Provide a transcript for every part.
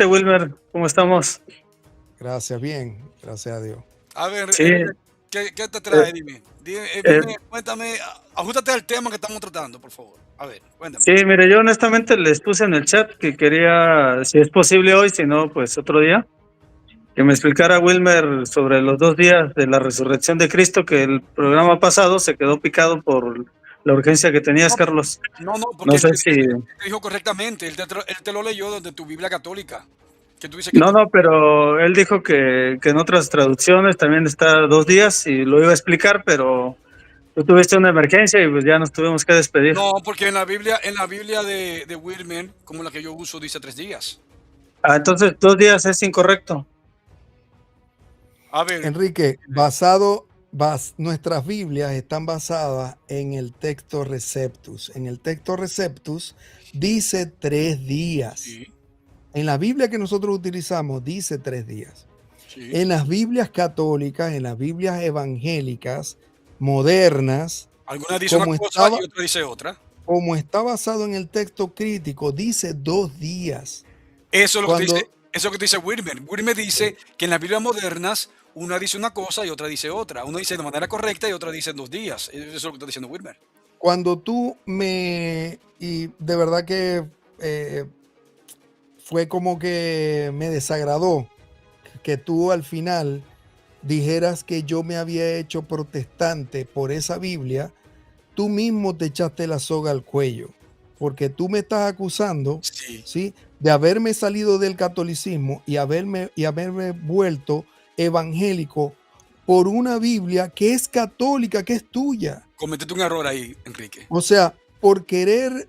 Wilmer, ¿cómo estamos? Gracias, bien, gracias a Dios. A ver, Sí, ¿qué te eh, trae? Dime. eh, Dime, cuéntame, ajustate al tema que estamos tratando, por favor. A ver, cuéntame. sí, mire, yo honestamente les puse en el chat que quería, si es posible hoy, si no, pues otro día, que me explicara Wilmer sobre los 2 días de la resurrección de Cristo, que el programa pasado se quedó picado por la urgencia que tenías, No, Carlos. no, No porque sé si... él te dijo correctamente, él te lo leyó desde tu Biblia católica, que tú dices que No, no, pero él dijo que en otras traducciones también está 2 días y lo iba a explicar, pero tú tuviste una emergencia y pues ya nos tuvimos que despedir. no, porque en la Biblia de Wilmer, como la que yo uso, dice 3 días. Entonces 2 días es incorrecto. A ver, Enrique, nuestras Biblias están basadas en el texto Receptus. En el texto Receptus dice 3 días. sí, En la Biblia que nosotros utilizamos dice 3 días. sí. En las Biblias católicas, en las Biblias evangélicas, modernas, Alguna dice una como cosa estaba, y otra dice otra. como está basado en el texto crítico, dice 2 días. Eso es lo que te dice, Cuando eso es lo que te dice Wilmer. Wilmer dice que en las Biblias modernas una dice una cosa y otra dice otra. Uno dice de manera correcta y otra dice en 2 días. Eso es lo que está diciendo Wilmer. Cuando y de verdad que fue como que me desagradó que tú al final dijeras que yo me había hecho protestante por esa Biblia, tú mismo te echaste la soga al cuello, porque tú me estás acusando, Sí, ¿sí?, de haberme salido del catolicismo y haberme vuelto evangélico por una Biblia que es católica, que es tuya. cometiste un error ahí, Enrique. O sea, por querer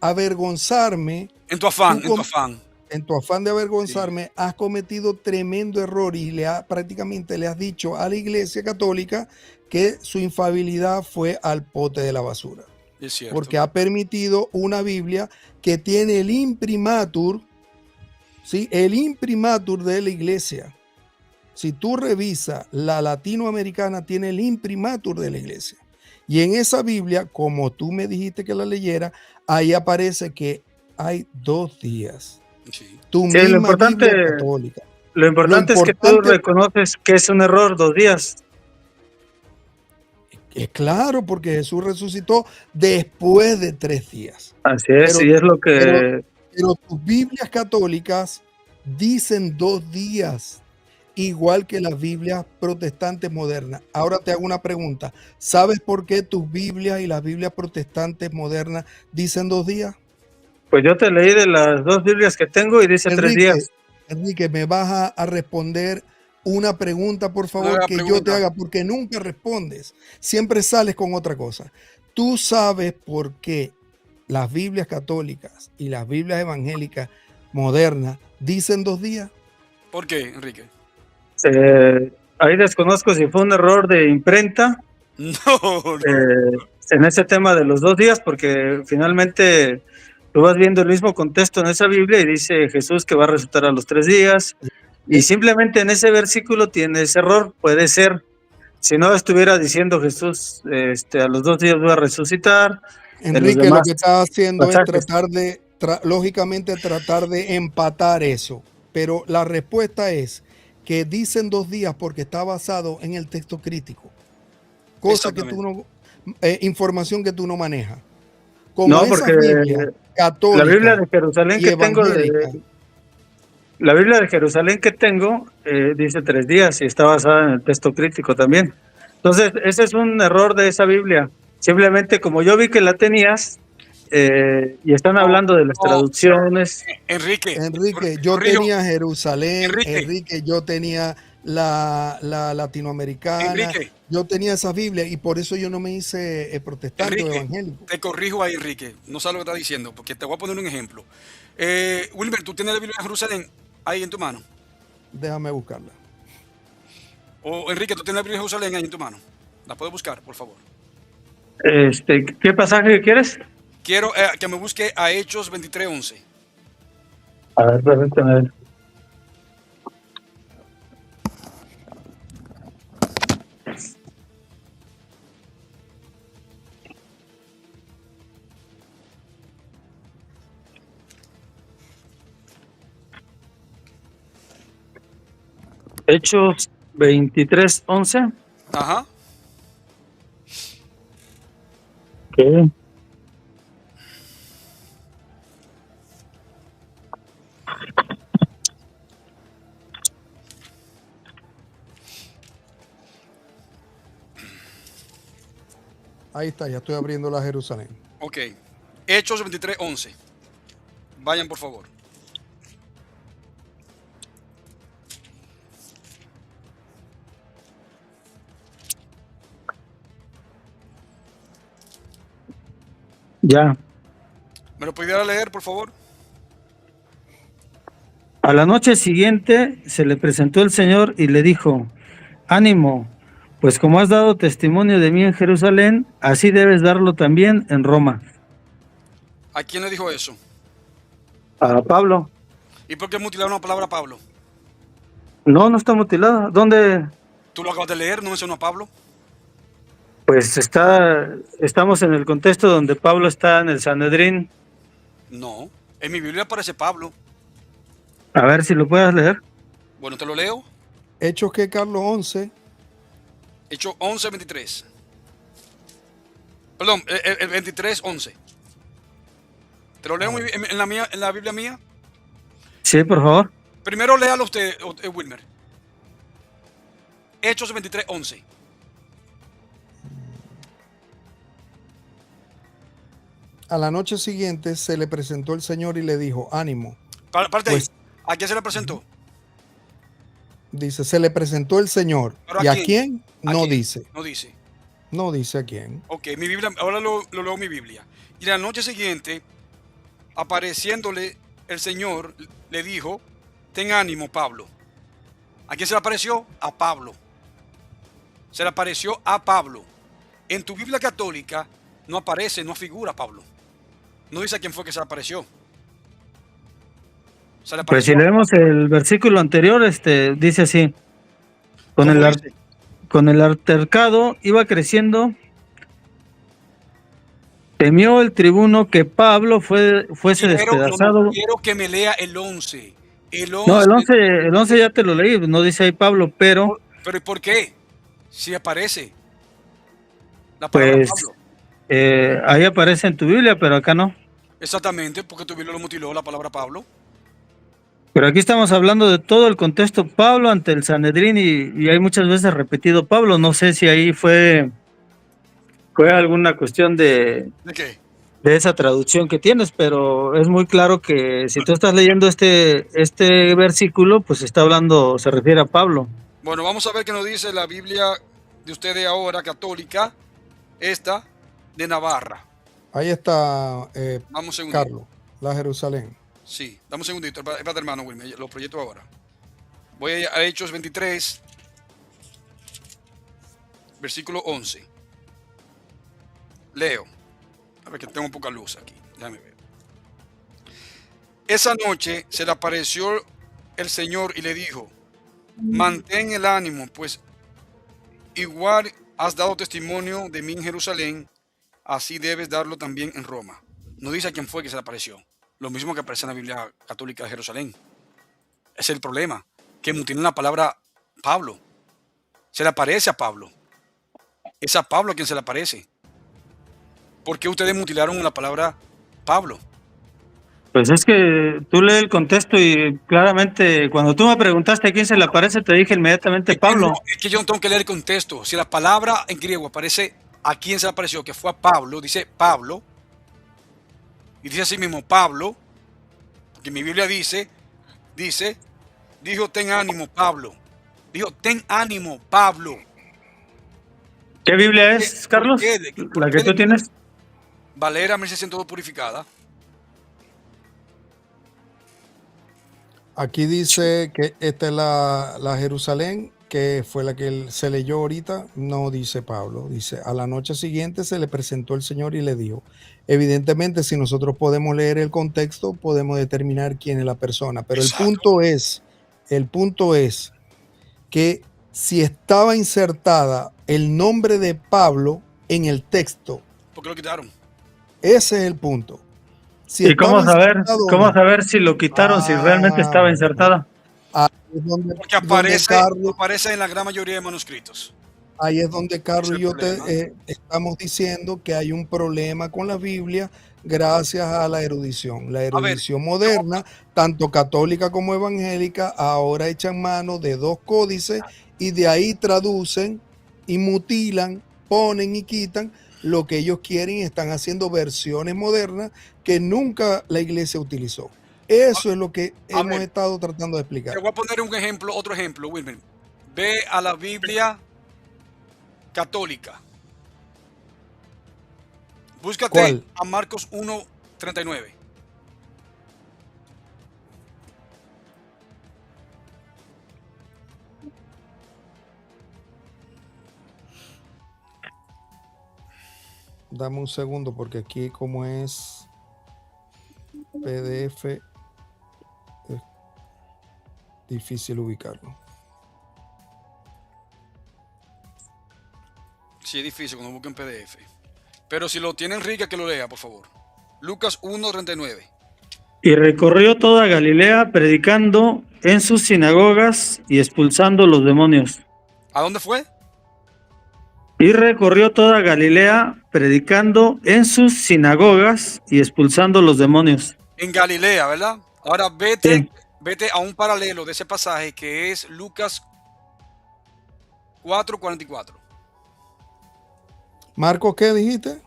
avergonzarme, En tu afán, tú en tu afán. en tu afán de Sí, avergonzarme has cometido tremendo error y prácticamente le has dicho a la Iglesia Católica que su infalibilidad fue al pote de la basura, es cierto. porque ha permitido una Biblia que tiene el imprimatur, ¿sí?, el imprimatur de la Iglesia. Si tú revisas, la latinoamericana tiene el imprimatur de la Iglesia. Y en esa Biblia, como tú me dijiste que la leyera, ahí aparece que hay 2 días. Sí. Tu Sí, misma Biblia católica. lo Lo importante es que tú importante reconoces que es un error 2 días. es claro, porque Jesús resucitó después de 3 días. Así es, Pero, y es lo pero, que... pero tus Biblias católicas dicen 2 días, igual que las Biblias protestantes modernas. Ahora te hago una pregunta. ¿Sabes por qué tus Biblias y las Biblias protestantes modernas dicen 2 días? Pues yo te leí de las 2 Biblias que tengo y dice 3 días. Enrique, Enrique, me vas a responder una pregunta, por Una favor, nueva que yo te pregunta. haga, porque nunca respondes. Siempre sales con otra cosa. ¿Tú sabes por qué las Biblias católicas y las Biblias evangélicas modernas dicen 2 días? ¿Por qué, Enrique? Ahí desconozco si fue un error de imprenta No, no. en ese tema de los 2 días, porque finalmente tú vas viendo el mismo contexto en esa Biblia y dice Jesús que va a resucitar a los 3 días, y Eh, simplemente en ese versículo tiene ese error. Puede ser, si no estuviera diciendo Jesús, a los 2 días va a resucitar, en los Enrique, lo demás que estás haciendo es pasajes. lógicamente tratar de empatar eso, pero la respuesta es que dicen 2 días porque está basado en el texto crítico, cosa que tú Exactamente. no, información que tú no manejas. Como No, porque esas Biblias la Biblia católicas de Jerusalén y que tengo, evangélicas, la Biblia de Jerusalén que tengo, dice 3 días y está basada en el texto crítico también. Entonces, ese es un error de esa Biblia. Simplemente como yo vi que la tenías, y están No, hablando de las no, traducciones. Enrique, Enrique, te yo corrijo. tenía Jerusalén, Enrique, Enrique, yo tenía la latinoamericana, Enrique, yo tenía esa Biblia y por eso yo no me hice protestante o Enrique, evangélico. te corrijo ahí, Enrique. No sabes lo que estás diciendo, porque te voy a poner un ejemplo. Wilmer, ¿tú tienes la Biblia de Jerusalén ahí en tu mano? Déjame buscarla. O Enrique, ¿tú tienes la Biblia de Jerusalén ahí en tu mano? ¿La puedes buscar, por favor? ¿Qué pasaje quieres? Quiero que me busque a Hechos 23:11. A ver, permíteme. Hechos 23:11. Ajá. Ok. Ahí está, ya estoy abriendo la Jerusalén. Ok. Hechos 23:11. Vayan, por favor. Ya. ¿Me lo pudiera leer, por favor? A la noche siguiente se le presentó el Señor y le dijo: ánimo, pues como has dado testimonio de mí en Jerusalén, así debes darlo también en Roma. ¿A quién le dijo eso? A Pablo. ¿Y por qué mutilaron la palabra Pablo? No, no está mutilada. ¿Dónde? ¿Tú lo acabas de leer? ¿No mencionó a Pablo? Pues estamos en el contexto donde Pablo está en el Sanedrín. No. En mi Biblia aparece Pablo. A ver si lo puedes leer. Bueno, te lo leo. Hechos que Carlos 11. Hechos 11:23. Perdón, el 23:11. Te lo leo en la Biblia mía. Sí, por favor. Primero léalo usted, Wilmer. Hechos 23:11. A la noche siguiente se le presentó el Señor y le dijo, ánimo. Parte Pues, ahí. ¿A quién se le presentó? Dice, se le presentó el Señor. ¿Pero ¿Y a quién? ¿A No quién? dice. No dice. No dice a quién. Ok, mi Biblia, ahora lo leo en mi Biblia. Y la noche siguiente, apareciéndole el Señor, le dijo, ten ánimo, Pablo. ¿A quién se le apareció? A Pablo. Se le apareció a Pablo. En tu Biblia católica no aparece, no figura Pablo. No dice a quién fue que se le apareció. Se le Pues si apareció. leemos el versículo anterior, dice así: con ¿Cómo el, dice? con el altercado iba creciendo, temió el tribuno que Pablo fuese despedazado. No, quiero que me lea el 11. El No, 11. el 11 ya te lo leí, no dice ahí Pablo, pero Pero ¿y por qué? Si aparece la palabra pues Pablo. ahí aparece en tu Biblia, pero acá no. Exactamente, porque tu Biblia lo mutiló la palabra Pablo. Pero aquí estamos hablando de todo el contexto Pablo ante el Sanedrín y hay muchas veces repetido Pablo. No sé si ahí fue alguna cuestión ¿De qué? de esa traducción que tienes, pero es muy claro que si tú estás leyendo este versículo, pues está hablando, se refiere a Pablo. Bueno, vamos a ver qué nos dice la Biblia de ustedes ahora, católica, esta de Navarra. Ahí está, Vamos un segundito. Carlos, la Jerusalén. Sí, dame un segundito. Espérate, hermano Wilmer, lo proyecto ahora. Voy a Hechos 23, versículo 11. Leo. A ver que tengo poca luz aquí. Déjame ver. Esa noche se le apareció el Señor y le dijo, mantén el ánimo, pues igual has dado testimonio de mí en Jerusalén, así debes darlo también en Roma. No dice a quién fue que se le apareció. Lo mismo que aparece en la Biblia católica de Jerusalén. Ese es el problema, que mutilan la palabra Pablo. Se le aparece a Pablo. Es a Pablo a quien se le aparece. ¿Por qué ustedes mutilaron la palabra Pablo? Pues es que tú lees el contexto y claramente cuando tú me preguntaste a quién se le aparece, te dije inmediatamente Pablo. Es que yo no tengo que leer el contexto. Si la palabra en griego aparece a quién se le apareció, que fue a Pablo, dice Pablo, y dice así mismo Pablo, porque mi Biblia dice, dijo ten ánimo Pablo, dijo ten ánimo Pablo. ¿Qué Biblia es, Carlos? ¿La que tú tienes? Valera 1602 purificada. Aquí dice que esta es la Jerusalén, que fue la que se leyó ahorita. No dice Pablo, dice, a la noche siguiente se le presentó el Señor y le dijo. Evidentemente, si nosotros podemos leer el contexto, podemos determinar quién es la persona. Pero Exacto. el punto es que si estaba insertada el nombre de Pablo en el texto, ¿Por qué lo quitaron? ese es el punto. Si ¿Y cómo estaba saber, insertado o cómo no. saber si lo quitaron, si realmente estaba insertada? Ahí es donde, Porque donde Carlos, aparece en la gran mayoría de manuscritos. ahí es donde Carlos y yo problema. estamos diciendo que hay un problema con la Biblia gracias a la erudición. La erudición moderna, tanto católica como evangélica, ahora echan mano de dos códices y de ahí traducen y mutilan, ponen y quitan lo que ellos quieren y están haciendo versiones modernas que nunca la iglesia utilizó. Eso es lo que hemos estado tratando de explicar. Te voy a poner un ejemplo, otro ejemplo, Wilmer. Ve a la Biblia católica. Búscate ¿Cuál? a Marcos 1:39. Dame un segundo porque aquí como es PDF es difícil ubicarlo. Sí, es difícil cuando busquen PDF. Pero si lo tiene Enrique, que lo lea, por favor. Lucas 1:39. Y recorrió toda Galilea predicando en sus sinagogas y expulsando los demonios. ¿A dónde fue? Y recorrió toda Galilea predicando en sus sinagogas y expulsando los demonios. En Galilea, ¿verdad? Ahora Sí. vete a un paralelo de ese pasaje que es Lucas 4:44. Marcos, ¿qué dijiste?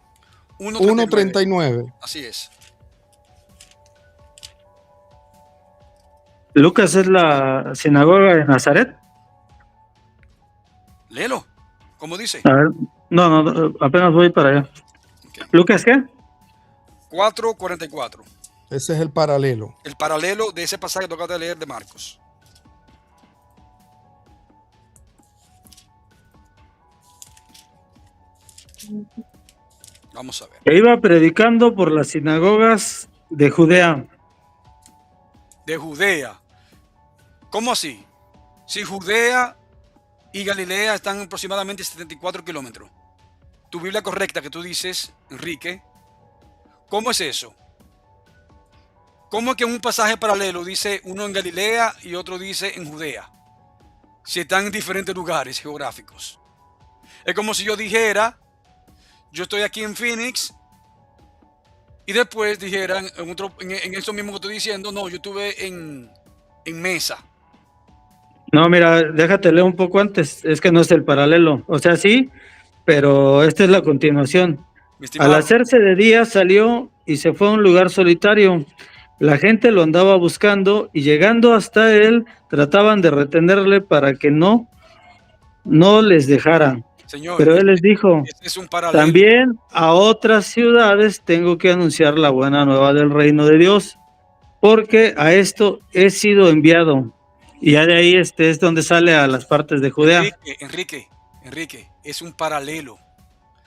1:39. Así es. Lucas es la sinagoga de Nazaret. Léelo. ¿Cómo dice? A ver, no, apenas voy para allá. Okay. ¿Lucas qué? 4:44. Ese es el paralelo. El paralelo de ese pasaje que acabas de leer de Marcos. Vamos a ver. Que iba predicando por las sinagogas de Judea. De Judea. ¿Cómo así? Si Judea y Galilea están aproximadamente 74 kilómetros. Tu Biblia correcta que tú dices, Enrique, ¿cómo es eso? ¿Cómo es que en un pasaje paralelo dice uno en Galilea y otro dice en Judea? Si están en diferentes lugares geográficos. Es como si yo dijera, yo estoy aquí en Phoenix y después dijeran en eso mismo que estoy diciendo, no, yo estuve en Mesa. No, mira, déjate leer un poco antes. Es que no es el paralelo. O sea, sí, pero esta es la continuación. Mi estimado, Al hacerse de día salió y se fue a un lugar solitario. La gente lo andaba buscando y llegando hasta él trataban de retenerle para que no les dejara. señor, Pero él les dijo, este es un paralelo. también a otras ciudades tengo que anunciar la buena nueva del reino de Dios, porque a esto he sido enviado. Y ya de ahí es donde sale a las partes de Judea. Enrique, es un paralelo.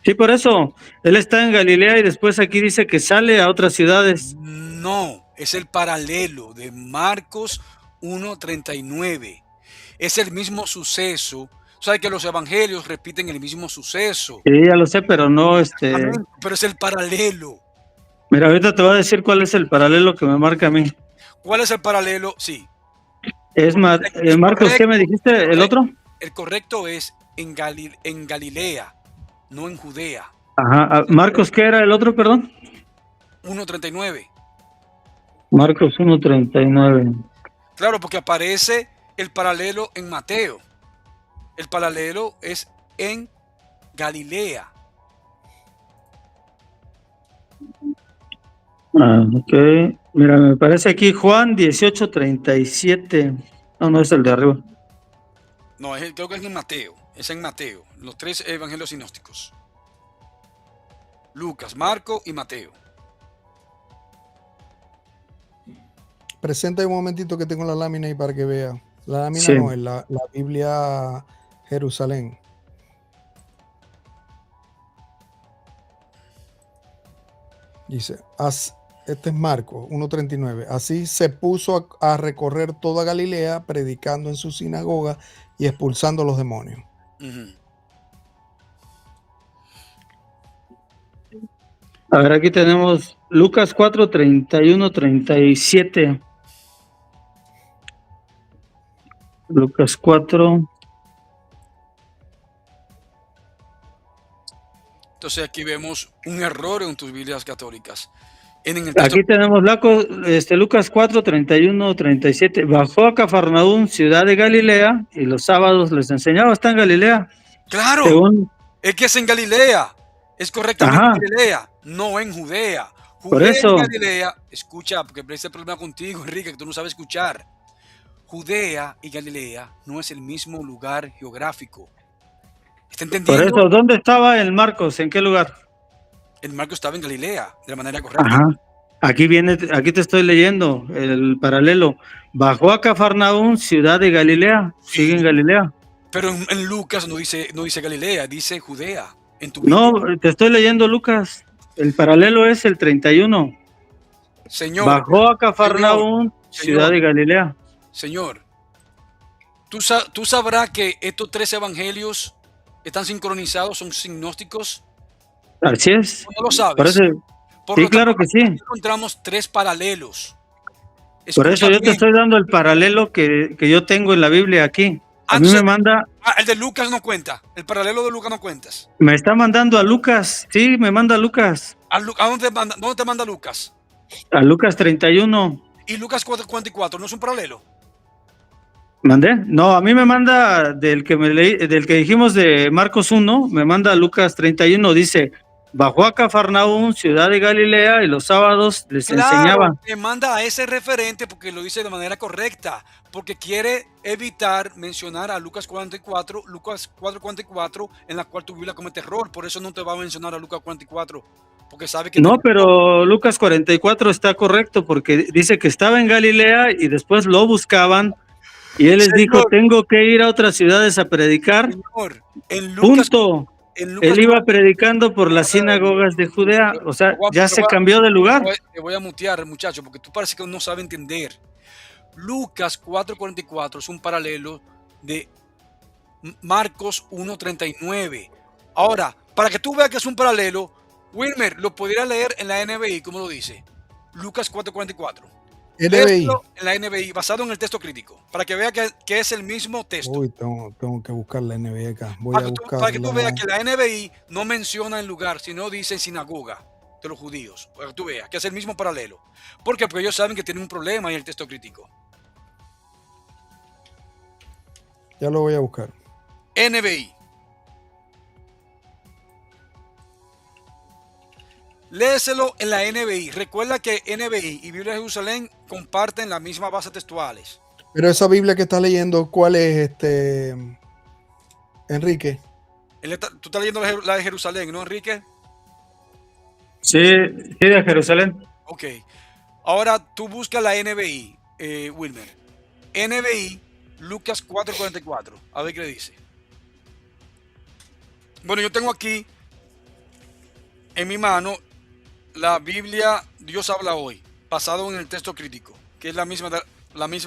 Sí, por eso, él está en Galilea y después aquí dice que sale a otras ciudades. No, es el paralelo de Marcos 1:39. Es el mismo suceso. Sabes que los evangelios repiten el mismo suceso. Sí, ya lo sé, pero no, Pero es el paralelo. Mira, ahorita te voy a decir cuál es el paralelo que me marca a mí. ¿Cuál es el paralelo? Sí. Es Marcos, ¿qué me dijiste? ¿El otro? El correcto es en Galilea, no en Judea. Ajá. Marcos, ¿qué era el otro, perdón? 1:39. Marcos 1:39. Claro, porque aparece el paralelo en Mateo. El paralelo es en Galilea. Ok. Mira, me parece aquí Juan 18:37. No es el de arriba. No, creo que es en Mateo. Es en Mateo. Los tres evangelios sinópticos. Lucas, Marco y Mateo. Presenta un momentito que tengo la lámina ahí para que vea. La lámina Sí. no, es la Biblia Jerusalén. Dice, este es Marcos 1:39. Así se puso a recorrer toda Galilea, predicando en su sinagoga y expulsando los demonios. A ver, aquí tenemos Lucas 4:31-37. Lucas 4. Entonces aquí vemos un error en tus Biblias católicas. En el texto, Aquí tenemos Lucas 4, 31, 37. Bajó a Cafarnaúm, ciudad de Galilea, y los sábados les enseñaba. Está en Galilea. claro, Según, es que es en Galilea, es correctamente ajá, en Galilea, no en Judea. por Judea y eso, Galilea, escucha, porque ese es el problema contigo, Enrique, que tú no sabes escuchar. Judea y Galilea no es el mismo lugar geográfico. ¿Está entendiendo? ¿dónde estaba el Marcos? ¿En qué lugar? El Marco estaba en Galilea, de la manera correcta. Ajá. Aquí te estoy leyendo el paralelo. Bajó a Cafarnaúm, ciudad de Galilea. Sigue en Sí, Galilea. pero en Lucas no dice Galilea, dice Judea, en tu No, Biblia. te estoy leyendo Lucas. El paralelo es el 31. Señor, Bajó a señor, Cafarnaúm, ciudad señor, de Galilea. señor, tú sabrás que estos tres evangelios están sincronizados, son sinópticos. Así es. ¿O no lo Por eso, sabes? Por sí, lo tanto, claro que sí. aquí encontramos tres paralelos. Por Escucha eso yo te bien. estoy dando el paralelo que yo tengo en la Biblia aquí. A mí Entonces, el de Lucas no cuenta. El paralelo de Lucas no cuentas. me está mandando a Lucas. Sí, me manda a Lucas. ¿A dónde te manda Lucas? A Lucas 31. Y Lucas 4:44, ¿no es un paralelo? ¿Mandé? No, a mí me manda del que dijimos de Marcos 1, me manda a Lucas 31, dice, bajó a Cafarnaúm, ciudad de Galilea, y los sábados les Claro, enseñaba. te manda a ese referente porque lo dice de manera correcta, porque quiere evitar mencionar a Lucas 4:44, en la cual tu Biblia comete error, por eso no te va a mencionar a Lucas 44, porque sabe que No, pero Lucas 44 está correcto porque dice que estaba en Galilea y después lo buscaban y él les dijo, Señor, tengo que ir a otras ciudades a predicar. señor, en Lucas, Punto. en Lucas Él iba 40, predicando por las ay, sinagogas de Judea, o sea, ya te se cambió de lugar. voy a mutear, muchacho, porque tú parece que no sabe entender. Lucas 4:44 es un paralelo de Marcos 1:39. Ahora, para que tú veas que es un paralelo, Wilmer lo podría leer en la NBI, como lo dice. Lucas 4:44. NBI. Léelo en la NBI, basado en el texto crítico, para que vea que es el mismo texto. Uy, tengo que buscar la NBI acá. Voy Para a para que tú veas buscarla. que la NBI no menciona el lugar, sino dice sinagoga de los judíos. Para que tú veas que es el mismo paralelo. ¿Por qué? Porque ellos saben que tienen un problema en el texto crítico. Ya lo voy a buscar. NBI. Léeselo en la NBI. Recuerda que NBI y Biblia de Jerusalén comparten las mismas bases textuales. Pero esa Biblia que estás leyendo, ¿cuál es Enrique? Tú estás leyendo la de Jerusalén, ¿no, Enrique? Sí, sí, de Jerusalén. Ok. Ahora tú buscas la NBI, Wilmer. NBI, Lucas 4:44. A ver qué le dice. Bueno, yo tengo aquí en mi mano la Biblia Dios habla hoy, basado en el texto crítico, que es la misma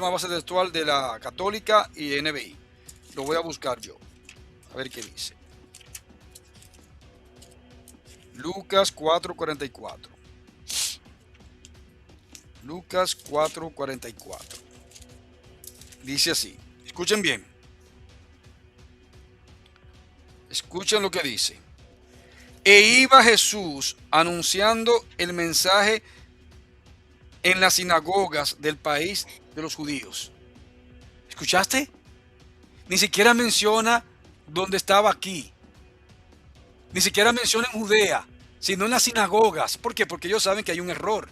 base textual de la católica y NBI. Lo voy a buscar yo, a ver qué dice. Lucas 4:44. Lucas 4:44. Dice así, escuchen bien. Escuchen lo que dice. E iba Jesús anunciando el mensaje en las sinagogas del país de los judíos. ¿Escuchaste? Ni siquiera menciona dónde estaba aquí. Ni siquiera menciona en Judea, sino en las sinagogas. ¿Por qué? Porque ellos saben que hay un error.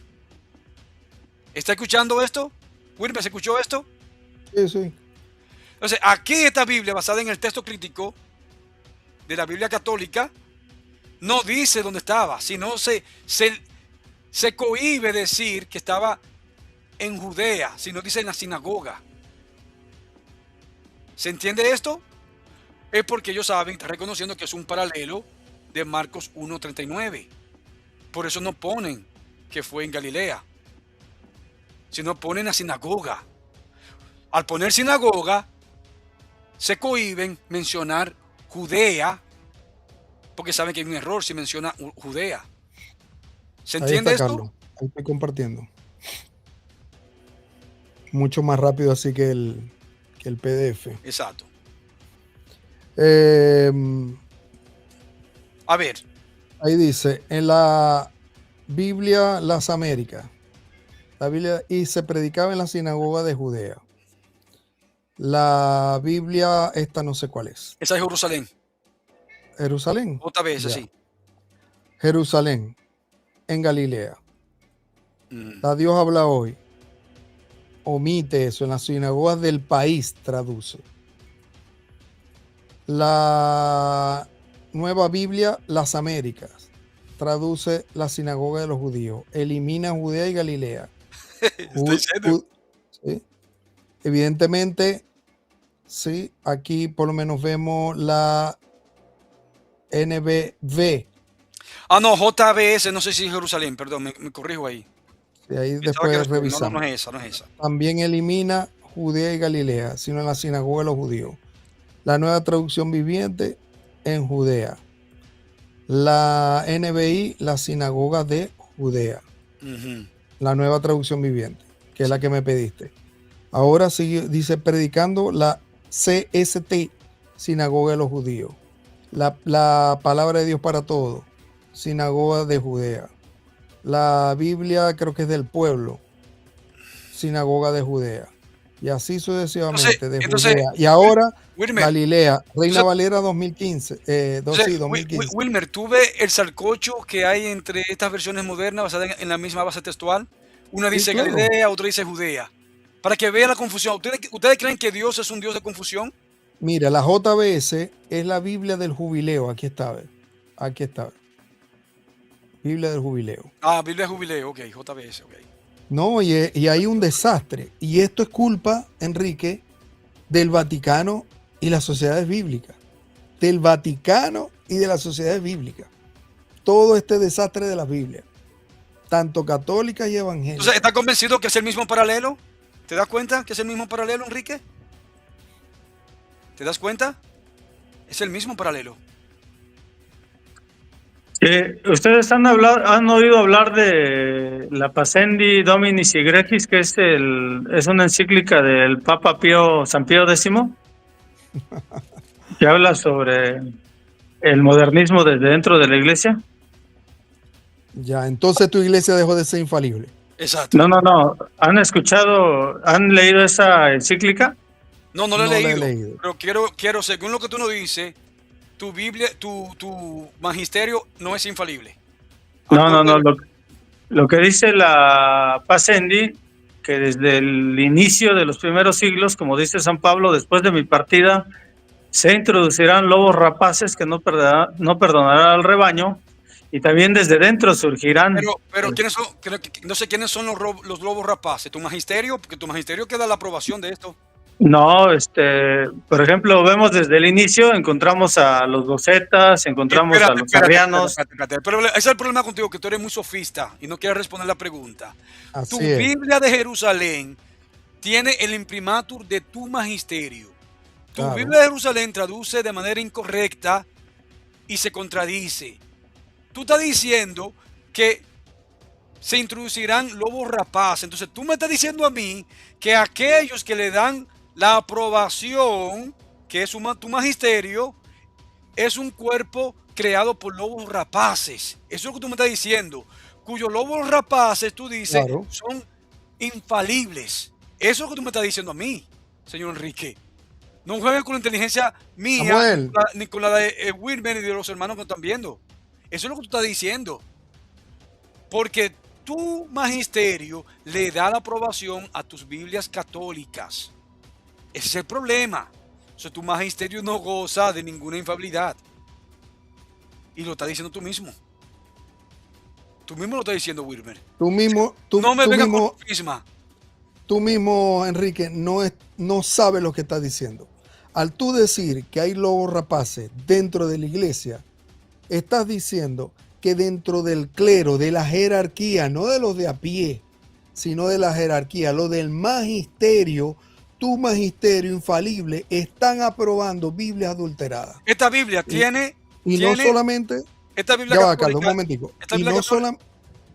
¿Está escuchando esto? Wilmer, ¿se escuchó esto? Sí, sí. Entonces, aquí esta Biblia, basada en el texto crítico de la Biblia católica, no dice dónde estaba, sino se cohíbe decir que estaba en Judea, sino dice en la sinagoga. ¿Se entiende esto? Es porque ellos saben, están reconociendo que es un paralelo de Marcos 1:39. Por eso no ponen que fue en Galilea, sino ponen la sinagoga. Al poner sinagoga, se cohíben mencionar Judea, porque saben que hay un error si menciona Judea. ¿Se Ahí entiende está, esto? Carlos. Ahí estoy compartiendo. Mucho más rápido así que que el PDF. Exacto. A ver. Ahí dice, en la Biblia Las Américas, la Biblia, y se predicaba en la sinagoga de Judea. La Biblia, esta no sé cuál es. Esa es Jerusalén. Jerusalén. JBS, sí. Jerusalén, en Galilea. La Dios habla hoy. Omite eso, en las sinagogas del país traduce. La Nueva Biblia, Las Américas, traduce la sinagoga de los judíos. Elimina Judea y Galilea. ¿Sí? Evidentemente, sí, aquí por lo menos vemos la NBV. Ah, no, JBS, no sé si es Jerusalén, perdón, me corrijo ahí. Y ahí después revisamos. No, no es esa. También elimina Judea y Galilea, sino en la sinagoga de los judíos. La nueva traducción viviente en Judea. La NBI, la sinagoga de Judea. La nueva traducción viviente, que es la que me pediste. Ahora sigue, dice, predicando la CST, sinagoga de los judíos. La palabra de Dios para todos, sinagoga de Judea. La Biblia creo que es del pueblo, sinagoga de Judea. Y así sucesivamente, de Judea. Y ahora, Wilmer, Galilea, Reina Valera 2015. 2015. Wilmer, ¿tú ves el salcocho que hay entre estas versiones modernas basadas en la misma base textual? Una dice sí, claro. Galilea, otra dice Judea. Para que vean la confusión. ¿Ustedes creen que Dios es un Dios de confusión? Mira, la JBS es la Biblia del jubileo. Aquí está. Aquí está. Biblia del jubileo. Ah, Biblia del jubileo. Ok, JBS. Ok. No, y hay un desastre. Y esto es culpa, Enrique, del Vaticano y las sociedades bíblicas. Del Vaticano y de las sociedades bíblicas. Todo este desastre de las Biblias. Tanto católicas y evangélicas. Entonces, ¿estás convencido que es el mismo paralelo? ¿Te das cuenta que es el mismo paralelo, Enrique? ¿Te das cuenta? Es el mismo paralelo. Ustedes han oído hablar de la Pascendi Dominis Egregis, que es una encíclica del Papa San Pío X, que habla sobre el modernismo desde dentro de la iglesia. Ya, entonces tu iglesia dejó de ser infalible. Exacto. No. ¿Han leído esa encíclica? No la he leído. Pero quiero, según lo que tú nos dices, tu Biblia, tu magisterio no es infalible. No. Lo que dice la Pascendi, que desde el inicio de los primeros siglos, como dice San Pablo, después de mi partida, se introducirán lobos rapaces que no perdonarán al rebaño, y también desde dentro surgirán. Pero ¿quiénes son? No sé quiénes son los lobos rapaces. ¿Tu magisterio? Porque tu magisterio queda la aprobación de esto. No, por ejemplo, vemos desde el inicio, encontramos a los docetas, encontramos a los arrianos. Pero ese es el problema contigo, que tú eres muy sofista y no quieres responder la pregunta. Tu Biblia de Jerusalén tiene el imprimatur de tu magisterio. Tu Biblia de Jerusalén traduce de manera incorrecta y se contradice. Tú estás diciendo que se introducirán lobos rapaces. Entonces tú me estás diciendo a mí que aquellos que le dan la aprobación, que es tu magisterio, es un cuerpo creado por lobos rapaces. Eso es lo que tú me estás diciendo. Cuyos lobos rapaces, tú dices, son infalibles. Eso es lo que tú me estás diciendo a mí, señor Enrique. No juegues con la inteligencia mía, ni con la de Wilmer y de los hermanos que están viendo. Eso es lo que tú estás diciendo. Porque tu magisterio le da la aprobación a tus Biblias católicas. Ese es el problema. O sea, tu magisterio no goza de ninguna infalibilidad. Y lo estás diciendo tú mismo. Tú mismo lo estás diciendo, Wilmer. Tú mismo, Enrique, no sabes lo que estás diciendo. Al tú decir que hay lobos rapaces dentro de la iglesia, estás diciendo que dentro del clero, de la jerarquía, no de los de a pie, sino de la jerarquía, lo del magisterio, tu magisterio infalible, están aprobando Biblias adulteradas. Esta Biblia tiene... Y no solamente... Esta Biblia ya va, Carlos, un momentico.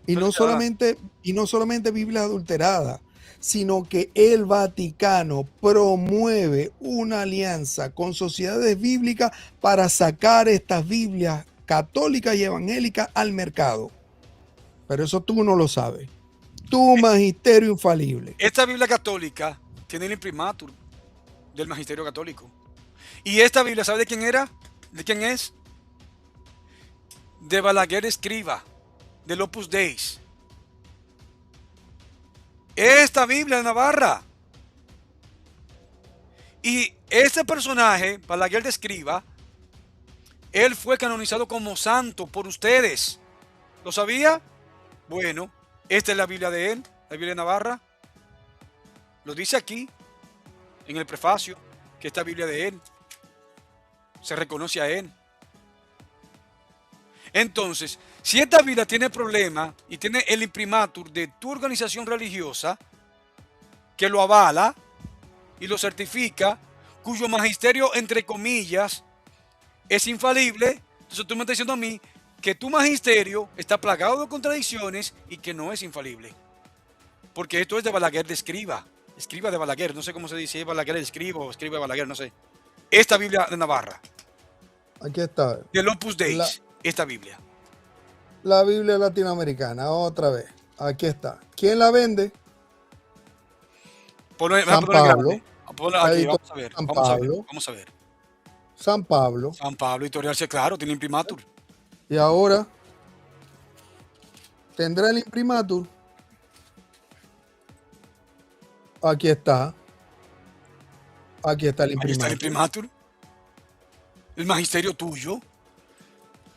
Y no solamente Biblias adulteradas, sino que el Vaticano promueve una alianza con sociedades bíblicas para sacar estas Biblias católicas y evangélicas al mercado. Pero eso tú no lo sabes. Tu magisterio infalible. Esta Biblia católica tiene el imprimatur del magisterio católico. Y esta Biblia, ¿sabe de quién era? ¿De quién es? De Balaguer Escriba, del Opus Dei. Esta Biblia de Navarra. Y este personaje, Balaguer de Escriba, él fue canonizado como santo por ustedes. ¿Lo sabía? Bueno, esta es la Biblia de él, la Biblia de Navarra. Lo dice aquí, en el prefacio, que esta Biblia de él. Se reconoce a él. Entonces, si esta Biblia tiene problemas y tiene el imprimatur de tu organización religiosa, que lo avala y lo certifica, cuyo magisterio, entre comillas, es infalible, entonces tú me estás diciendo a mí que tu magisterio está plagado de contradicciones y que no es infalible. Porque esto es de Balaguer de Escriba. Escriba de Balaguer, no sé cómo se dice, Balaguer de Escriba o Escriba de Balaguer, no sé. Esta Biblia de Navarra. Aquí está. Del Opus Dei, esta Biblia. La Biblia latinoamericana, otra vez. Aquí está. ¿Quién la vende? San Pablo. Aquí, vamos a ver. San Vamos a ver. Pablo. Vamos a ver. San Pablo. San Pablo, editorial, claro, tiene imprimatur. Y ahora tendrá el imprimatur. Aquí está. Aquí está el Ahí está el imprimatur. imprimatur. El magisterio tuyo.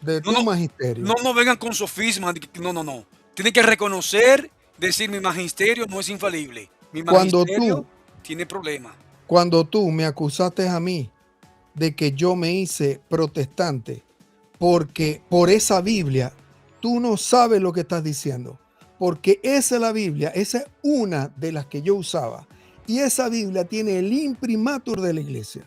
De tu magisterio. No vengan con sofismas. No. Tienen que reconocer, decir mi magisterio no es infalible. Mi magisterio tiene problemas. Cuando tú me acusaste a mí de que yo me hice protestante porque por esa Biblia, tú no sabes lo que estás diciendo. Porque esa es la Biblia, esa es una de las que yo usaba. Y esa Biblia tiene el imprimatur de la iglesia.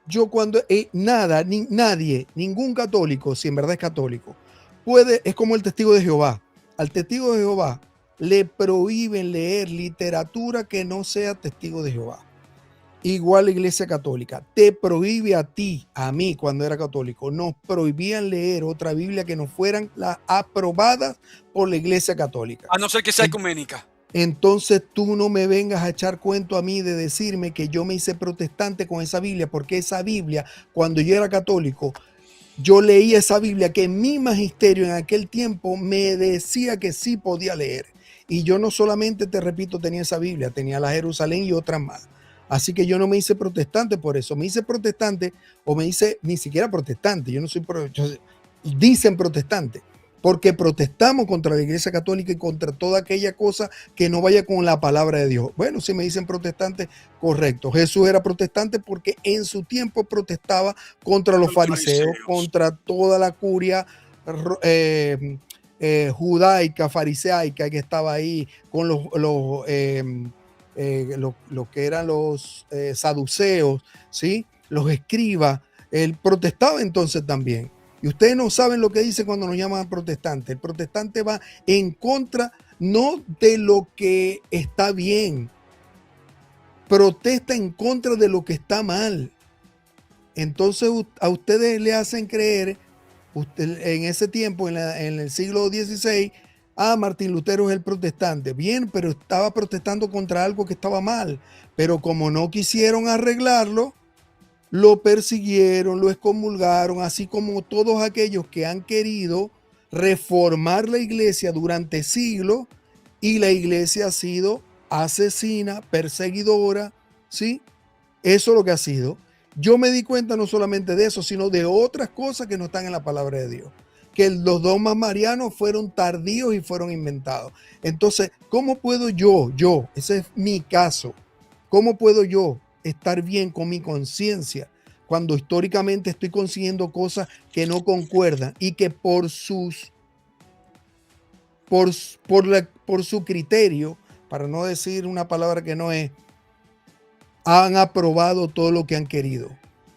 Yo cuando nadie, ningún católico, si en verdad es católico, es como el testigo de Jehová. Al testigo de Jehová le prohíben leer literatura que no sea testigo de Jehová. Igual la iglesia católica te prohíbe a ti, a mí cuando era católico, nos prohibían leer otra Biblia que no fueran las aprobadas por la iglesia católica. A no ser que sea ecuménica. Entonces tú no me vengas a echar cuento a mí de decirme que yo me hice protestante con esa Biblia, porque esa Biblia, cuando yo era católico, yo leía esa Biblia que mi magisterio en aquel tiempo me decía que sí podía leer. Y yo no solamente, te repito, tenía esa Biblia, tenía la Jerusalén y otras más. Así que yo no me hice protestante por eso. Me hice protestante o me hice ni siquiera protestante. Yo no soy dicen protestante. Porque protestamos contra la iglesia católica y contra toda aquella cosa que no vaya con la palabra de Dios. Bueno, si me dicen protestante, correcto. Jesús era protestante porque en su tiempo protestaba contra los fariseos, contra toda la curia judaica, fariseica que estaba ahí, con los que eran los saduceos, ¿sí? Los escribas. Él protestaba entonces también. Y ustedes no saben lo que dice cuando nos llaman protestante. El protestante va en contra, no de lo que está bien, protesta en contra de lo que está mal. Entonces a ustedes le hacen creer, en ese tiempo, en el siglo XVI, Martín Lutero es el protestante. Bien, pero estaba protestando contra algo que estaba mal. Pero como no quisieron arreglarlo, lo persiguieron, lo excomulgaron, así como todos aquellos que han querido reformar la iglesia durante siglos, y la iglesia ha sido asesina, perseguidora, ¿sí? Eso es lo que ha sido. Yo me di cuenta no solamente de eso, sino de otras cosas que no están en la palabra de Dios. Que los dogmas marianos fueron tardíos y fueron inventados. Entonces, ¿cómo puedo yo, ese es mi caso, cómo puedo yo estar bien con mi conciencia cuando históricamente estoy consiguiendo cosas que no concuerdan y que por su criterio, para no decir una palabra que no es, han aprobado todo lo que han querido?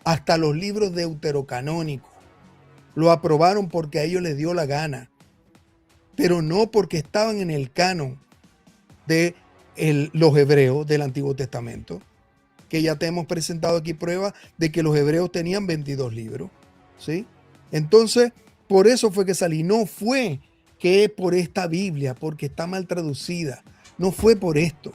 Hasta los libros deuterocanónicos lo aprobaron porque a ellos les dio la gana, pero no porque estaban en el canon de los hebreos del Antiguo Testamento, que ya te hemos presentado aquí pruebas de que los hebreos tenían 22 libros, ¿sí? Entonces, por eso fue que salí. No fue que por esta Biblia, porque está mal traducida. No fue por esto.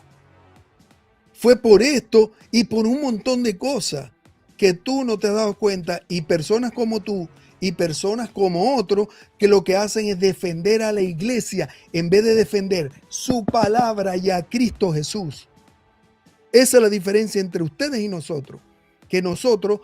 Fue por esto y por un montón de cosas que tú no te has dado cuenta, y personas como tú y personas como otros que lo que hacen es defender a la iglesia en vez de defender su palabra y a Cristo Jesús. Esa es la diferencia entre ustedes y nosotros, que nosotros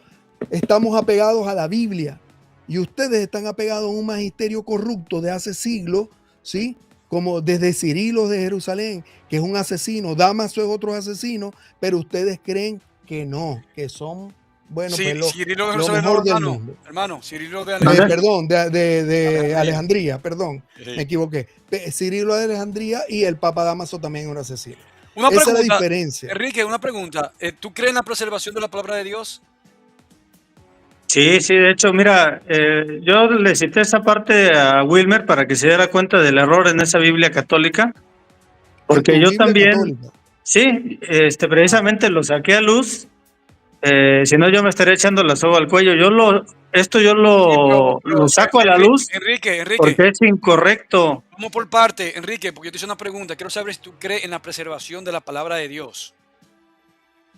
estamos apegados a la Biblia y ustedes están apegados a un magisterio corrupto de hace siglos, ¿sí? Como desde Cirilo de Jerusalén, que es un asesino, Damaso es otro asesino, pero ustedes creen que no, que son, bueno, Sí, pues Cirilo de lo Jerusalén, mejor del hermano. mundo. Hermano, Cirilo de Perdón, de Alejandría, perdón, Sí. me equivoqué. Cirilo de Alejandría y el Papa Damaso también es un asesino. Una Esa es la pregunta, diferencia. Enrique, una pregunta. ¿Tú crees en la preservación de la palabra de Dios? Sí, sí, de hecho, mira, yo le cité esa parte a Wilmer para que se diera cuenta del error en esa Biblia católica, En porque tu yo Biblia también, católica. sí, precisamente lo saqué a luz, si no yo me estaría echando la soga al cuello. Esto yo Sí, lo saco a la luz Enrique, porque es incorrecto. vamos por parte, Enrique, porque yo te hice una pregunta. Quiero saber si tú crees en la preservación de la palabra de Dios.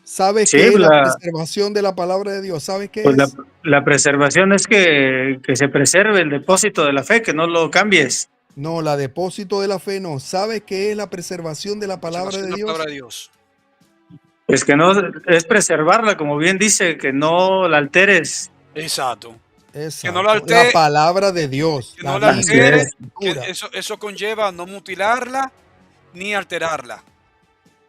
¿Sabes Sí, qué es la preservación de la palabra de Dios? ¿Sabes qué pues es? la preservación es que se preserve el depósito de la fe, que no lo cambies. No, la depósito de la fe no. ¿Sabes qué es la preservación de la palabra Preservación de de la Dios? palabra de Dios. Pues que no es preservarla, como bien dice, que no la alteres. Exacto. Que no Exacto. la altere, La palabra de Dios, que la no la Así Biblia, la altere, es. que Escritura. eso conlleva no mutilarla ni alterarla.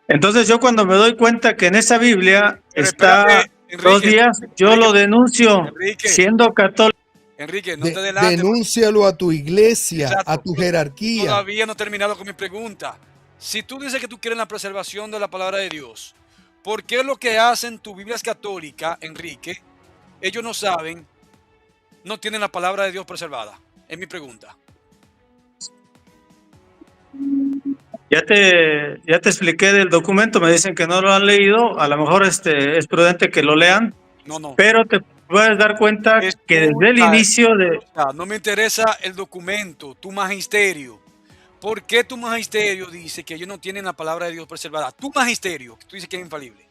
Entonces yo cuando me doy cuenta que en esa Biblia Pero está espérate, 2 días, yo lo denuncio, Enrique, siendo católico. Enrique, no te adelantes. Denúncialo a tu iglesia, a Exacto. tu jerarquía. Todavía no he terminado con mi pregunta. Si tú dices que tú quieres la preservación de la palabra de Dios, ¿por qué lo que hacen tus Biblias católicas, Enrique, ellos no saben, no tienen la palabra de Dios preservada? Es mi pregunta. Ya te expliqué del documento, me dicen que no lo han leído, a lo mejor es prudente que lo lean, No. pero te puedes dar cuenta que desde el inicio de... Escucha, no me interesa el documento, tu magisterio. ¿Por qué tu magisterio dice que ellos no tienen la palabra de Dios preservada? Tu magisterio, que tú dices que es infalible.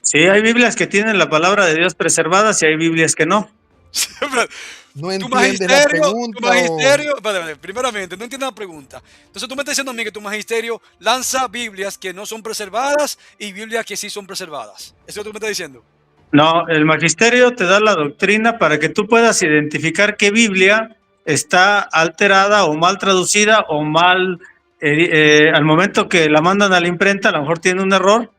Sí, hay Biblias que tienen la palabra de Dios preservada, y hay Biblias que no. No Tu entiendes la pregunta. espérate, primeramente, no entiendes la pregunta. Entonces tú me estás diciendo a mí que tu magisterio lanza Biblias que no son preservadas y Biblias que sí son preservadas. ¿Eso es lo que tú me estás diciendo? No, el magisterio te da la doctrina para que tú puedas identificar qué Biblia está alterada o mal traducida o mal, al momento que la mandan a la imprenta, a lo mejor tiene un error.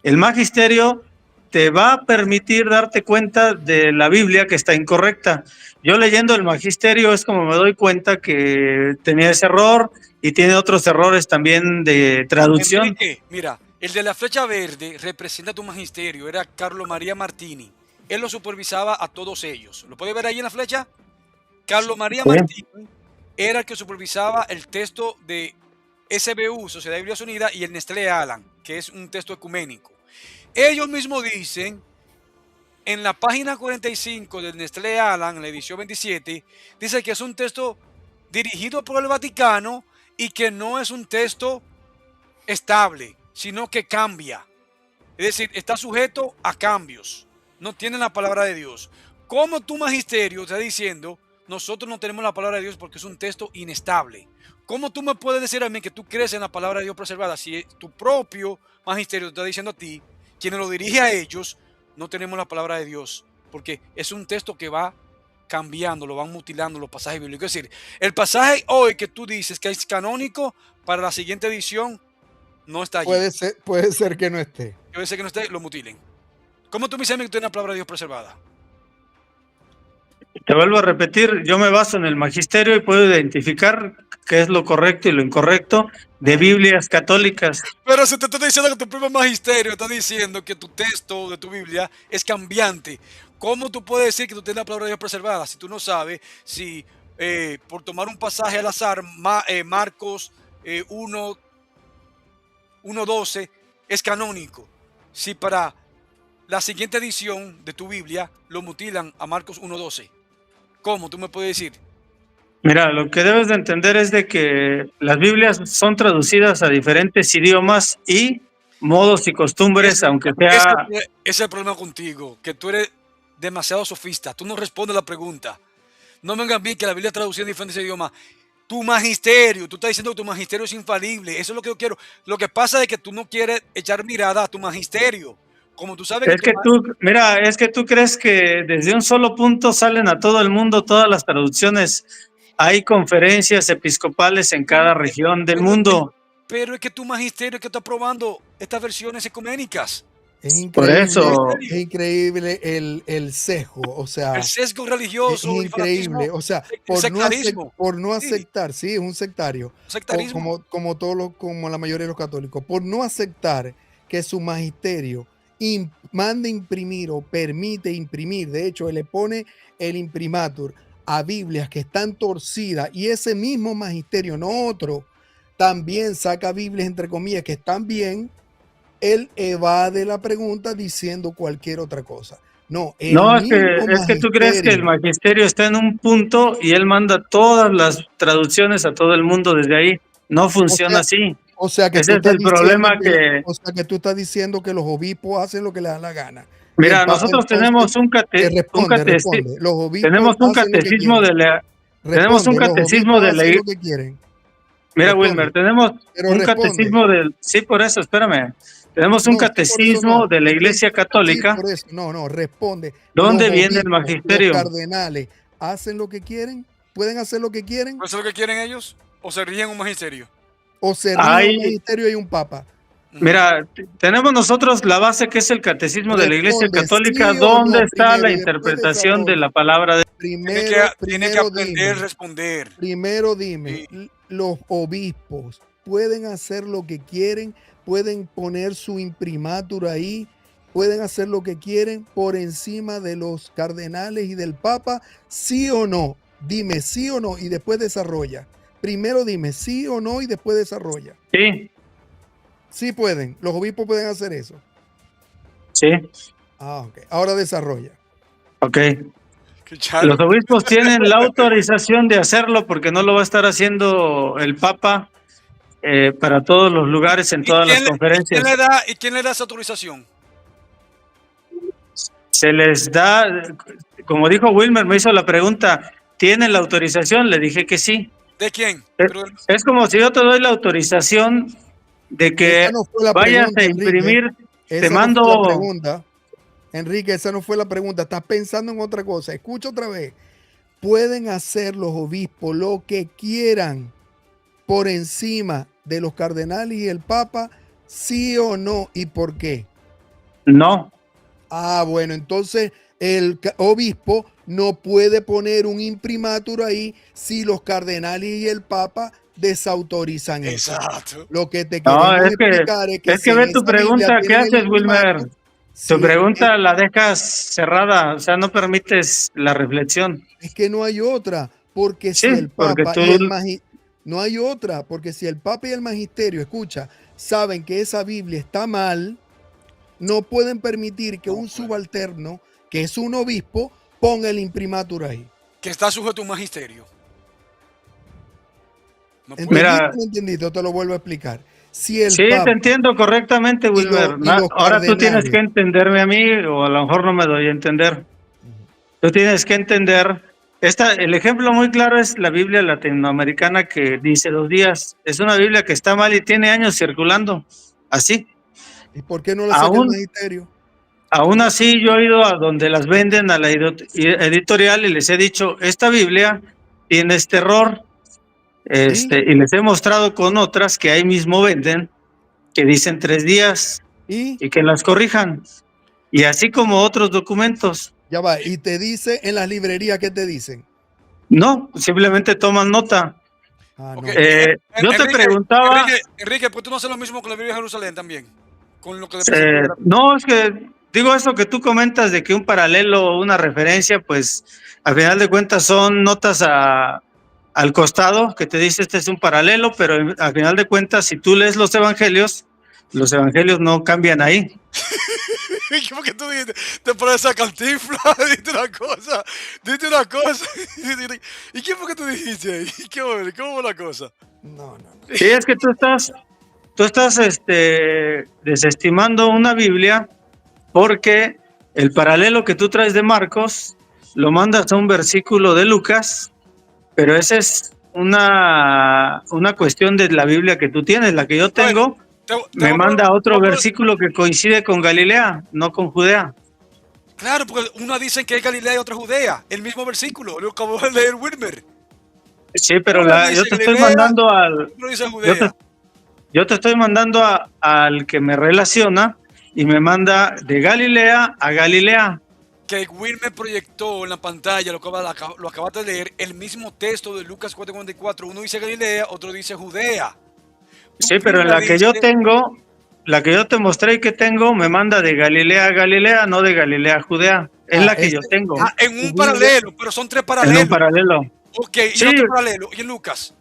El magisterio te va a permitir darte cuenta de la Biblia que está incorrecta. Yo leyendo el magisterio es como me doy cuenta que tenía ese error y tiene otros errores también de traducción. Enrique, mira, el de la flecha verde representa tu magisterio, era Carlos María Martini. Él lo supervisaba a todos ellos. ¿Lo puede ver ahí en la flecha? Carlos María Sí. Martini era el que supervisaba el texto de SBU, Sociedad de Biblias Unidas, y el Nestlé Alan, que es un texto ecuménico. Ellos mismos dicen, en la página 45 del Nestlé Alan, en la edición 27, dice que es un texto dirigido por el Vaticano y que no es un texto estable, sino que cambia. Es decir, está sujeto a cambios. No tiene la palabra de Dios. Como tu magisterio está diciendo, nosotros no tenemos la palabra de Dios porque es un texto inestable. ¿Cómo tú me puedes decir a mí que tú crees en la palabra de Dios preservada si tu propio magisterio te está diciendo a ti, quienes lo dirige a ellos, no tenemos la palabra de Dios? Porque es un texto que va cambiando, lo van mutilando los pasajes bíblicos. Es decir, el pasaje hoy que tú dices que es canónico para la siguiente edición no está allí. Puede ser que no esté. Puede ser que no esté, lo mutilen. ¿Cómo tú me dices a mí que tú tienes la palabra de Dios preservada? Te vuelvo a repetir, yo me baso en el magisterio y puedo identificar qué es lo correcto y lo incorrecto de Biblias católicas. Pero si te estoy diciendo que tu propio magisterio está diciendo que tu texto de tu Biblia es cambiante, ¿cómo tú puedes decir que tú tienes la palabra de Dios preservada si tú no sabes si, por tomar un pasaje al azar, Marcos 1, 1:12 es canónico si para la siguiente edición de tu Biblia lo mutilan a Marcos 1:12? ¿Cómo? ¿Tú me puedes decir? Mira, lo que debes de entender es de que las Biblias son traducidas a diferentes idiomas y modos y costumbres, aunque sea... Ese es el problema contigo, que tú eres demasiado sofista. Tú no respondes la pregunta. No me vengan bien que la Biblia traducida en diferentes idiomas. Tu magisterio, tú estás diciendo que tu magisterio es infalible. Eso es lo que yo quiero. Lo que pasa es que tú no quieres echar mirada a tu magisterio. Como tú sabes que Es que tú, mira, es que tú crees que desde un solo punto salen a todo el mundo todas las traducciones. Hay conferencias episcopales en cada región del mundo. Pero es que tu magisterio que está aprobando estas versiones ecuménicas. Es Por increíble, eso, es increíble el sesgo, o El sea, sesgo es religioso y fanatismo, increíble, o sea, el por no Sí, aceptar, sí, es un sectario, sectarismo. como la mayoría de los católicos, por no aceptar que su magisterio manda imprimir o permite imprimir, de hecho, él le pone el imprimatur a Biblias que están torcidas y ese mismo magisterio, no otro, también saca Biblias, entre comillas, que están bien. Él evade la pregunta diciendo cualquier otra cosa. No, el no, mismo es que tú crees que el magisterio está en un punto y él manda todas las traducciones a todo el mundo desde ahí. No funciona así. O sea que Ese tú es estás el diciendo problema que, o sea que tú estás diciendo que los obispos hacen lo que les da la gana. Y el mira, Papa nosotros entonces tenemos responde. Los obispos tenemos un hacen lo que catecismo quieren. tenemos un Responde, los catecismo obispos de la hacen lo que quieren. Mira, Responde, Wilmer, tenemos pero un responde. catecismo del, sí, por eso, espérame. Tenemos un No, sí, por eso catecismo no. de la Es que Iglesia sí, Católica. por eso. No, responde. Los ¿Dónde viene el obispos, los magisterio? cardenales, ¿hacen lo que quieren? ¿Pueden hacer lo que quieren? ¿Eso es lo que quieren ellos? ¿O se rigen un magisterio? ¿O se rige un Hay, magisterio y un papa? mira, tenemos nosotros la base que es el catecismo de la Iglesia Responde Católica, sí o donde no está la primero y después interpretación de la desarrolla. palabra de... Tiene que aprender a responder. Primero dime, Sí. los obispos pueden hacer lo que quieren, pueden poner su imprimatur ahí, pueden hacer lo que quieren por encima de los cardenales y del papa, sí o no. Dime sí o no y después desarrolla. Primero dime sí o no y después desarrolla. Sí, Sí pueden, los obispos pueden hacer eso. sí, Ok. Ahora desarrolla. ok. Qué charro. Los obispos tienen la autorización de hacerlo porque no lo va a estar haciendo el Papa para todos los lugares, en ¿Y todas las conferencias. quién le da esa autorización? Se les da, como dijo Wilmer, me hizo la pregunta, ¿tienen la autorización? Le dije que sí. ¿De quién? Es, Pero, es como si yo te doy la autorización de que Esa no fue la vayas pregunta, a Enrique. imprimir, te Esa no mando... fue la pregunta. Enrique, esa no fue la pregunta. Estás pensando en otra cosa. Escucha otra vez. Pueden hacer los obispos lo que quieran por encima de los cardenales y el papa, sí o no, y por qué. No, Ah, bueno, entonces el obispo no puede poner un imprimatur ahí si los cardenales y el papa desautorizan eso. exacto. Lo que te no, queremos es explicar es que que ve tu pregunta, ¿qué haces, Wilmer? Tu pregunta la dejas cerrada, o sea, no permites la reflexión. es que no hay otra, porque Sí, si el porque papa tú... y el no hay otra, porque si el papa y el magisterio, escucha, saben que esa Biblia está mal, no pueden permitir que un subalterno, que es un obispo, ponga el imprimatur ahí. Que está sujeto a un magisterio. No puede. Mira, ¿Entendiste? ¿No entendiste? Te lo vuelvo a explicar. Si el sí, te papa entiendo correctamente, Wilmer. y los Ahora tú tienes cardenales, que entenderme a mí, o a lo mejor no me doy a entender. Tú tienes que entender. El ejemplo muy claro es la Biblia latinoamericana que dice 2 días. Es una Biblia que está mal y tiene años circulando. Así. ¿y por qué no la saca el Aún, magisterio? aún así, yo he ido a donde las venden a la editorial y les he dicho, esta Biblia tiene este error. Y les he mostrado con otras que ahí mismo venden, que dicen 3 días Y y que las corrijan. Y así como otros documentos. ya va, y te dice en las librerías, ¿qué te dicen? No, simplemente toman nota. Ah, no. Ok, Yo te preguntaba... Enrique, pues tú no haces lo mismo con la Biblia de Jerusalén también. Con lo que no, es que digo eso que tú comentas de que un paralelo o una referencia, pues al final de cuentas son notas al costado, que te dice este es un paralelo, pero al final de cuentas, si tú lees los evangelios, Los evangelios no cambian ahí. ¿Cómo que tú dijiste? Te pones a Cantinflas, diste una cosa, diste una cosa. ¿Y qué fue que tú dijiste ahí? ¿Cómo fue la cosa? No, no, no. Sí, es que tú estás desestimando una Biblia porque el paralelo que tú traes de Marcos lo mandas a un versículo de Lucas, pero esa es una cuestión de la Biblia que tú tienes. La que yo Bueno, tengo te me voy a manda a otro te voy a- versículo que coincide con Galilea, no con Judea. Claro, porque una dice que es Galilea y otra Judea. El mismo versículo, lo acabó de leer Wilmer. Sí, pero Una yo dice te estoy Galilea, mandando al, otro dice yo te, Judea. yo te estoy mandando al que me relaciona y me manda de Galilea a Galilea. Que Wilmer proyectó en la pantalla, lo acabaste de leer, el mismo texto de Lucas 4:44. Uno dice Galilea, otro dice Judea. Tu Sí, pero en Biblia la que yo dice, tengo, la que yo te mostré y que tengo, me manda de Galilea a Galilea, no de Galilea a Judea. Es la que yo tengo, en tu un Biblia, paralelo, pero son tres en un paralelos. paralelo. Ok, y el Sí, otro paralelo, y en Lucas.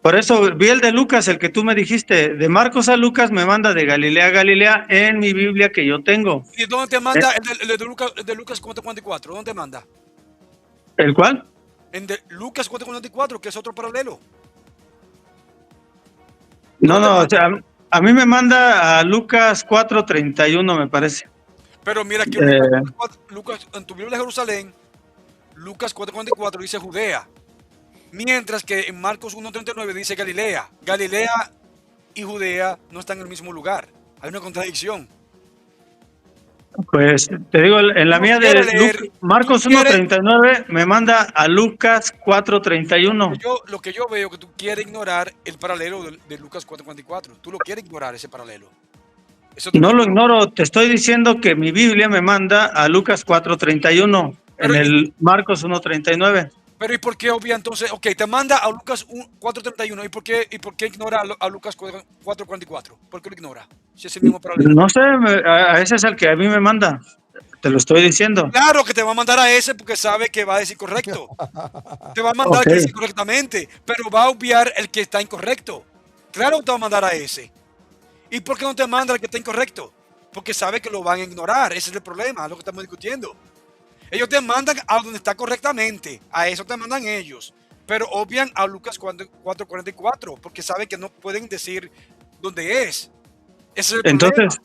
por eso vi el de Lucas, el que tú me dijiste. De Marcos a Lucas me manda de Galilea a Galilea en mi Biblia que yo tengo. ¿Y dónde te Eh, manda el de Lucas 4:44? ¿Dónde te manda? ¿El cual? En de Lucas 4:44, que es otro paralelo. No, ¿Dónde te no, o manda? sea, a mí me manda a Lucas 4:31, me parece. Pero mira que Eh, Lucas, en tu Biblia de Jerusalén, Lucas 4:44 dice Judea. Mientras que en Marcos 1:39 dice Galilea. Galilea y Judea no están en el mismo lugar. Hay una contradicción. Pues te digo, en la Uno mía quiere de leer, tú Marcos quieres, 1:39 me manda a Lucas 4:31. lo que yo veo que tú quieres ignorar el paralelo de Lucas 4:44. Tú lo quieres ignorar ese paralelo. Eso tú No lo quieres. ignoro, te estoy diciendo que mi Biblia me manda a Lucas 4:31 Pero, en el Marcos 1:39. pero ¿y por qué obvia entonces? Ok, te manda a Lucas 4:31. ¿Y por qué ignora a Lucas 4:44? ¿Por qué lo ignora? Si es el mismo paralelo. No sé, a ese es el que a mí me manda, te lo estoy diciendo. Claro que te va a mandar a ese porque sabe que va a decir correcto. Te va a mandar al Ok, que dice correctamente, pero va a obviar el que está incorrecto. Claro que te va a mandar a ese. ¿Y por qué no te manda al que está incorrecto? Porque sabe que lo van a ignorar. Ese es el problema, es lo que estamos discutiendo. Ellos te mandan a donde está correctamente. A eso te mandan ellos. Pero obvian a Lucas 4:44 porque saben que no pueden decir dónde es. Ese es el problema. entonces,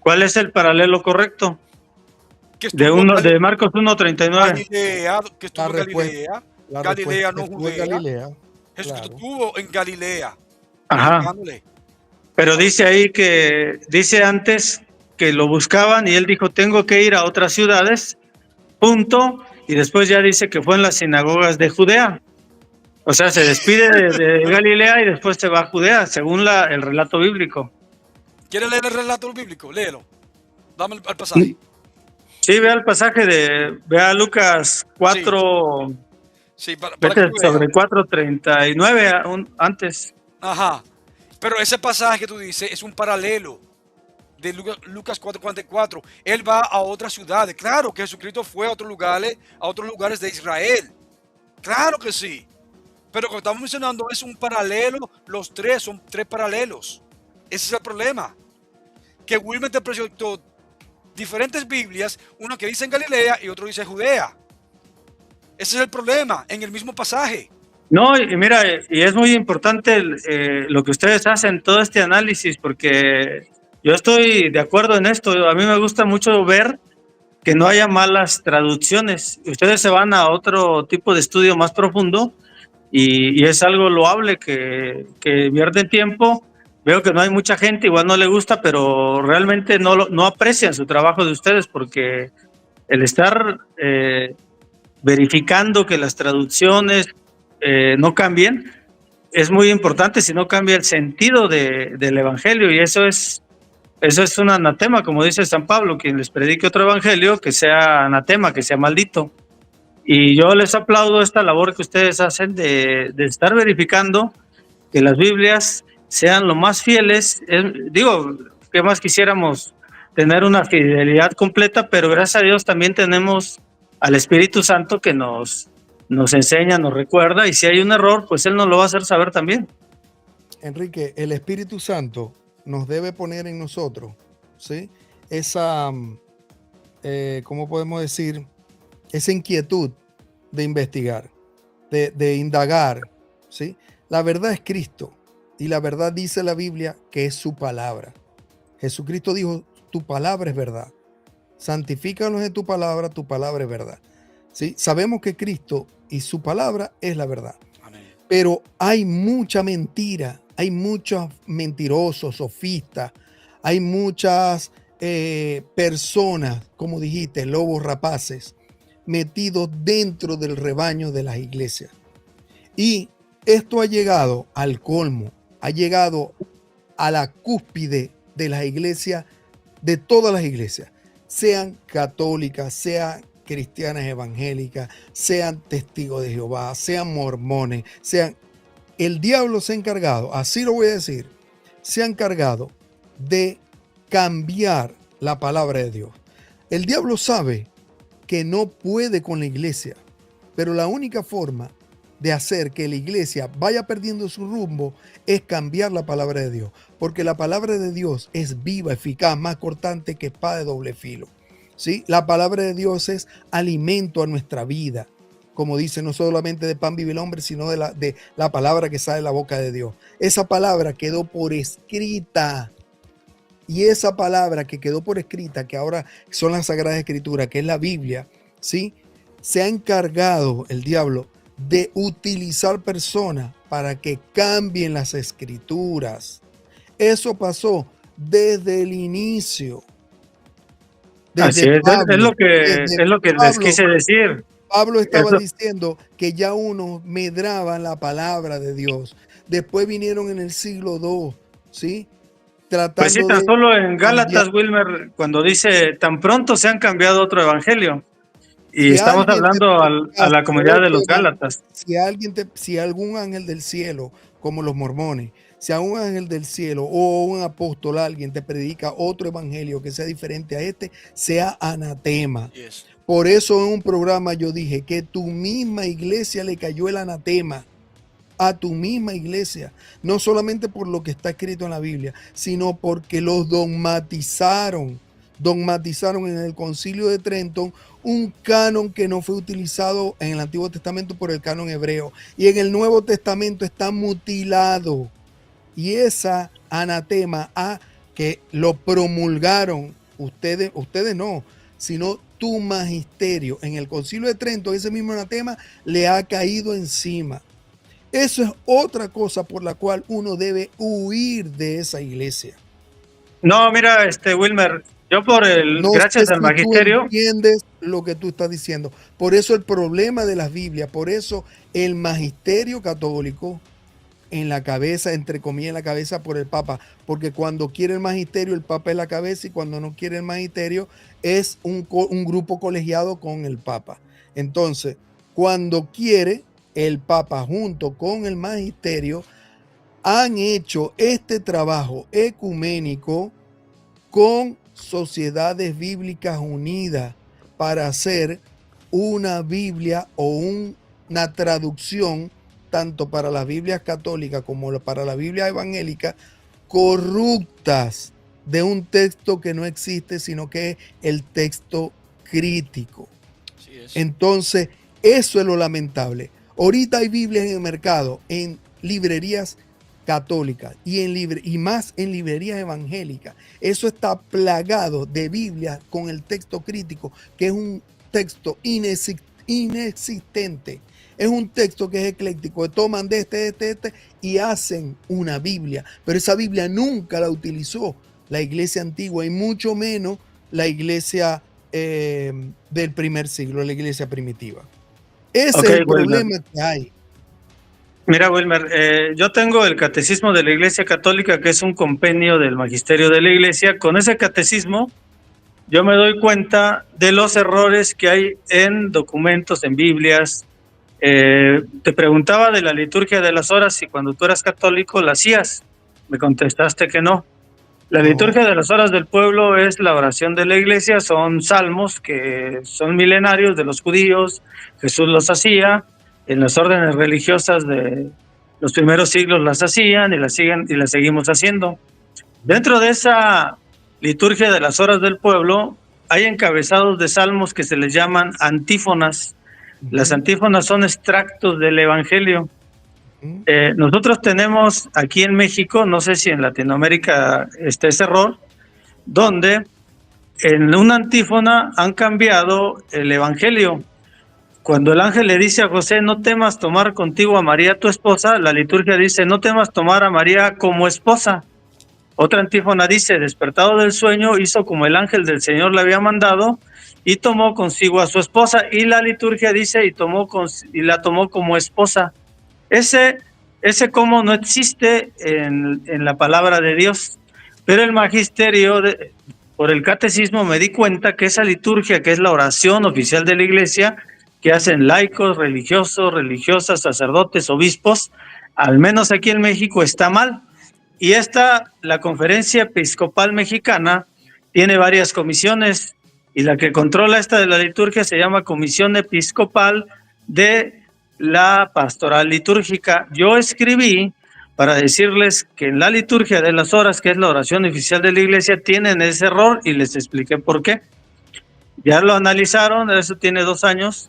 ¿cuál es el paralelo correcto? Que estuvo De Marcos 1:39. Galilea, que la estuvo en respuesta, Galilea. la Galilea, respuesta no estuvo en Judea. Galilea, Jesucristo claro. estuvo en Galilea. Ajá, Predicándole. pero dice ahí que, dice antes que lo buscaban y él dijo, tengo que ir a otras ciudades, punto, y después ya dice que fue en las sinagogas de Judea. O sea, se despide de Galilea y después se va a Judea, según el relato bíblico. ¿Quieres leer el relato bíblico? Léelo. Dame el pasaje. Sí, vea el pasaje vea Lucas 4, Sí, para que vete tú veas. sobre 4:39 antes. Ajá. Pero ese pasaje que tú dices es un paralelo de Lucas 4:44. Él va a otras ciudades. Claro que Jesucristo fue a otros lugares de Israel. Claro que sí. Pero como estamos mencionando, es un paralelo. Los tres son tres paralelos. Ese es el problema. Que Wilmer te proyectó diferentes Biblias, una que dice en Galilea y otro dice Judea. Ese es el problema, en el mismo pasaje. No, y mira, y es muy importante lo que ustedes hacen, todo este análisis, porque yo estoy de acuerdo en esto. A mí me gusta mucho ver que no haya malas traducciones. Ustedes se van a otro tipo de estudio más profundo y es algo loable que invierten tiempo. Veo que no hay mucha gente, igual no le gusta, pero realmente no aprecian su trabajo de ustedes porque el estar verificando que las traducciones no cambien es muy importante, si no cambia el sentido del evangelio, y eso es un anatema, como dice San Pablo, quien les predique otro evangelio, que sea anatema, que sea maldito. Y yo les aplaudo esta labor que ustedes hacen de estar verificando que las Biblias sean lo más fieles. Digo, ¿qué más quisiéramos? Tener una fidelidad completa, pero gracias a Dios también tenemos al Espíritu Santo que nos enseña, nos recuerda, y si hay un error, pues Él nos lo va a hacer saber también. Enrique, el Espíritu Santo nos debe poner en nosotros, ¿sí? Esa, ¿cómo podemos decir? Esa inquietud de investigar, de indagar, ¿sí? La verdad es Cristo, y la verdad dice la Biblia que es su palabra. Jesucristo dijo, tu palabra es verdad. Santifícanos en tu palabra es verdad. ¿Sí? Sabemos que Cristo y su palabra es la verdad. Amén. Pero hay mucha mentira, hay muchos mentirosos, sofistas, hay muchas personas, como dijiste, lobos rapaces, metidos dentro del rebaño de las iglesias. Y esto ha llegado al colmo, ha llegado a la cúspide de las iglesias, de todas las iglesias, sean católicas, sean cristianas evangélicas, sean testigos de Jehová, sean mormones, sean... El diablo se ha encargado, así lo voy a decir, se ha encargado de cambiar la palabra de Dios. El diablo sabe que no puede con la iglesia, pero la única forma de hacer que la iglesia vaya perdiendo su rumbo es cambiar la palabra de Dios, porque la palabra de Dios es viva, eficaz, más cortante que espada de doble filo. ¿Sí? La palabra de Dios es alimento a nuestra vida, como dice, no solamente de pan vive el hombre, sino de la palabra que sale de la boca de Dios. Esa palabra quedó por escrita. Y esa palabra que quedó por escrita, que ahora son las Sagradas Escrituras, que es la Biblia, ¿sí? Se ha encargado el diablo de utilizar personas para que cambien las Escrituras. Eso pasó desde el inicio. Así es, Pablo, es lo que les quise decir. Pablo estaba diciendo que ya unos medraban la palabra de Dios. Después vinieron en el siglo II, ¿sí? Pues sí, tan solo en Gálatas, Wilmer, cuando dice, tan pronto se han cambiado otro evangelio. Y estamos hablando a la comunidad de los Gálatas. Si algún ángel del cielo, como los mormones, si a un ángel del cielo o un apóstol, alguien te predica otro evangelio que sea diferente a este, sea anatema. Yes. Por eso en un programa yo dije que tu misma iglesia le cayó el anatema. A tu misma iglesia, no solamente por lo que está escrito en la Biblia, sino porque los dogmatizaron en el Concilio de Trento un canon que no fue utilizado en el Antiguo Testamento por el canon hebreo, y en el Nuevo Testamento está mutilado. Y esa anatema que lo promulgaron ustedes no, sino tu magisterio en el Concilio de Trento, ese mismo anatema le ha caído encima. Eso es otra cosa por la cual uno debe huir de esa iglesia. No, mira, Wilmer, yo gracias al magisterio. Tú entiendes lo que tú estás diciendo. Por eso el problema de las Biblias, por eso el magisterio católico en la cabeza, entre comillas, en la cabeza por el Papa, porque cuando quiere el magisterio, el Papa es la cabeza, y cuando no quiere el magisterio, es un grupo colegiado con el Papa. Entonces, cuando quiere, el Papa junto con el magisterio han hecho este trabajo ecuménico con Sociedades Bíblicas Unidas para hacer una Biblia o una traducción tanto para las Biblias católicas como para la Biblia evangélica, corruptas de un texto que no existe, sino que es el texto crítico. Sí, entonces, eso es lo lamentable. Ahorita hay Biblias en el mercado, en librerías católicas y más en librerías evangélicas. Eso está plagado de Biblias con el texto crítico, que es un texto inexistente. Es un texto que es ecléctico, toman de este y hacen una Biblia. Pero esa Biblia nunca la utilizó la iglesia antigua y mucho menos la iglesia del primer siglo, la iglesia primitiva. Ese es el problema que hay. Mira, Wilmer, yo tengo el Catecismo de la Iglesia Católica, que es un compendio del magisterio de la Iglesia. Con ese catecismo yo me doy cuenta de los errores que hay en documentos, en Biblias. Te preguntaba de la liturgia de las horas, y cuando tú eras católico la hacías. Me contestaste que no. La liturgia de las horas del pueblo es la oración de la iglesia, son salmos que son milenarios de los judíos. Jesús los hacía, en las órdenes religiosas de los primeros siglos las hacían y las seguimos haciendo. Dentro de esa liturgia de las horas del pueblo hay encabezados de salmos que se les llaman antífonas. Las antífonas son extractos del Evangelio. Nosotros tenemos aquí en México, no sé si en Latinoamérica está ese error, donde en una antífona han cambiado el Evangelio. Cuando el ángel le dice a José, no temas tomar contigo a María tu esposa, la liturgia dice, no temas tomar a María como esposa. Otra antífona dice, despertado del sueño, hizo como el ángel del Señor le había mandado y tomó consigo a su esposa. Y la liturgia dice, y la tomó como esposa. Ese cómo no existe en la palabra de Dios, pero el magisterio, por el catecismo, me di cuenta que esa liturgia, que es la oración oficial de la iglesia, que hacen laicos, religiosos, religiosas, sacerdotes, obispos, al menos aquí en México está mal. Y la Conferencia Episcopal Mexicana tiene varias comisiones, y la que controla esta de la liturgia se llama Comisión Episcopal de la Pastoral Litúrgica. Yo escribí para decirles que en la liturgia de las horas, que es la oración oficial de la iglesia, tienen ese error y les expliqué por qué. Ya lo analizaron, eso tiene 2 años,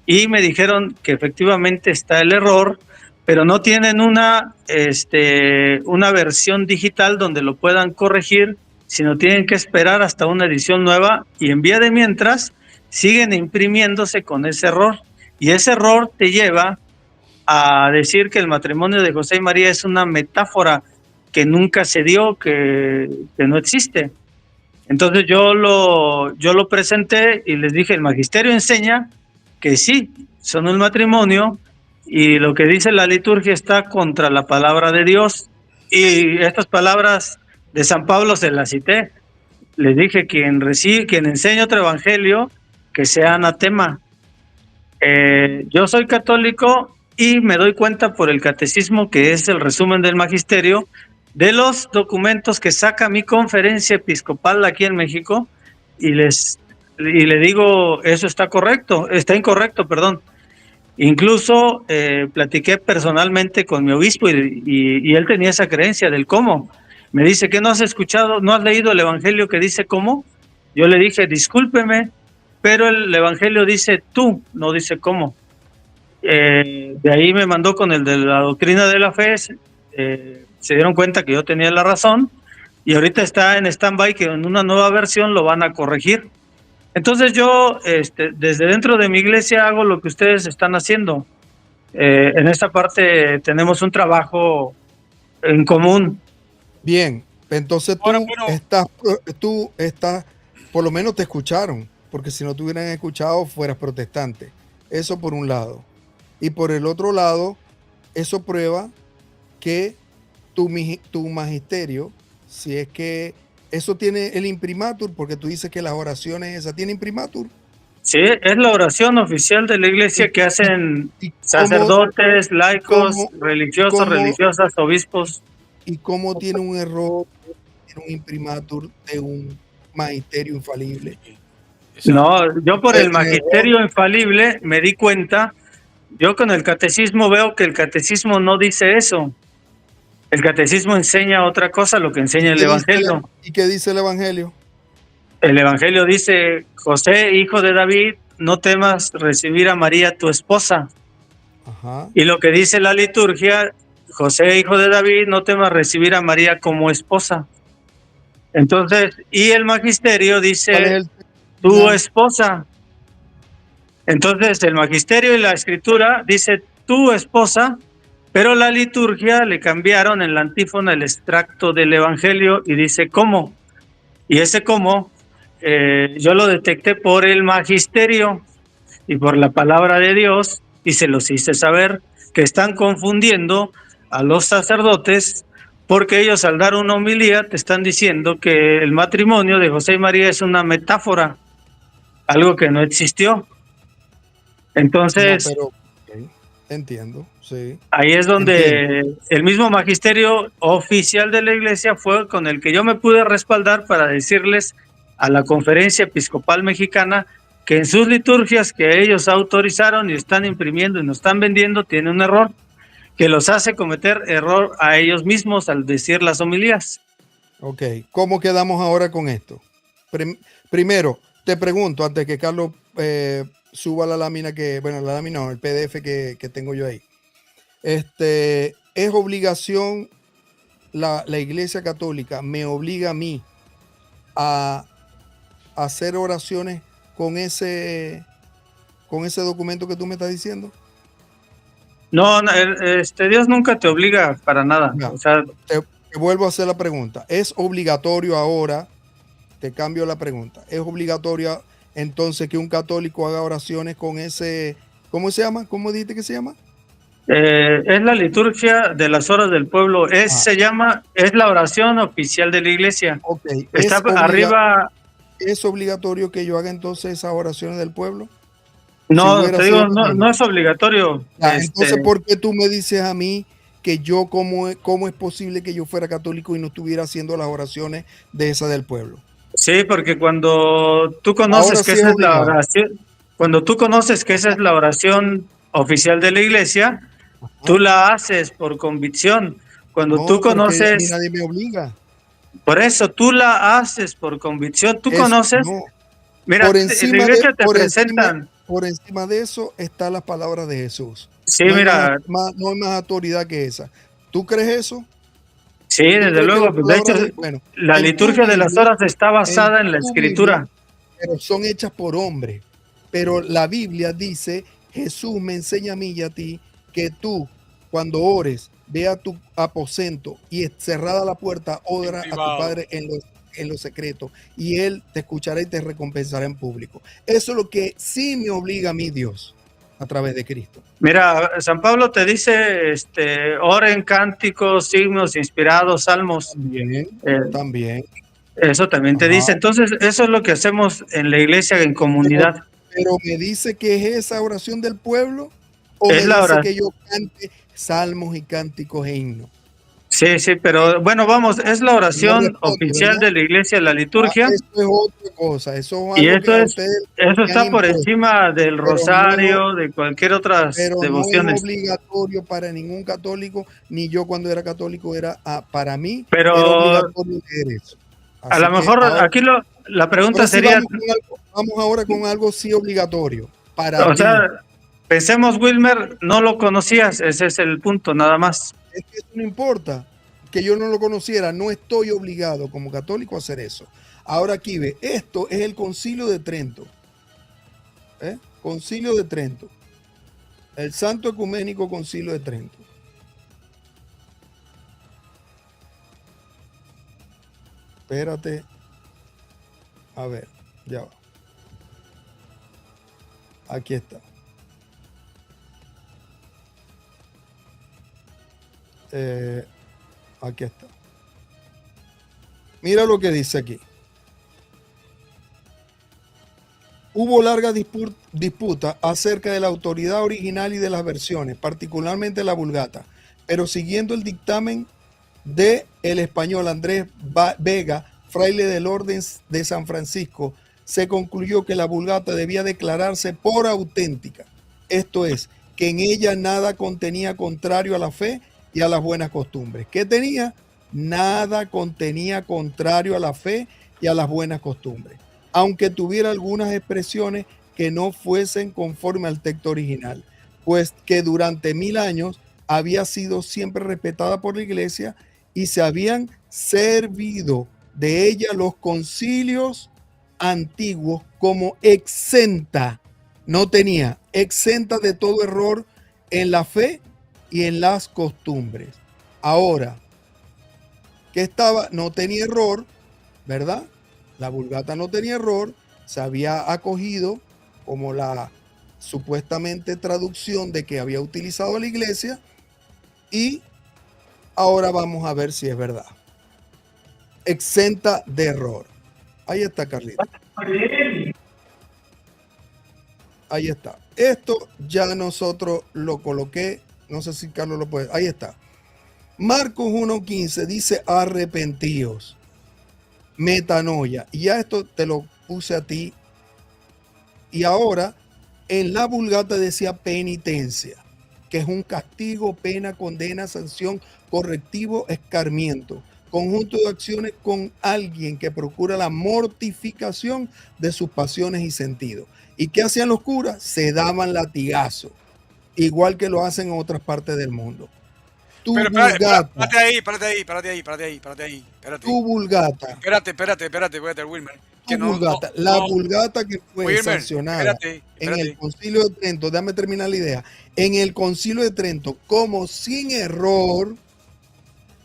y me dijeron que efectivamente está el error, pero no tienen una versión digital donde lo puedan corregir, sino tienen que esperar hasta una edición nueva, y en vía de mientras siguen imprimiéndose con ese error, y ese error te lleva a decir que el matrimonio de José y María es una metáfora que nunca se dio, que no existe. Entonces yo lo presenté y les dije, el magisterio enseña que sí, son un matrimonio, y lo que dice la liturgia está contra la palabra de Dios, y estas palabras de San Pablo se las cité. Les dije, quien enseña otro evangelio, que sea anatema. Yo soy católico y me doy cuenta por el catecismo, que es el resumen del magisterio, de los documentos que saca mi conferencia episcopal aquí en México, y le digo, eso está incorrecto, perdón. Incluso platiqué personalmente con mi obispo y él tenía esa creencia del cómo. Me dice, ¿qué no has escuchado, no has leído el evangelio que dice cómo? Yo le dije, discúlpeme, pero el evangelio dice tú, no dice cómo. De ahí me mandó con el de la doctrina de la fe. Se dieron cuenta que yo tenía la razón, y ahorita está en stand-by, que en una nueva versión lo van a corregir. Entonces yo, desde dentro de mi iglesia, hago lo que ustedes están haciendo. En esta parte tenemos un trabajo en común. Bien, entonces Ahora, tú estás, por lo menos te escucharon, porque si no te hubieran escuchado fueras protestante. Eso por un lado. Y por el otro lado, eso prueba que tu magisterio, si es que eso tiene el imprimatur, porque tú dices que las oraciones esas tienen imprimatur. Sí, es la oración oficial de la iglesia que hacen sacerdotes, laicos, religiosos, religiosas, obispos. ¿Y cómo tiene un error, tiene un imprimatur de un magisterio infalible? No, yo por el magisterio infalible me di cuenta. Yo con el catecismo veo que el catecismo no dice eso. El catecismo enseña otra cosa, lo que enseña el evangelio. ¿Y qué dice el evangelio? El evangelio dice, José, hijo de David, no temas recibir a María tu esposa. Ajá. Y lo que dice la liturgia, José, hijo de David, no temas recibir a María como esposa. Entonces, y el magisterio dice, tu esposa. Entonces, el magisterio y la escritura dice, tu esposa, pero la liturgia le cambiaron en la antífona el extracto del evangelio y dice, ¿cómo? Y ese cómo, yo lo detecté por el magisterio y por la palabra de Dios, y se los hice saber, que están confundiendo a los sacerdotes, porque ellos al dar una homilía te están diciendo que el matrimonio de José y María es una metáfora, algo que no existió. Entonces, no, pero, entiendo, sí. Ahí es donde el mismo magisterio oficial de la iglesia fue con el que yo me pude respaldar para decirles a la Conferencia Episcopal Mexicana que en sus liturgias que ellos autorizaron y están imprimiendo y nos están vendiendo, tiene un error que los hace cometer error a ellos mismos al decir las homilías. Ok, ¿cómo quedamos ahora con esto? Primero, te pregunto, antes que Carlos suba la lámina la lámina no, el PDF que tengo yo ahí. ¿Es obligación la Iglesia Católica, me obliga a mí a hacer oraciones con ese documento que tú me estás diciendo? No, Dios nunca te obliga para nada. No. O sea, Te vuelvo a hacer la pregunta. ¿Es obligatorio ahora? Te cambio la pregunta. ¿Es obligatorio entonces que un católico haga oraciones con ese, ¿cómo se llama? ¿Cómo dijiste que se llama? es la liturgia de las horas del pueblo. Es la oración oficial de la iglesia. Ok. Está arriba. ¿Es obligatorio que yo haga entonces esas oraciones del pueblo? No, te digo, no es obligatorio. Entonces, ¿por qué tú me dices a mí que yo, cómo es posible que yo fuera católico y no estuviera haciendo las oraciones de esa del pueblo? Sí, porque cuando tú conoces que esa es la oración, cuando tú conoces que esa es la oración oficial de la iglesia, tú la haces por convicción. Cuando tú conoces, a mí nadie me obliga. Por eso tú la haces por convicción. Tú conoces. No. Mira, la iglesia te presentan. Por encima de eso está la palabra de Jesús. Sí, no mira. No hay más autoridad que esa. ¿Tú crees eso? Sí, desde luego. De hecho, la liturgia de las horas está basada en la escritura. Biblia, pero son hechas por hombres. Pero la Biblia dice, Jesús me enseña a mí y a ti que tú, cuando ores, ve a tu aposento y cerrada la puerta, ora a tu Padre en lo secreto y Él te escuchará y te recompensará en público. Eso es lo que sí me obliga a mí Dios a través de Cristo. Mira, San Pablo te dice, oren cánticos, signos inspirados, salmos. También. Eso también te dice. Entonces, eso es lo que hacemos en la iglesia, en comunidad. Pero me dice que es esa oración del pueblo o es me dice que yo cante salmos y cánticos e himnos. Sí, pero bueno, vamos, es la oración oficial de la iglesia, la liturgia. Eso es otra cosa, eso está por encima del rosario, de cualquier otra devoción. No es obligatorio para ningún católico, ni yo cuando era católico para mí pero era obligatorio leer eso. A lo mejor aquí la pregunta sería... Vamos ahora con algo sí obligatorio para ti. Pensemos, Wilmer, no lo conocías, ese es el punto, nada más. Es que eso no importa, que yo no lo conociera, no estoy obligado como católico a hacer eso. Ahora aquí ve, esto es el Concilio de Trento. Concilio de Trento. El Santo Ecuménico Concilio de Trento. Espérate. A ver, ya va. Aquí está. Aquí está. Mira lo que dice aquí. Hubo larga disputa acerca de la autoridad original y de las versiones, particularmente la Vulgata, pero siguiendo el dictamen del español Andrés Vega, fraile del Orden de San Francisco, se concluyó que la Vulgata debía declararse por auténtica. Esto es, que en ella nada contenía contrario a la fe y a las buenas costumbres. ¿Qué tenía? Nada contenía contrario a la fe y a las buenas costumbres, aunque tuviera algunas expresiones que no fuesen conforme al texto original, pues que durante 1000 años había sido siempre respetada por la iglesia y se habían servido de ella los concilios antiguos como exenta, no tenía, exenta de todo error en la fe y en las costumbres. Ahora, que no tenía error, ¿verdad? La Vulgata no tenía error, se había acogido como la supuestamente traducción de que había utilizado la iglesia y ahora vamos a ver si es verdad. Exenta de error. Ahí está, Carlito. Ahí está. Esto ya nosotros lo coloqué. No sé si Carlos lo puede. Ahí está. Marcos 1:15 dice arrepentíos. Metanoia. Y ya esto te lo puse a ti. Y ahora en la Vulgata decía penitencia, que es un castigo, pena, condena, sanción, correctivo, escarmiento. conjunto de acciones con alguien que procura la mortificación de sus pasiones y sentidos. ¿Y qué hacían los curas? Se daban latigazos, igual que lo hacen en otras partes del mundo. Tu Pero vulgata, tu vulgata, espérate, Wilmer. Que tu vulgata, la vulgata que fue Wilmer, sancionada en el Concilio de Trento, déjame terminar la idea, en el Concilio de Trento, como sin error,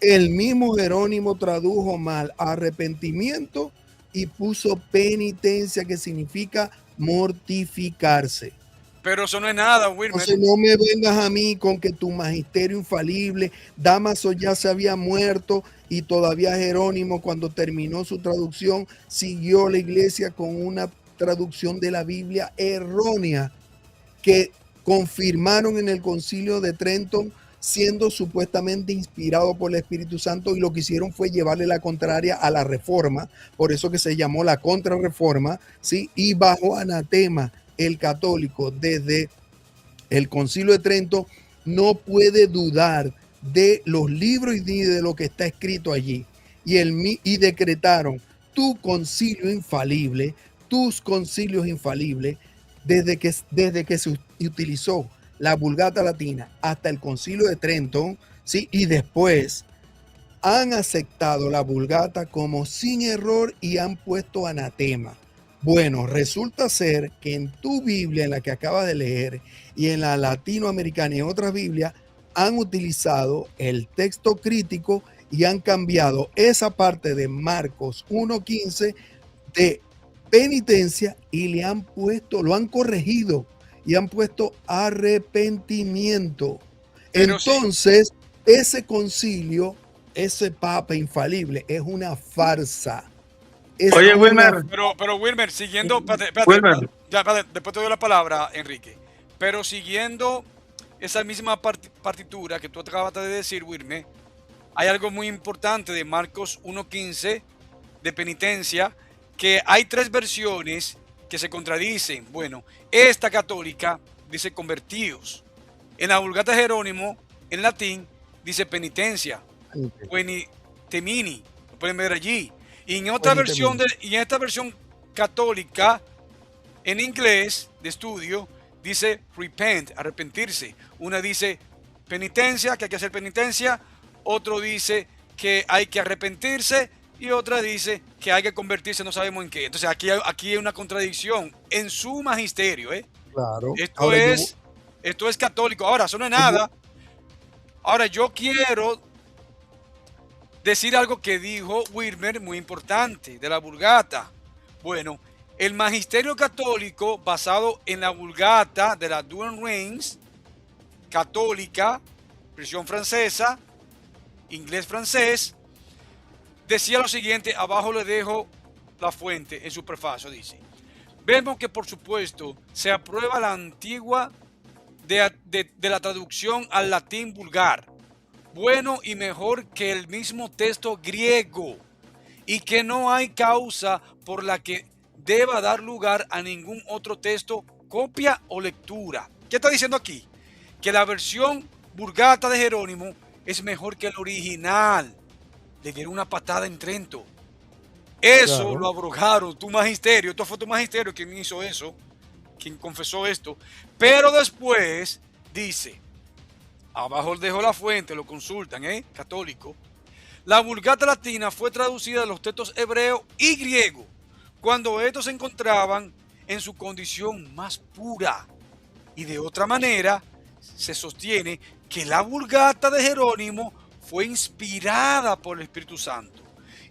el mismo Jerónimo tradujo mal arrepentimiento y puso penitencia, que significa mortificarse. Pero eso no es nada, Wilmer. Entonces no me vengas a mí con que tu magisterio infalible, Dámaso ya se había muerto y todavía Jerónimo, cuando terminó su traducción, siguió la iglesia con una traducción de la Biblia errónea que confirmaron en el Concilio de Trento, siendo supuestamente inspirado por el Espíritu Santo, y lo que hicieron fue llevarle la contraria a la reforma, por eso que se llamó la contrarreforma, ¿sí? Y bajo anatema el católico desde el Concilio de Trento no puede dudar de los libros y de lo que está escrito allí. Y decretaron tu concilio infalible, tus concilios infalibles, desde que se utilizó la Vulgata Latina hasta el Concilio de Trento, ¿sí? Y después han aceptado la Vulgata como sin error y han puesto anatema. Bueno, resulta ser que en tu Biblia, en la que acabas de leer, y en la latinoamericana y en otras Biblias, han utilizado el texto crítico y han cambiado esa parte de Marcos 1:15 de penitencia y le han puesto, lo han corregido y han puesto arrepentimiento. Pero entonces, ese concilio, ese papa infalible, es una farsa. Oye, Wilmer. Pero Wilmer, siguiendo, Wilmer. después te doy la palabra, Enrique. Pero siguiendo esa misma partitura que tú acabas de decir, Wilmer, hay algo muy importante de Marcos 1:15 de penitencia, que hay 3 versiones que se contradicen. Bueno, esta católica dice convertidos. En la Vulgata Jerónimo, en latín, dice penitencia. Temini, lo pueden ver allí. Y en otra versión, y en esta versión católica, en inglés de estudio, dice repent, arrepentirse. Una dice penitencia, que hay que hacer penitencia. Otro dice que hay que arrepentirse. Y otra dice que hay que convertirse, no sabemos en qué. Entonces aquí hay una contradicción en su magisterio, ¿eh? Claro. Esto es católico. Ahora, eso no es nada. Ahora, yo quiero decir algo que dijo Wilmer, muy importante, de la Vulgata. Bueno, el magisterio católico, basado en la Vulgata de la Douay-Rheims, católica, versión francesa, inglés-francés, decía lo siguiente, abajo le dejo la fuente en su prefacio, dice: vemos que por supuesto se aprueba la antigua de la traducción al latín vulgar, bueno y mejor que el mismo texto griego, y que no hay causa por la que deba dar lugar a ningún otro texto, copia o lectura. ¿Qué está diciendo aquí? Que la versión Vulgata de Jerónimo es mejor que el original. Le dieron una patada en Trento. Eso claro. Lo abrogaron, tu magisterio. Esto fue tu magisterio quien hizo eso, quien confesó esto. Pero después dice, abajo dejo la fuente, lo consultan, católico. La Vulgata Latina fue traducida de los textos hebreo y griego cuando estos se encontraban en su condición más pura. Y de otra manera, se sostiene que la Vulgata de Jerónimo fue inspirada por el Espíritu Santo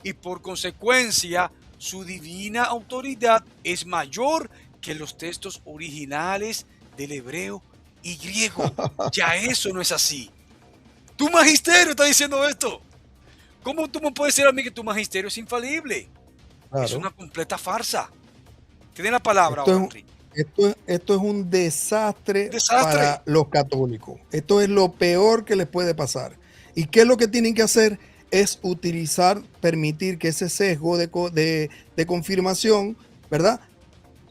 y por consecuencia su divina autoridad es mayor que los textos originales del hebreo y griego. Ya eso no es así. Tu magisterio está diciendo esto. ¿Cómo tú me puedes decir a mí que tu magisterio es infalible? Claro. Es una completa farsa. Tiene la palabra ahora, Enrique. Esto es un desastre para los católicos. Esto es lo peor que les puede pasar. ¿Y qué es lo que tienen que hacer? Es permitir que ese sesgo de confirmación, ¿verdad?,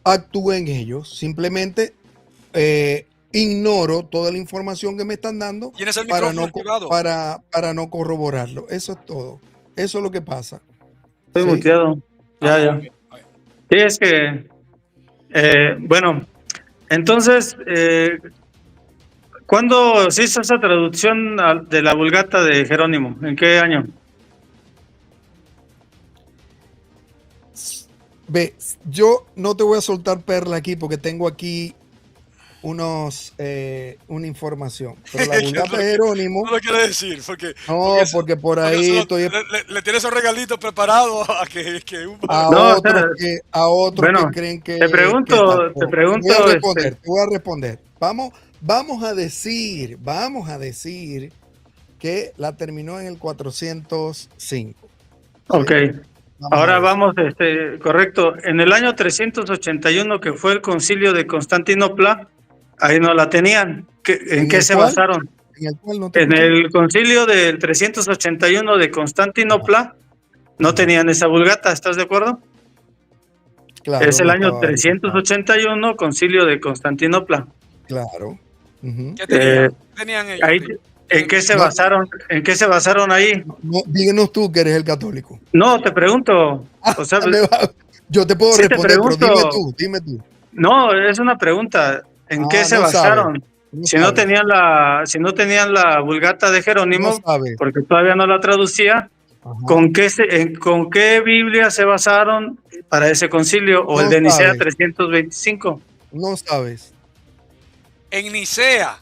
actúe en ellos. Simplemente ignoro toda la información que me están dando para no corroborarlo. Eso es todo. Eso es lo que pasa. Estoy ¿sí? muteado. Ya, Ah, ya. ok. Sí, es que, bueno, entonces, ¿cuándo se hizo esa traducción de la Vulgata de Jerónimo? ¿En qué año? Ve, yo no te voy a soltar perla aquí porque tengo aquí una información. Pero la Vulgata de Jerónimo, No lo quiere decir, porque, no, porque por ahí estoy le tiene esos regalitos preparados a que a No, o sea, otros que bueno, creen te que tal. pregunto, te Pero te voy a pregunto, responder, te voy a responder. Vamos a decir que la terminó en el 405. ok. ¿sí? Vamos a Ahora decir. vamos, correcto. En el año 381, que fue el concilio de Constantinopla, ahí no la tenían. ¿En ¿En qué el se cual? basaron? ¿En el cual no te En escuché? el concilio del 381 de Constantinopla no Ajá. tenían esa vulgata, ¿estás de acuerdo? Claro, Es el no año estaba registrado. 381, concilio de Constantinopla. Claro. Ujú. ¿qué Eh, tenían? ¿Qué tenían ellos? ahí, Rick? ¿en qué se No, basaron? ¿En qué se basaron ahí? no, díganos tú que eres el católico. No, te pregunto, o sea, Yo te puedo sí te responder, pero pregunto, dime tú. no, es una pregunta, ¿en qué se No sabes, basaron? no Si no sabes, tenían la Vulgata de no Jerónimo, sabes. porque todavía no la traducía, Ajá. ¿con qué Biblia se basaron para ese concilio o el No de Nicea sabes, 325? no sabes. En Nicea,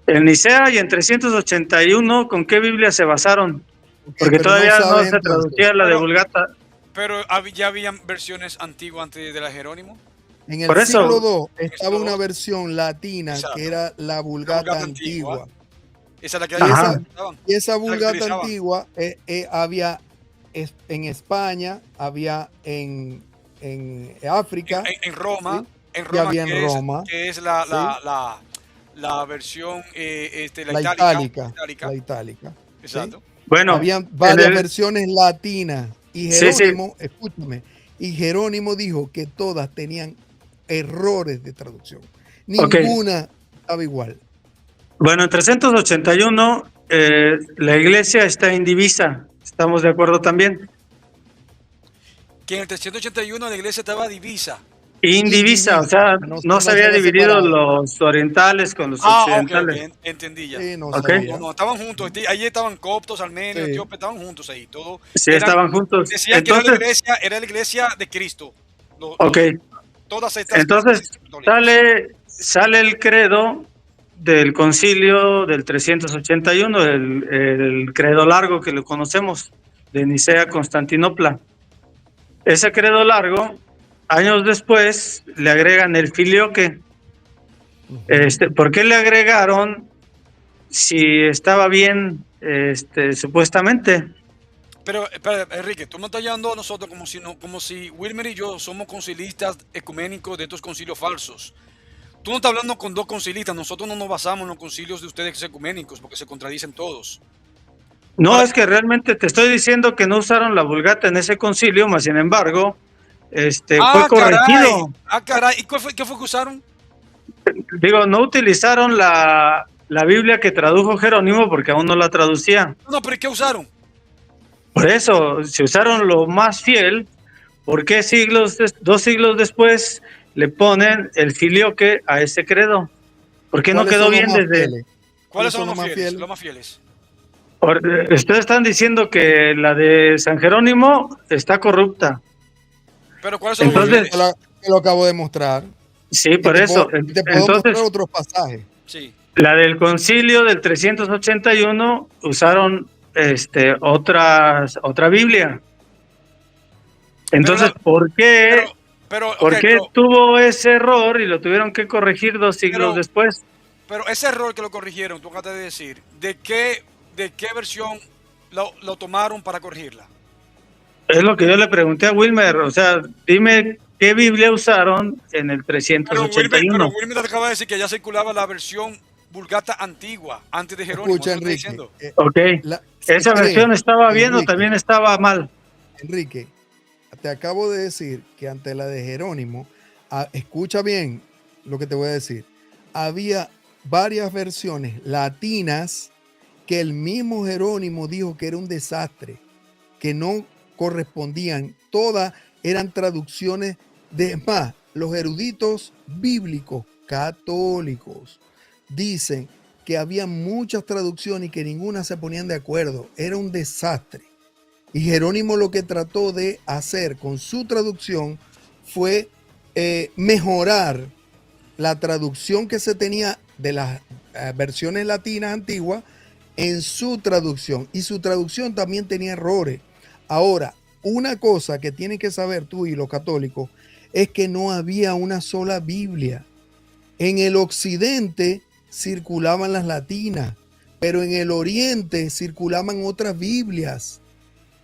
En Nicea y en 381, ¿con qué Biblia se basaron? Ok, Porque pero no todavía no sabes se traducía entonces. la de pero, Vulgata. pero ya habían versiones antiguas antes de la Jerónimo. En el Por siglo eso, II En el estaba siglo una II, versión latina que exacto. era la La Vulgata Vulgata antigua. antigua. Esa es la que Y ellos ajá, utilizaban. y esa Esa es la que Vulgata utilizaban. antigua había en España, había en África, En Roma, ¿sí? Y había en que es, Roma, que es ¿sí? la versión, la La itálica, itálica, itálica, la itálica, ¿sí? exacto. bueno, Habían en varias el, versiones latinas y sí, sí, Jerónimo, escúchame, y Jerónimo dijo que todas tenían errores de traducción. ok. Ninguna estaba igual. Bueno, en 381 la iglesia está indivisa, ¿estamos de acuerdo también? Que en el 381 la iglesia estaba divisa. Indivisa, o Indivisa, sea, no no se había estaba dividido separada. los orientales con los Ah, ok, occidentales, entendí ya. Sí, no ¿ok? sabía. No, estaban juntos. Allí estaban coptos, armenios, Sí. etíopes, estaban juntos ahí. Todos Sí, eran, estaban juntos. decían que Entonces, era la iglesia de Cristo. ok, Todas estas entonces iglesias católicas. sale el credo del concilio del 381, el credo largo que lo conocemos, de Nicea Constantinopla. Ese credo largo, años después, le agregan el filioque. ¿Por qué le agregaron si estaba bien, supuestamente? Pero, espera, Enrique, tú me estás llamando a nosotros como si, no, como si Wilmer y yo somos concilistas ecuménicos de estos concilios falsos. Tú no estás hablando con dos concilistas. Nosotros no nos basamos en los concilios de ustedes ecuménicos porque se contradicen todos. No, Ahora, es que realmente te estoy diciendo que no usaron la Vulgata en ese concilio, mas sin embargo, fue caray. corregido. Ah, caray. ¿Y qué fue que usaron? Digo, no utilizaron la Biblia que tradujo Jerónimo porque aún no la traducía. No, pero ¿y qué usaron? Por eso, se usaron lo más fiel. ¿Por qué dos siglos después le ponen el filioque a ese credo? ¿Por qué no ¿Cuáles quedó son los bien más desde? fieles? ¿Cuáles ¿Cuáles son son los más fieles? los más fieles? Ustedes están diciendo que la de San Jerónimo está corrupta. Pero ¿cuáles son los más Entonces, fieles? Te lo acabo de mostrar. sí, por eso. Y te puedo mostrar Entonces, otros pasajes. Sí. la del concilio del 381 usaron otra Biblia. Pero, Entonces, ok, ¿por qué tuvo ese error y lo tuvieron que corregir 2 siglos después? pero ese error que lo corrigieron, tú acabas de decir, ¿de qué versión lo tomaron para corregirla? Es lo que yo le pregunté a Wilmer, o sea, dime qué Biblia usaron en el Pero 381. Wilmer te acaba de decir que ya circulaba la versión Vulgata antigua, antes de Jerónimo. Escucha, ¿Eso está Enrique. diciendo? Ok, Se ¿esa cree, versión estaba bien o Enrique, también estaba mal? Enrique, te acabo de decir que ante la de Jerónimo, escucha bien lo que te voy a decir, había varias versiones latinas que el mismo Jerónimo dijo que era un desastre. que no correspondían. Todas eran traducciones de más. Los eruditos bíblicos católicos dicen que había muchas traducciones y que ninguna se ponían de acuerdo. Era un desastre. Y Jerónimo lo que trató de hacer con su traducción fue mejorar la traducción que se tenía de las versiones latinas antiguas en su traducción. Y su traducción también tenía errores. Ahora, una cosa que tienen que saber tú y los católicos es que no había una sola Biblia. En el occidente circulaban las latinas, pero en el oriente circulaban otras Biblias.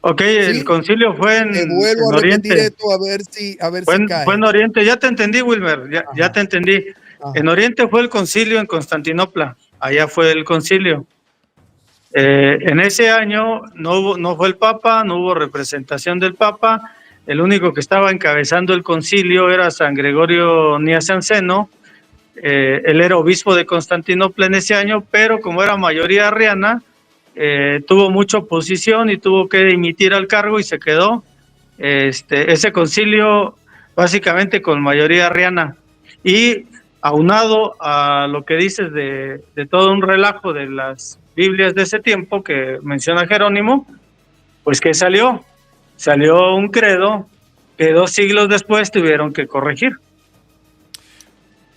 Ok, ¿Sí? el concilio fue Te en vuelvo a repetir Oriente. esto a ver si Fue cae. en Oriente. Ya te entendí, Wilmer. Ya Ajá. te entendí. Ajá. En Oriente fue el concilio en Constantinopla. Allá fue el concilio. En ese año no fue el Papa, no hubo representación del Papa. El único que estaba encabezando el concilio era San Gregorio Niasanceno. Él era obispo de Constantinopla en ese año, pero como era mayoría arriana, tuvo mucha oposición y tuvo que dimitir al cargo y se quedó ese concilio básicamente con mayoría arriana. Y aunado a lo que dices de todo un relajo de las Biblias de ese tiempo que menciona Jerónimo, pues ¿qué salió? Salió un credo que 2 siglos después tuvieron que corregir.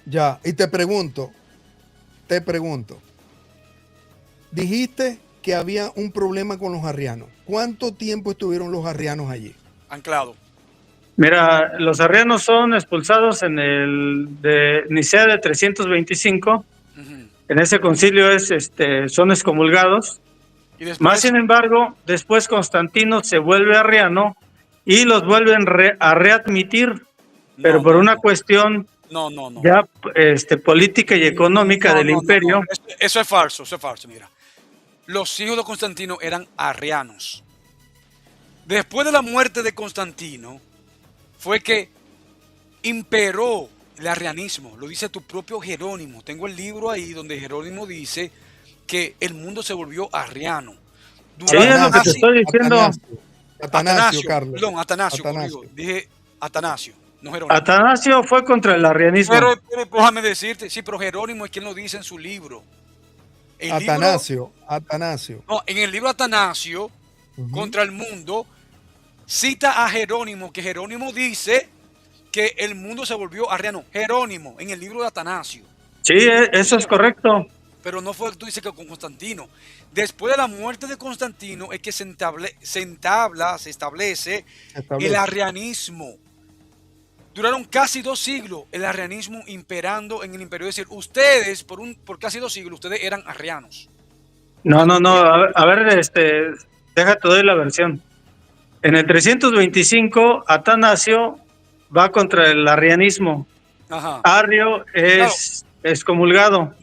Ya, y te pregunto, dijiste que había un problema con los arrianos. ¿Cuánto tiempo estuvieron los arrianos allí? Anclado. Mira, los arrianos son expulsados en el de Nicea de 325. En ese concilio son excomulgados. Y después, Más sin embargo, después Constantino se vuelve arriano y los vuelven a readmitir, pero por una cuestión ya política y económica del imperio. Eso es falso, mira. Los hijos de Constantino eran arrianos. Después de la muerte de Constantino, fue que imperó el arrianismo. Lo dice tu propio Jerónimo. Tengo el libro ahí donde Jerónimo dice que el mundo se volvió arriano. Sí, es lo que te estoy diciendo. Atanasio, Carlos. Perdón, Atanasio. Dije Atanasio, no Jerónimo. Atanasio fue contra el arrianismo. Pero déjame decirte, sí, pero Jerónimo es quien lo dice en su libro. Atanasio. No, en el libro Atanasio, contra el mundo, cita a Jerónimo, que Jerónimo dice que el mundo se volvió arriano. Jerónimo, en el libro de Atanasio. Sí, eso es correcto. Pero no fue, tú dices que con Constantino. Después de la muerte de Constantino es que se establece el arrianismo. Duraron casi 2 siglos el arrianismo imperando en el imperio. Es decir, ustedes, por casi 2 siglos, ustedes eran arrianos. No. A ver, déjate doy la versión. En el 325, Atanasio va contra el arrianismo. Ajá. Arrio es excomulgado.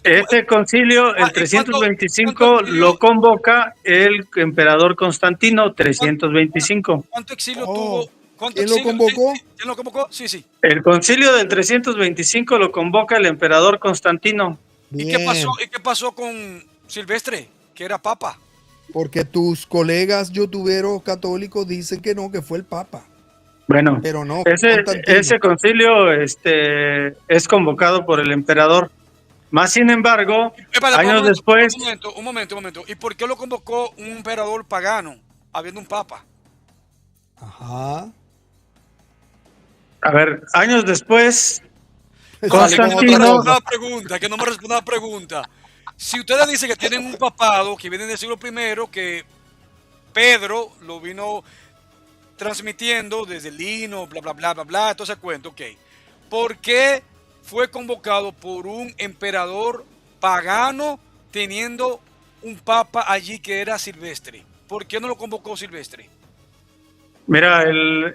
Este concilio, el 325, lo convoca el emperador Constantino, 325. ¿Cuánto exilio tuvo? ¿Quién lo convocó? ¿Quién lo convocó? Sí. El concilio del 325 lo convoca el emperador Constantino. ¿Y qué pasó con Silvestre, que era papa? Porque tus colegas youtuberos católicos dicen que no, que fue el papa. Bueno, pero no, ese concilio es convocado por el emperador. Más sin embargo, años después... Un momento. ¿Y por qué lo convocó un emperador pagano, habiendo un papa? Ajá. A ver, años después, Constantino... Que no me responda la pregunta. Si ustedes dicen que tienen un papado que viene del siglo I, que Pedro lo vino transmitiendo desde Lino, bla, todo ese cuento, ok. ¿Por qué fue convocado por un emperador pagano teniendo un papa allí que era Silvestre? ¿Por qué no lo convocó Silvestre? Mira,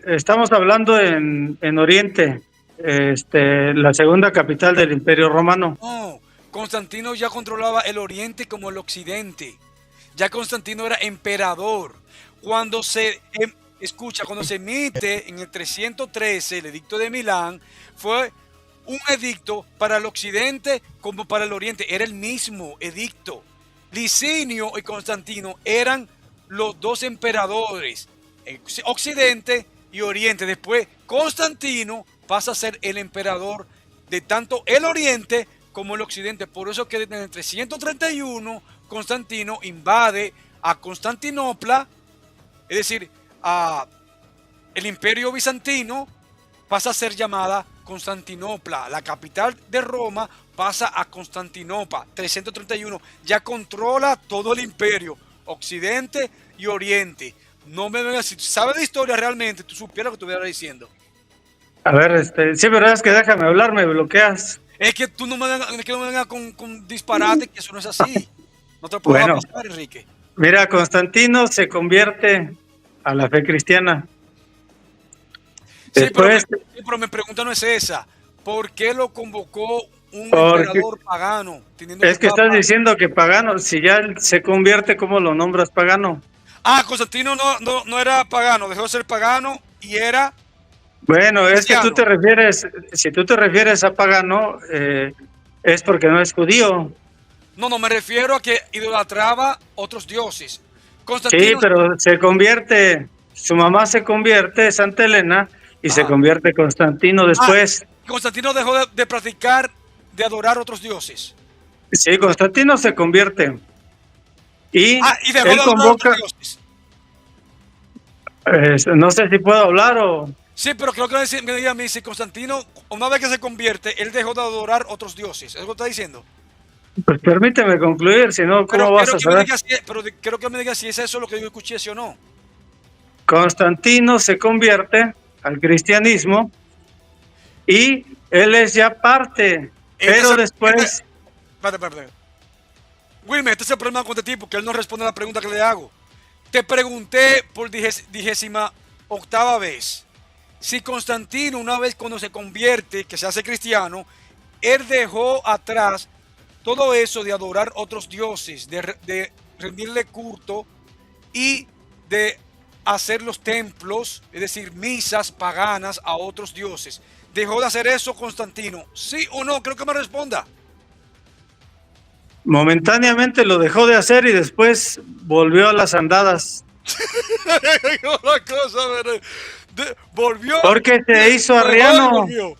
estamos hablando en Oriente, la segunda capital del Imperio Romano. No, Constantino ya controlaba el Oriente como el Occidente. Ya Constantino era emperador. Cuando se emite en el 313 el edicto de Milán, fue un edicto para el occidente como para el oriente. Era el mismo edicto. Licinio y Constantino eran los dos emperadores, Occidente y Oriente. Después Constantino pasa a ser el emperador de tanto el Oriente como el Occidente. Por eso que en el 331 Constantino invade a Constantinopla, es decir, el Imperio Bizantino pasa a ser llamada Constantinopla. La capital de Roma pasa a Constantinopla. 331. Ya controla todo el imperio, Occidente y Oriente. No me vengas, si tú sabes de historia realmente, tú supieras lo que estuviera diciendo. A ver, sí, verdad es que déjame hablar, me bloqueas. Es que tú no me vengas con disparate, que eso no es así. No te puedo Bueno, avisar, Enrique. mira, Constantino se convierte a la fe cristiana. Sí, Después, pero mi pregunta no es esa. ¿Por qué lo convocó un porque emperador pagano? es que estás diciendo que pagano, si ya él se convierte, ¿cómo lo nombras pagano? Constantino no era pagano, dejó de ser pagano y era Bueno, es que cristiano. tú te refieres, si tú te refieres a pagano, es porque no es judío. No, me refiero a que idolatraba otros dioses. Sí, Constantino, pero se convierte, su mamá se convierte, Santa Elena, y se convierte Constantino después. Constantino dejó de practicar, de adorar otros dioses. Sí, Constantino se convierte. Y Y dejó él de adorar convoca, otros dioses. no sé si puedo hablar o... Sí, pero creo que me diga a mí, si Constantino, una vez que se convierte, él dejó de adorar otros dioses. ¿Es lo que está diciendo? Pues permíteme concluir, si no, ¿cómo Pero vas a saber? quiero que me diga si es eso lo que yo escuché, sí o no. Constantino se convierte al cristianismo y él es ya parte, pero después... Espérate. Wilmer, este es el problema con este tipo, que él no responde a la pregunta que le hago. Te pregunté por 28ª vez si Constantino, una vez cuando se convierte, que se hace cristiano, él dejó atrás todo eso de adorar otros dioses, de rendirle culto y de hacer los templos, es decir, misas paganas a otros dioses. ¿Dejó de hacer eso Constantino? ¿Sí o no? Creo que me responda. Momentáneamente lo dejó de hacer y después volvió a las andadas. Volvió. Porque se hizo arriano. Volvió.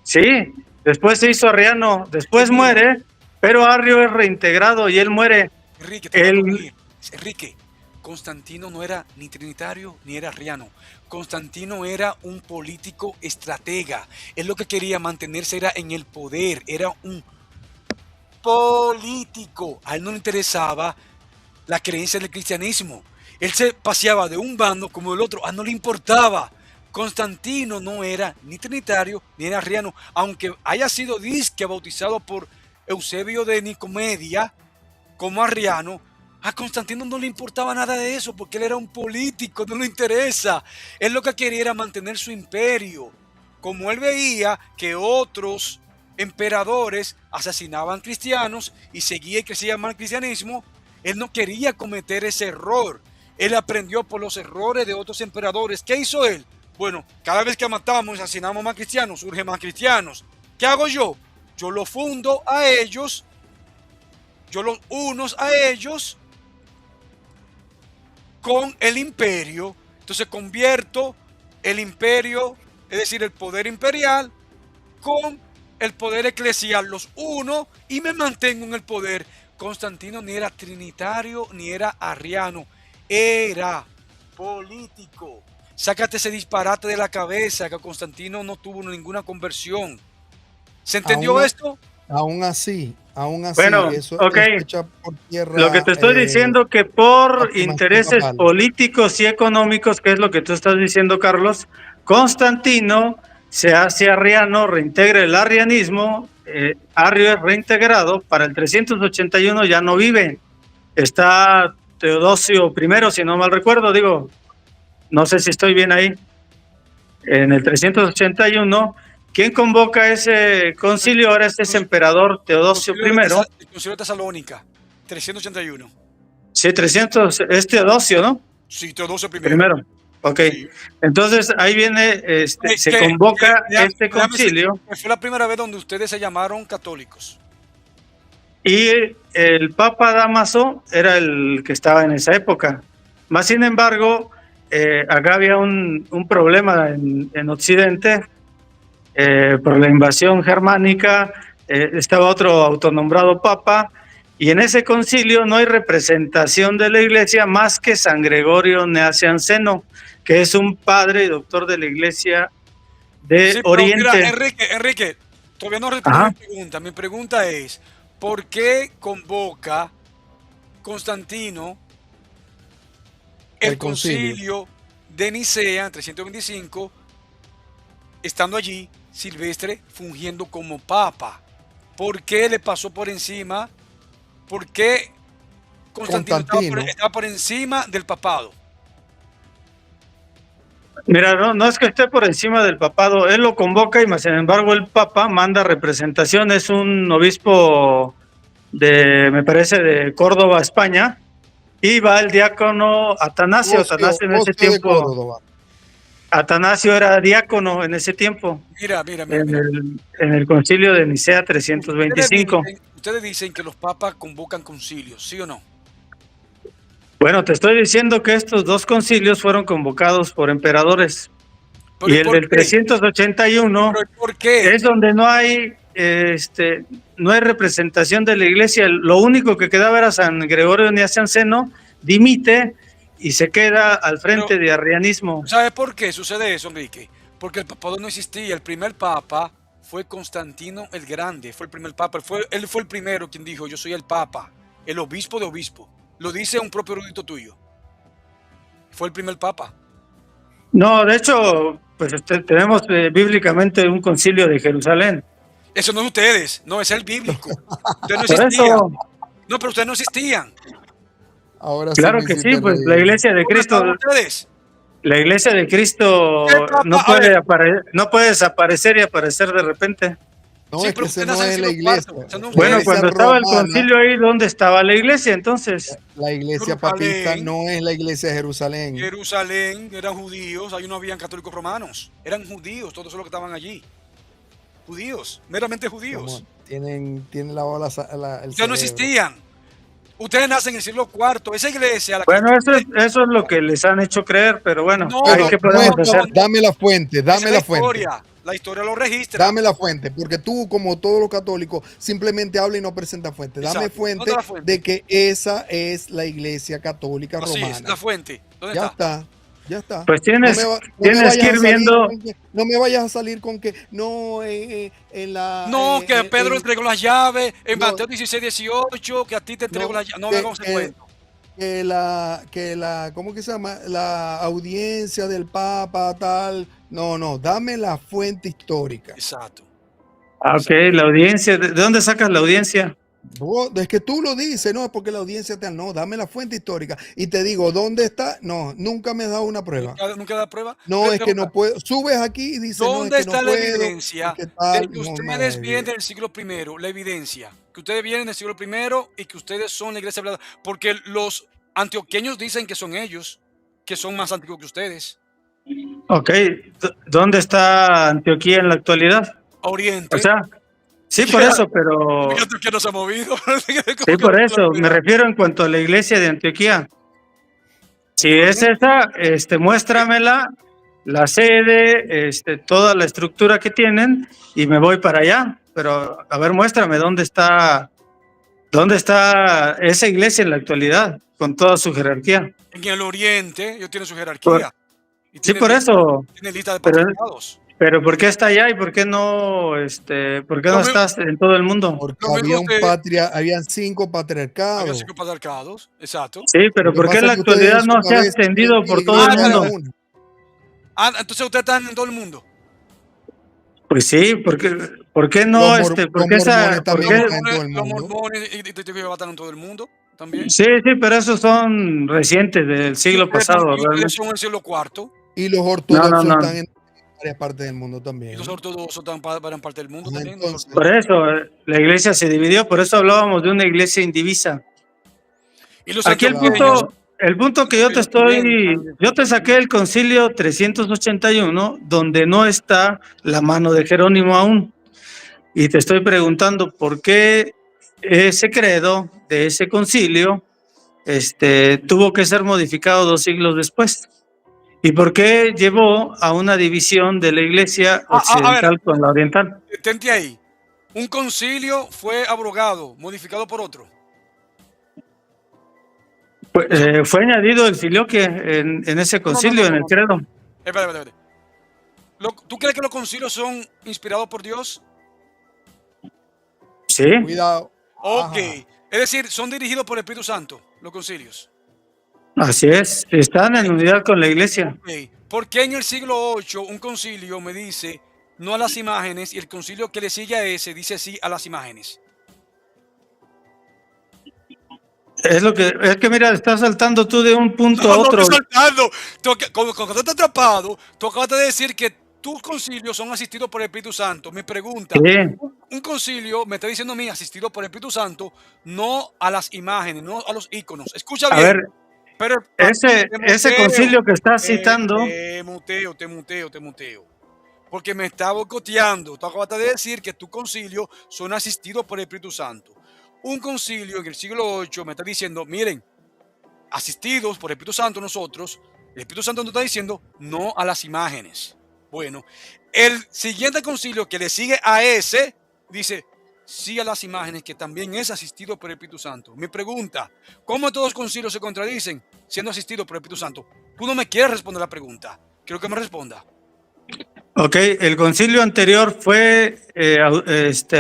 Sí, después se hizo arriano, después muere, pero Arrio es reintegrado y él muere. Enrique, Constantino no era ni trinitario ni era arriano. Constantino era un político estratega. Él lo que quería mantenerse era en el poder, era un político. A él no le interesaba la creencia del cristianismo. Él se paseaba de un bando como del otro, a él no le importaba. Constantino no era ni trinitario ni era arriano, aunque haya sido disque bautizado por Eusebio de Nicomedia como arriano. A Constantino no le importaba nada de eso porque él era un político, no le interesa. Él lo que quería era mantener su imperio. Como él veía que otros emperadores asesinaban cristianos y seguía y crecía más el cristianismo, él no quería cometer ese error. Él aprendió por los errores de otros emperadores. ¿Qué hizo él? Bueno, cada vez que matamos y asesinamos más cristianos, surgen más cristianos. ¿Qué hago yo? Yo los fundo a ellos, yo los uno a ellos con el imperio. Entonces convierto el imperio, es decir, el poder imperial, con el poder eclesial, los uno, y me mantengo en el poder. Constantino ni era trinitario ni era arriano, era político. Sácate ese disparate de la cabeza, que Constantino no tuvo ninguna conversión. ¿Se entendió esto? Aún así, bueno, eso okay. echa por tierra. Lo que te estoy diciendo que por intereses políticos y económicos, que es lo que tú estás diciendo, Carlos, Constantino se hace arriano, reintegra el arrianismo, Arrio es reintegrado, para el 381 ya no vive, está Teodosio I, si no mal recuerdo, digo, no sé si estoy bien ahí, en el 381, ¿quién convoca ese concilio? Ahora es ese emperador Teodosio I. El concilio de Tesalónica, 381. Sí, 300, es Teodosio, ¿no? Sí, Teodosio I. Primero. Ok, sí. Entonces ahí viene, se convoca este concilio. Fue la primera vez donde ustedes se llamaron católicos. Y el Papa Dámaso era el que estaba en esa época. Más sin embargo, acá había un problema en Occidente por la invasión germánica, estaba otro autonombrado papa, y en ese concilio no hay representación de la iglesia más que San Gregorio Nacianceno, que es un padre y doctor de la iglesia de Sí, pero mira, Oriente. Enrique, todavía no respondo mi pregunta. Mi pregunta es, ¿por qué convoca Constantino el concilio de Nicea en 325, estando allí Silvestre fungiendo como papa? ¿Por qué le pasó por encima? ¿Por qué Constantino estaba por encima del papado? Mira, no es que esté por encima del papado, él lo convoca y más sin embargo el papa manda representación, es un obispo me parece, de Córdoba, España, y va el diácono Atanasio. Atanasio en ese tiempo, Atanasio era diácono en ese tiempo, Mira. en el concilio de Nicea 325. Ustedes dicen que los papas convocan concilios, ¿sí o no? Bueno, te estoy diciendo que estos dos concilios fueron convocados por emperadores. Y el del 381 ¿por qué? es donde no hay representación de la iglesia. Lo único que quedaba era San Gregorio Nacianceno, dimite y se queda al frente de arrianismo. ¿Sabes por qué sucede eso, Enrique? Porque el papado no existía. El primer papa fue Constantino el Grande, fue el primer papa. Él fue el primero quien dijo, yo soy el papa, el obispo de obispo. Lo dice un propio erudito tuyo. Fue el primer papa. No, de hecho, pues tenemos bíblicamente un concilio de Jerusalén. Eso no es ustedes, no, es el bíblico. Ustedes no existían. No, pero ustedes no existían. Ahora claro que sí, pues la iglesia de Cristo. La iglesia de Cristo no puede desaparecer y aparecer de repente. No, sí, es que ese no es la iglesia. Bueno, cuando estaba el concilio ahí, ¿dónde estaba la iglesia entonces? La iglesia papista no es la iglesia de Jerusalén. Jerusalén eran judíos, ahí no habían católicos romanos, eran judíos, todos los que estaban allí. Judíos, meramente judíos. Tienen la bola. Ya no existían. Ustedes nacen en el siglo IV, esa iglesia. Bueno, eso es lo que les han hecho creer, pero bueno, ¿qué podemos hacer? Dame la fuente, dame la fuente. La historia lo registra. Dame la fuente, porque tú, como todos los católicos, simplemente hablas y no presentas fuente. Dame fuente de que esa es la iglesia católica romana. Es, la fuente. ¿Dónde está? Ya está. Pues tienes que ir viendo. No me vayas a salir con que no en la. No, que Pedro entregó las llaves en Mateo 16, 18, que a ti te entregó las llaves. No me vamos a cuento. Que la, ¿cómo que se llama? La audiencia del Papa, tal. No, dame la fuente histórica. Exacto. Ok, la audiencia. ¿De dónde sacas la audiencia? Es que tú lo dices, no, es porque la audiencia te... No, dame la fuente histórica. Y te digo, ¿dónde está? No, nunca me has dado una prueba. ¿Nunca da prueba? No, es que no puedo. Subes aquí y dices, ¿dónde está la evidencia de que ustedes vienen del siglo I? La evidencia. Que ustedes vienen del siglo I y que ustedes son la iglesia verdadera. Porque los antioqueños dicen que son ellos, que son más antiguos que ustedes. Ok, ¿dónde está Antioquía en la actualidad? Oriente. O sea, sí, por eso, pero... ¿Antioquía no se ha movido? Sí, por eso, me refiero en cuanto a la iglesia de Antioquía. Si es esa, muéstramela, la sede, toda la estructura que tienen y me voy para allá. Pero, a ver, muéstrame dónde está esa iglesia en la actualidad, con toda su jerarquía. En el Oriente, ellos tienen su jerarquía. Sí, por eso. Tiene lista de patriarcados. Pero ¿por qué está allá y por qué no, estás en todo el mundo? Porque habían 5 patriarcados. Había 5 patriarcados, exacto. Sí, pero ¿por qué en la actualidad no se ha extendido por todo el mundo? Entonces ustedes están en todo el mundo. Pues sí, ¿por qué no? Los mormones y testigos están en todo el mundo también. Sí, pero esos son recientes del siglo pasado. Son el siglo IV. Y los ortodoxos están en varias partes del mundo también. Y los ortodoxos están en parte del mundo también. Entonces, por eso la iglesia se dividió, por eso hablábamos de una iglesia indivisa. Aquí el punto que yo te saqué el concilio 381, donde no está la mano de Jerónimo aún. Y te estoy preguntando por qué ese credo de ese concilio tuvo que ser modificado 2 siglos después. ¿Y por qué llevó a una división de la iglesia A ver, occidental con la oriental? detente ahí. Un concilio fue abrogado, modificado por otro. Fue añadido el filioque en ese concilio, en el credo. Espera. ¿Tú crees que los concilios son inspirados por Dios? Sí, Cuidado. Ok. Ajá. Es decir, son dirigidos por el Espíritu Santo, los concilios. así es. Están en unidad con la iglesia. Ok. ¿Por qué en el siglo VIII un concilio me dice no a las imágenes y el concilio que le sigue a ese dice sí a las imágenes? Es que mira, estás saltando tú de un punto a No otro. estoy saltando. Cuando tú estás atrapado, tú acabas de decir que tus concilios son asistidos por el Espíritu Santo. Mi pregunta, Sí. un concilio me está diciendo a mí asistido por el Espíritu Santo, no a las imágenes, no a los íconos. Escucha A bien. ver, Pero ese concilio que estás citando, te muteo. Porque me está boicoteando. Tú acabas de decir que tu concilio son asistidos por el Espíritu Santo. Un concilio en el siglo VIII me está diciendo, miren, asistidos por el Espíritu Santo nosotros, el Espíritu Santo nos está diciendo no a las imágenes. Bueno, el siguiente concilio que le sigue a ese dice sí a las imágenes, que también es asistido por el Espíritu Santo. Mi pregunta, ¿cómo todos los concilios se contradicen siendo asistidos por el Espíritu Santo? Tú no me quieres responder la pregunta. Quiero que me responda. ok, el concilio anterior fue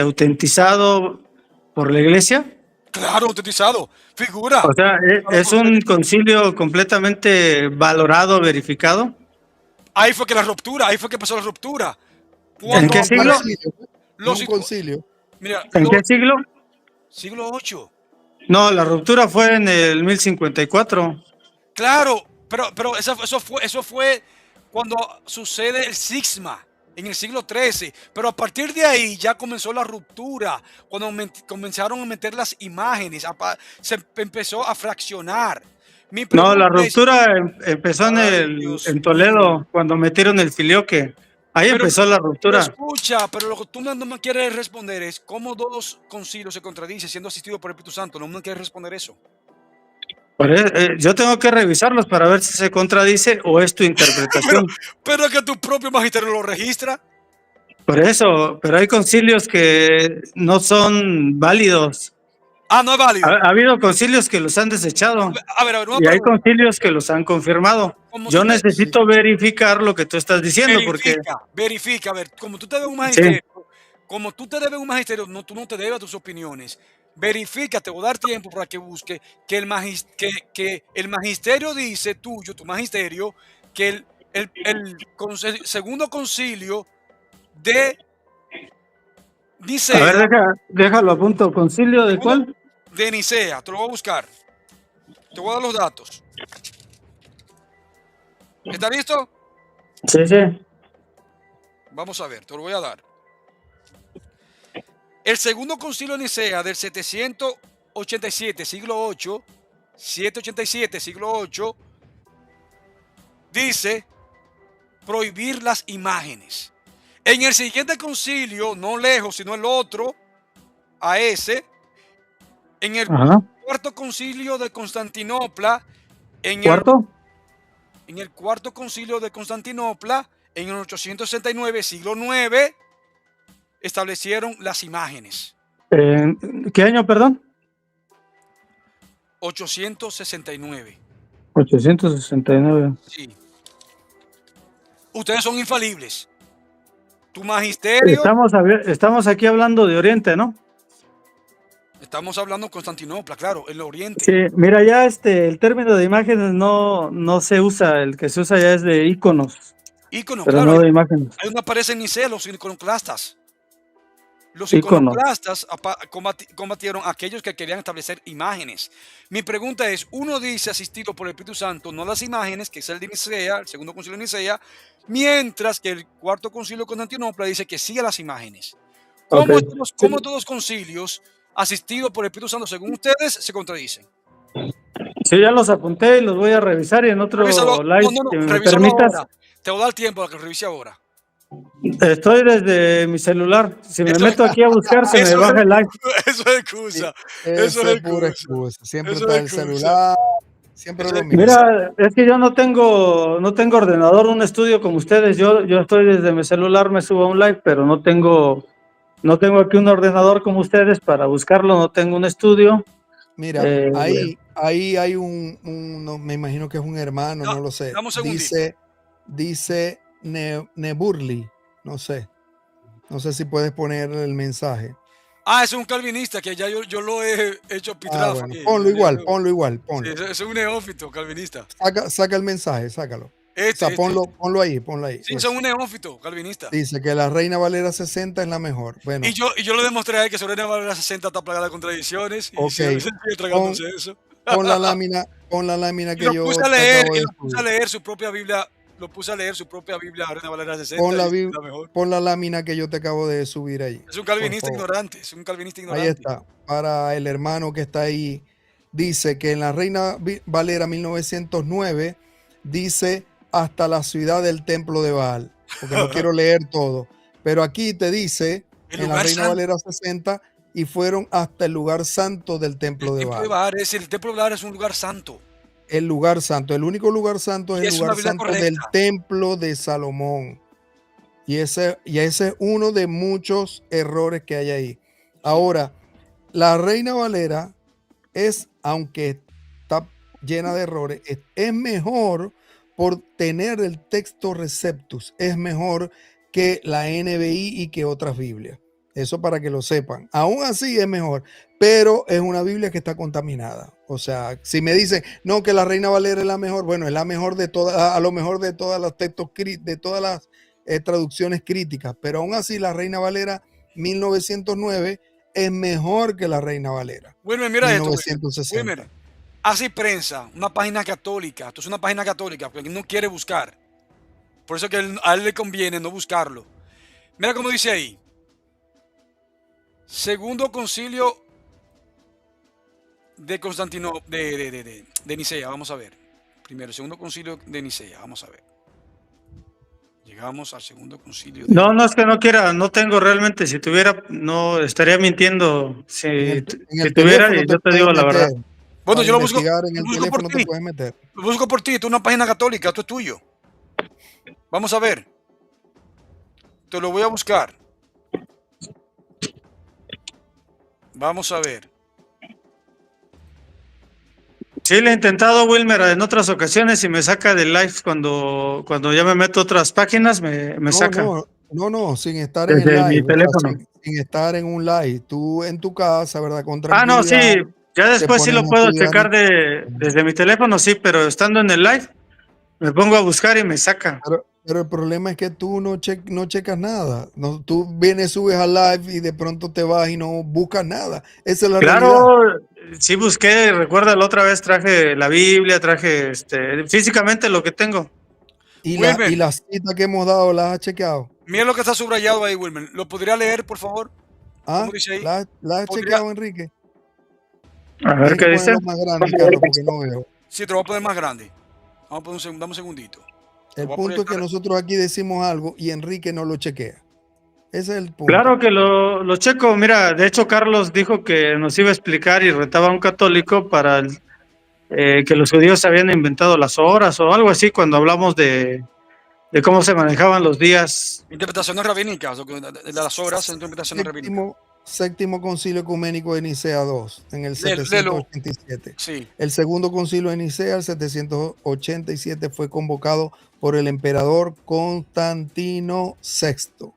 autentizado por la iglesia. Claro, autetizado. Figura. O sea, es un concilio completamente valorado, verificado. Ahí fue que pasó la ruptura. ¿En qué siglo? Los Un concilio. Mira, ¿En qué siglo? siglo VIII. No, la ruptura fue en el 1054. Claro, pero eso fue cuando sucede el cisma en el siglo XIII. Pero a partir de ahí ya comenzó la ruptura, cuando comenzaron a meter las imágenes, se empezó a fraccionar. Mi No, pregunta la es, ruptura empezó ay, Dios en mío. Toledo, cuando metieron el filioque. Ahí Pero, empezó la pero ruptura. escucha, pero lo que tú no me quieres responder es cómo dos concilios se contradicen siendo asistidos por el Espíritu Santo. No me quieres responder eso. Yo tengo que revisarlos para ver si se contradice o es tu interpretación. Pero que tu propio magisterio lo registra. Por eso, pero hay concilios que no son válidos. Ah, no es válido. Ha habido concilios que los han desechado A ver, una y hay pregunta. concilios que los han confirmado. Como Yo tú te- necesito verificar lo que tú estás diciendo porque Verifica, a ver, como tú te debes un sí, magisterio, no, tú no te debes a tus opiniones. Verifica, te voy a dar tiempo para que busque que que el magisterio dice tuyo, tu magisterio, que segundo concilio de a Nicea, ver, déjalo a punto. ¿Concilio de cuál? de Nicea, te lo voy a buscar. Te voy a dar los datos. ¿Está listo? Sí, sí. Vamos a ver, te lo voy a dar. El segundo concilio de Nicea del 787, siglo VIII, 787, siglo VIII, dice prohibir las imágenes. En el siguiente concilio, no lejos, sino el otro, a ese, en el Ajá. cuarto concilio de Constantinopla, en el cuarto concilio de Constantinopla, en el 869, siglo IX, establecieron las imágenes. ¿Qué año, perdón? 869. 869. Sí. Ustedes son infalibles. Tu magisterio. Estamos aquí hablando de Oriente, ¿no? Estamos hablando de Constantinopla, claro, el Oriente. Sí, mira, ya el término de imágenes no se usa, el que se usa ya es de íconos, Íconos, pero claro. no de imágenes. Ahí donde aparecen Nicea, los iconoclastas. Los Íconos. iconoclastas combatieron a aquellos que querían establecer imágenes. Mi pregunta es, uno dice asistido por el Espíritu Santo, no las imágenes, que es el de Nicea, el segundo concilio de Nicea, mientras que el cuarto concilio de Constantinopla dice que sí a las imágenes. ¿Cómo, Ok. cómo todos los concilios asistidos por el Espíritu Santo, según ustedes, se contradicen? Sí, ya los apunté y los voy a revisar y en otro Revísalo. live No, que me revísalo permitas. ahora. Te voy a dar tiempo para que lo revise ahora. Estoy desde mi celular. Si me Eso, meto aquí a buscar, se me eso baja el live. eso es Sí, excusa. Eso eso es es pura excusa. excusa. Siempre Eso es está el excusa. celular, siempre Eso es lo mismo. excusa. Mira, es que yo no tengo ordenador, un estudio como ustedes. Yo estoy desde mi celular, me subo a un live, pero no tengo aquí un ordenador como ustedes para buscarlo, no tengo un estudio. Mira, Eh, ahí hay no, me imagino que es un hermano, Da- no lo sé. Dame un segundito. Dice Neburli, no sé. No sé si puedes poner el mensaje. Ese es un calvinista que ya yo lo he hecho Ah, pitrafa bueno, aquí. ponlo igual, ponlo igual, Sí, ponlo. ese es un neófito calvinista. Saca el mensaje, sácalo. O sea, Este. ponlo ahí. Sí, son Eso. un neófito calvinista. Dice que la Reina Valera 60 es la mejor. Y Bueno, yo le demostré a él que Sobrina Valera 60 está plagada de contradicciones y ok. se sigue Pon, tragándose eso. pon la lámina Y que yo te acabo y de lo puse a subir. leer su propia Biblia, lo puse a leer su propia Biblia, Reina Valera Pon 60 y la, es bi- la mejor. pon la lámina que yo te acabo de subir ahí, Es un por calvinista favor. ignorante, es un calvinista Ahí ignorante. está. Para el hermano que está ahí, dice que en la Reina Valera 1909 dice hasta la ciudad del templo de Baal, porque no quiero leer todo, pero aquí te dice El en la lugar Reina santo, Valera 60 y fueron hasta el lugar santo del el templo de templo de Baal. Baal, el templo de Baal es un lugar santo El lugar santo, el único lugar santo es y el es una lugar Biblia santo del correcta. templo de Salomón. Y ese es uno de muchos errores que hay ahí. Ahora, la Reina Valera es, aunque está llena de errores, es mejor por tener el texto Receptus, es mejor que la NBI y que otras Biblias. Eso para que lo sepan. Aún así es mejor, pero es una Biblia que está contaminada. O sea, si me dicen, no, que la Reina Valera es la mejor, bueno, es la mejor de todas, a lo mejor de todos los textos, de todas las traducciones críticas, pero aún así la Reina Valera 1909 es mejor que la Reina Valera Wilmer, mira esto, Wilmer. 1960. Wilmer, hace prensa, una página católica. Esto es una página católica porque no quiere buscar. Por eso que a él le conviene no buscarlo. Mira cómo dice ahí. Segundo concilio de Constantino, de Nicea, vamos a ver. Primero, segundo concilio de Nicea, vamos a ver. Llegamos al segundo concilio de... no, es que no quiera, no tengo realmente. Si tuviera, no estaría mintiendo. Si, En si el tuviera, teléfono te yo te puedes digo la meter. verdad. Bueno, Para yo investigar en lo el busco por teléfono te ti. puedes meter. Lo busco por ti, esto es una página católica, esto es tuyo. Vamos a ver. Te lo voy a buscar. Vamos a ver. Sí, le he intentado, Wilmer, en otras ocasiones y me saca del live cuando ya me meto a otras páginas, me saca No, sin estar en el desde mi live, o sea, teléfono. sin estar en un live. Tú en tu casa, ¿verdad? Con No, sí, tranquilidad, ya te después sí pones lo a puedo estudiar. checar desde mi teléfono, sí, pero estando en el live, me pongo a buscar y me saca. Pero el problema es que tú no checas nada. No, tú vienes, subes al live y de pronto te vas y no buscas nada. Esa es la realidad. Claro, sí busqué, recuerda, la otra vez traje la Biblia, traje físicamente lo que tengo. Y Wilmer, la cita que hemos dado, ¿las has chequeado? mira lo que está subrayado ahí, Wilmer. ¿Lo podría leer, por favor? ¿Cómo ¿Ah? dice ahí? ¿La has ¿Podría? chequeado, Enrique? A ver Tienes qué que dice. ponerlo más grande, Carlos, porque no veo. Sí, te lo voy a poner más grande. Vamos a poner dame un segundito. Te El voy a punto es que proyectar. nosotros aquí decimos algo y Enrique no lo chequea. Ese es el punto. Claro que lo checo. Mira, de hecho, Carlos dijo que nos iba a explicar y retaba a un católico para que los judíos habían inventado las horas o algo así cuando hablamos de cómo se manejaban los días. Interpretaciones rabínicas, de las obras, interpretaciones rabínicas. Séptimo Concilio Ecuménico de Nicea II, en el Léelo. 787. Sí. El segundo concilio de Nicea, el 787, fue convocado por el emperador Constantino VI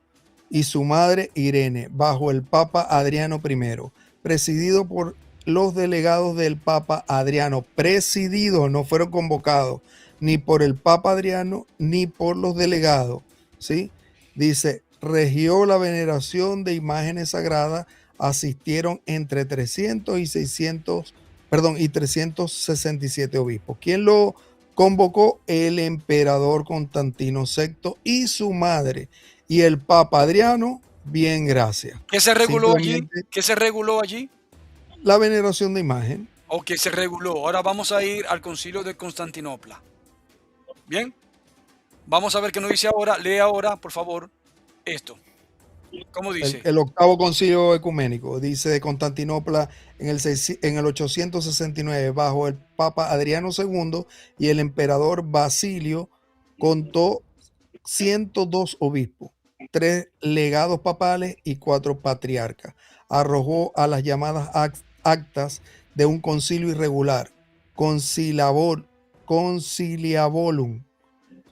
y su madre Irene, bajo el Papa Adriano I, presidido por los delegados del Papa Adriano, presididos, no fueron convocados ni por el Papa Adriano ni por los delegados, ¿sí? Dice, regió la veneración de imágenes sagradas, asistieron entre 300 y 600, perdón, y 367 obispos. ¿Quién lo convocó? El emperador Constantino VI y su madre. Y el Papa Adriano, bien, gracias. ¿Qué se reguló allí? Simplemente ¿Qué se reguló allí? la veneración de imagen. ¿O qué se reguló? Ahora vamos a ir al concilio de Constantinopla. Bien. Vamos a ver qué nos dice ahora. Lee ahora, por favor. esto. ¿Cómo El, dice? el octavo concilio ecuménico, dice de Constantinopla en el 869, bajo el Papa Adriano II y el emperador Basilio, contó 102 obispos, 3 legados papales y 4 patriarcas. Arrojó a las llamadas actas de un concilio irregular, conciliabolum,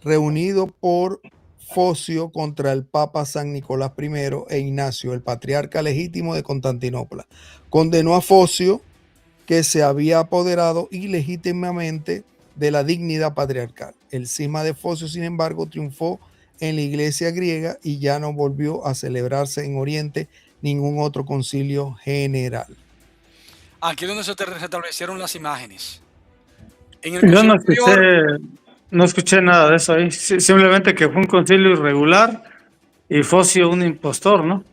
reunido por Focio contra el Papa San Nicolás I e Ignacio, el patriarca legítimo de Constantinopla. Condenó a Focio, que se había apoderado ilegítimamente de la dignidad patriarcal. El cisma de Focio, sin embargo, triunfó en la iglesia griega y ya no volvió a celebrarse en Oriente ningún otro concilio general. Aquí es donde se restablecieron las imágenes. En el Yo concilio no anterior, no escuché nada de eso ahí. Simplemente que fue un concilio irregular y Focio un impostor, ¿no?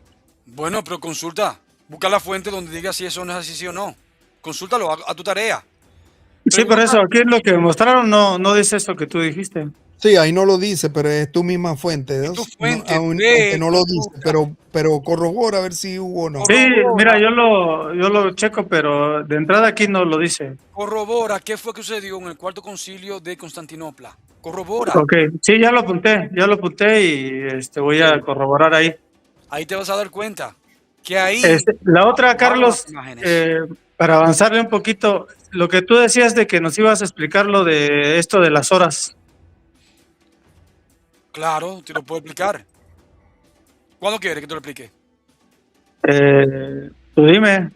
bueno, pero consulta, busca la fuente donde diga si eso no es así sí o no. Consúltalo, a tu tarea. Sí, pero Pregunta, eso aquí es lo que mostraron, no dice eso que tú dijiste. Sí, ahí no lo dice, pero es tu misma fuente, es ¿no? tu fuente, Aunque ve, no lo dice, consulta, pero corrobora a ver si hubo o no. Sí, mira, corrobora, yo lo checo, pero de entrada aquí no lo dice. corrobora qué fue que sucedió en el cuarto concilio de Constantinopla. Corrobora. Ok, sí, ya lo apunté y voy a Ok, corroborar ahí. ahí te vas a dar cuenta que ahí La otra, arrojaron las Carlos, imágenes. para avanzarle un poquito, lo que tú decías de que nos ibas a explicar lo de esto de las horas. Claro, te lo puedo explicar. ¿Cuándo quieres que te lo explique? Tú dime.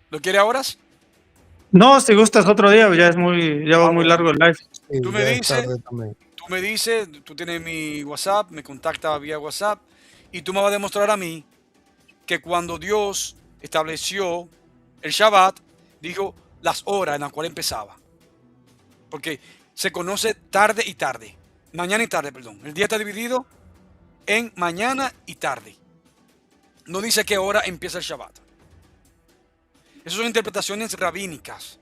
¿Lo quiere ahora? No, si gustas otro día, ya va Ah, muy bueno. largo el live. Sí, Tú me ya es dices, tarde también. tú tienes mi WhatsApp, me contactas vía WhatsApp y tú me vas a demostrar a mí que cuando Dios estableció el Shabbat, dijo las horas en las cuales empezaba. Porque se conoce tarde y tarde. Mañana y tarde, perdón. El día está dividido en mañana y tarde. No dice qué hora empieza el Shabbat. Esas son interpretaciones rabínicas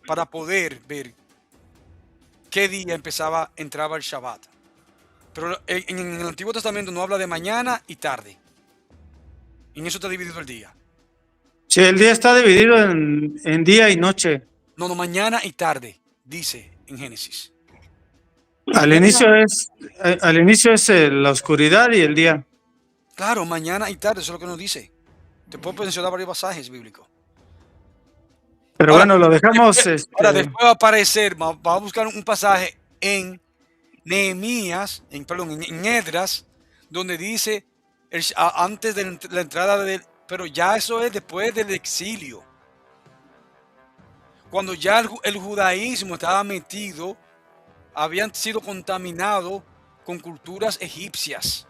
para poder ver qué día entraba el Shabbat. Pero en el Antiguo Testamento no habla de mañana y tarde. En eso está dividido el día. Sí, el día está dividido en día y noche. No, mañana y tarde, dice en Génesis. Al Mañana, inicio es la oscuridad y el día. claro, mañana y tarde, eso es lo que nos dice. Te puedo mencionar varios pasajes bíblicos. Pero Ahora, bueno, lo dejamos. después va a aparecer, va a buscar un pasaje en Nehemías, en Edras, donde dice antes de la entrada del, pero ya eso es después del exilio. Cuando ya el judaísmo estaba metido, habían sido contaminados con culturas egipcias.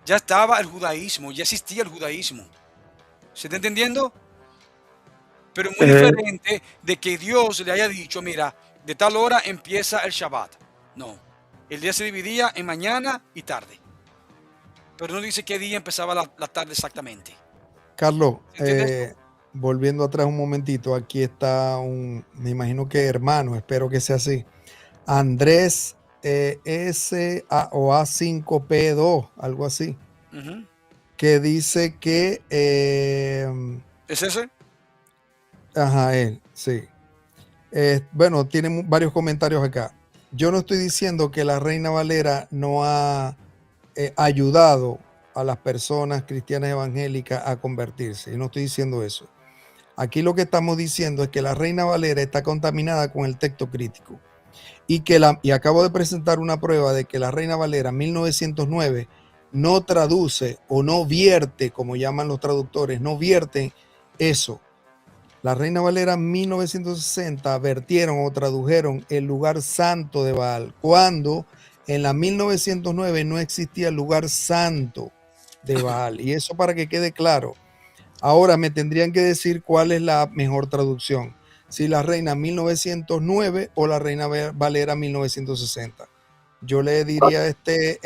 Ya estaba el judaísmo, ya existía el judaísmo. ¿Se está entendiendo? Pero muy eh, diferente de que Dios le haya dicho, mira, de tal hora empieza el Shabbat. No, el día se dividía en mañana y tarde. Pero no dice qué día empezaba la tarde exactamente. Carlos, ¿Entiendes? volviendo atrás un momentito, aquí está me imagino que hermano, espero que sea así. Andrés S o A5P2, algo así, Uh-huh. que dice que ¿Es ese? ajá, él, sí. Bueno, tiene varios comentarios acá. Yo no estoy diciendo que la Reina Valera no ha ayudado a las personas cristianas evangélicas a convertirse. Yo no estoy diciendo eso. Aquí lo que estamos diciendo es que la Reina Valera está contaminada con el texto crítico y acabo de presentar una prueba de que la Reina Valera 1909 no traduce o no vierte, como llaman los traductores, no vierte eso. La Reina Valera 1960 vertieron o tradujeron el lugar santo de Baal, cuando en la 1909 no existía el lugar santo de Baal. Y eso para que quede claro. Ahora me tendrían que decir cuál es la mejor traducción. Si la Reina 1909 o la Reina Valera 1960. Yo le diría a este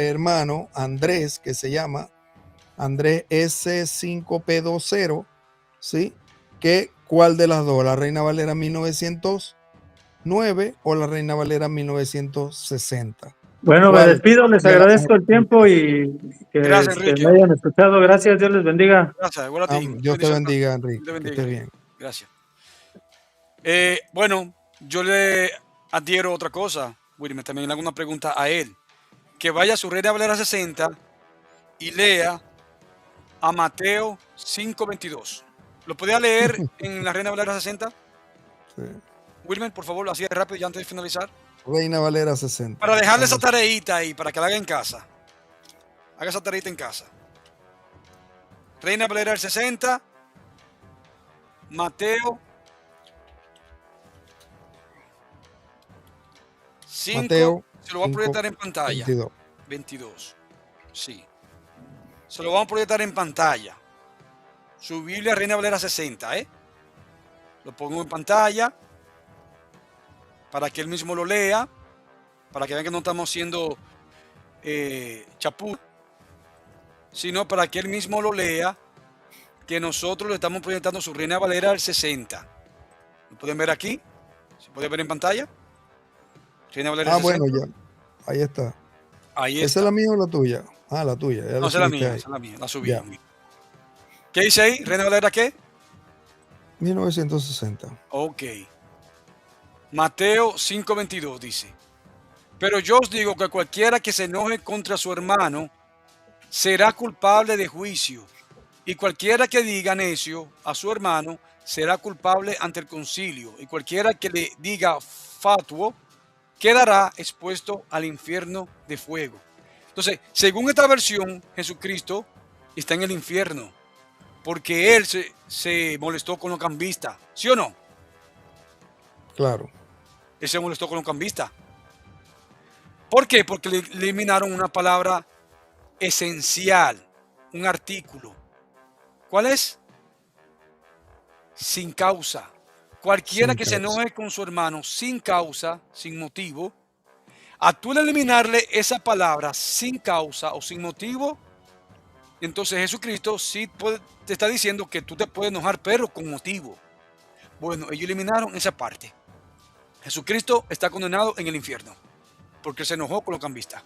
hermano Andrés, que se llama Andrés S5P20, ¿sí? Que cuál de las dos, la Reina Valera 1909 o la Reina Valera 1960. Bueno, me ¿Cuál? despido, les De la- agradezco el tiempo y que Gracias, Enrique. me hayan escuchado. Gracias, Dios les bendiga. Gracias, igual a ti. Muchas Dios te bendiciones. bendiga, Dios te Enrique. Que bendiga, estés Enrique. bien. Gracias. Bueno, yo le adhiero otra cosa, Wilmer, también le hago una pregunta a él. Que vaya a su Reina Valera 60 y lea a Mateo 5:22. ¿Lo podía leer en la Reina Valera 60? Sí. Wilmer, por favor, así de rápido, ya antes de finalizar. Reina Valera 60. Para dejarle esa Vamos. tareita ahí, para que la haga en casa. Haga esa tareita en casa. Reina Valera del 60, Mateo 5, Mateo se lo va a proyectar en 5, pantalla. 22. 22. Sí. Se lo vamos a proyectar en pantalla. Su Biblia Reina Valera 60, ¿eh? Lo pongo en pantalla para que él mismo lo lea, para que vean que no estamos haciendo chapú, sino para que él mismo lo lea, que nosotros le estamos proyectando su Reina Valera al 60. ¿Lo pueden ver aquí? ¿Se puede ver en pantalla? Reina Valera al 60. Bueno, ya. Ahí está. Ahí ¿Esa está. es la mía o la tuya? La tuya. Ya No, la esa es la subiste mía, ahí. esa es la mía, la subí. Ya. ¿Qué dice ahí? ¿Reina Valera qué? 1960. Ok. Mateo 5:22 dice: Pero yo os digo que cualquiera que se enoje contra su hermano será culpable de juicio, y cualquiera que diga necio a su hermano será culpable ante el concilio, y cualquiera que le diga fatuo quedará expuesto al infierno de fuego. Entonces, según esta versión, Jesucristo está en el infierno, porque él se molestó con los cambistas, ¿sí o no? Claro. Él se molestó con los cambistas. ¿Por qué? Porque le eliminaron una palabra esencial, un artículo. ¿Cuál es? Sin causa. Cualquiera Sin que se causa. enoje con su hermano sin causa, sin motivo, a tú eliminarle esa palabra sin causa o sin motivo, entonces Jesucristo sí te está diciendo que tú te puedes enojar, pero con motivo. Bueno, ellos eliminaron esa parte. Jesucristo está condenado en el infierno porque se enojó con los cambistas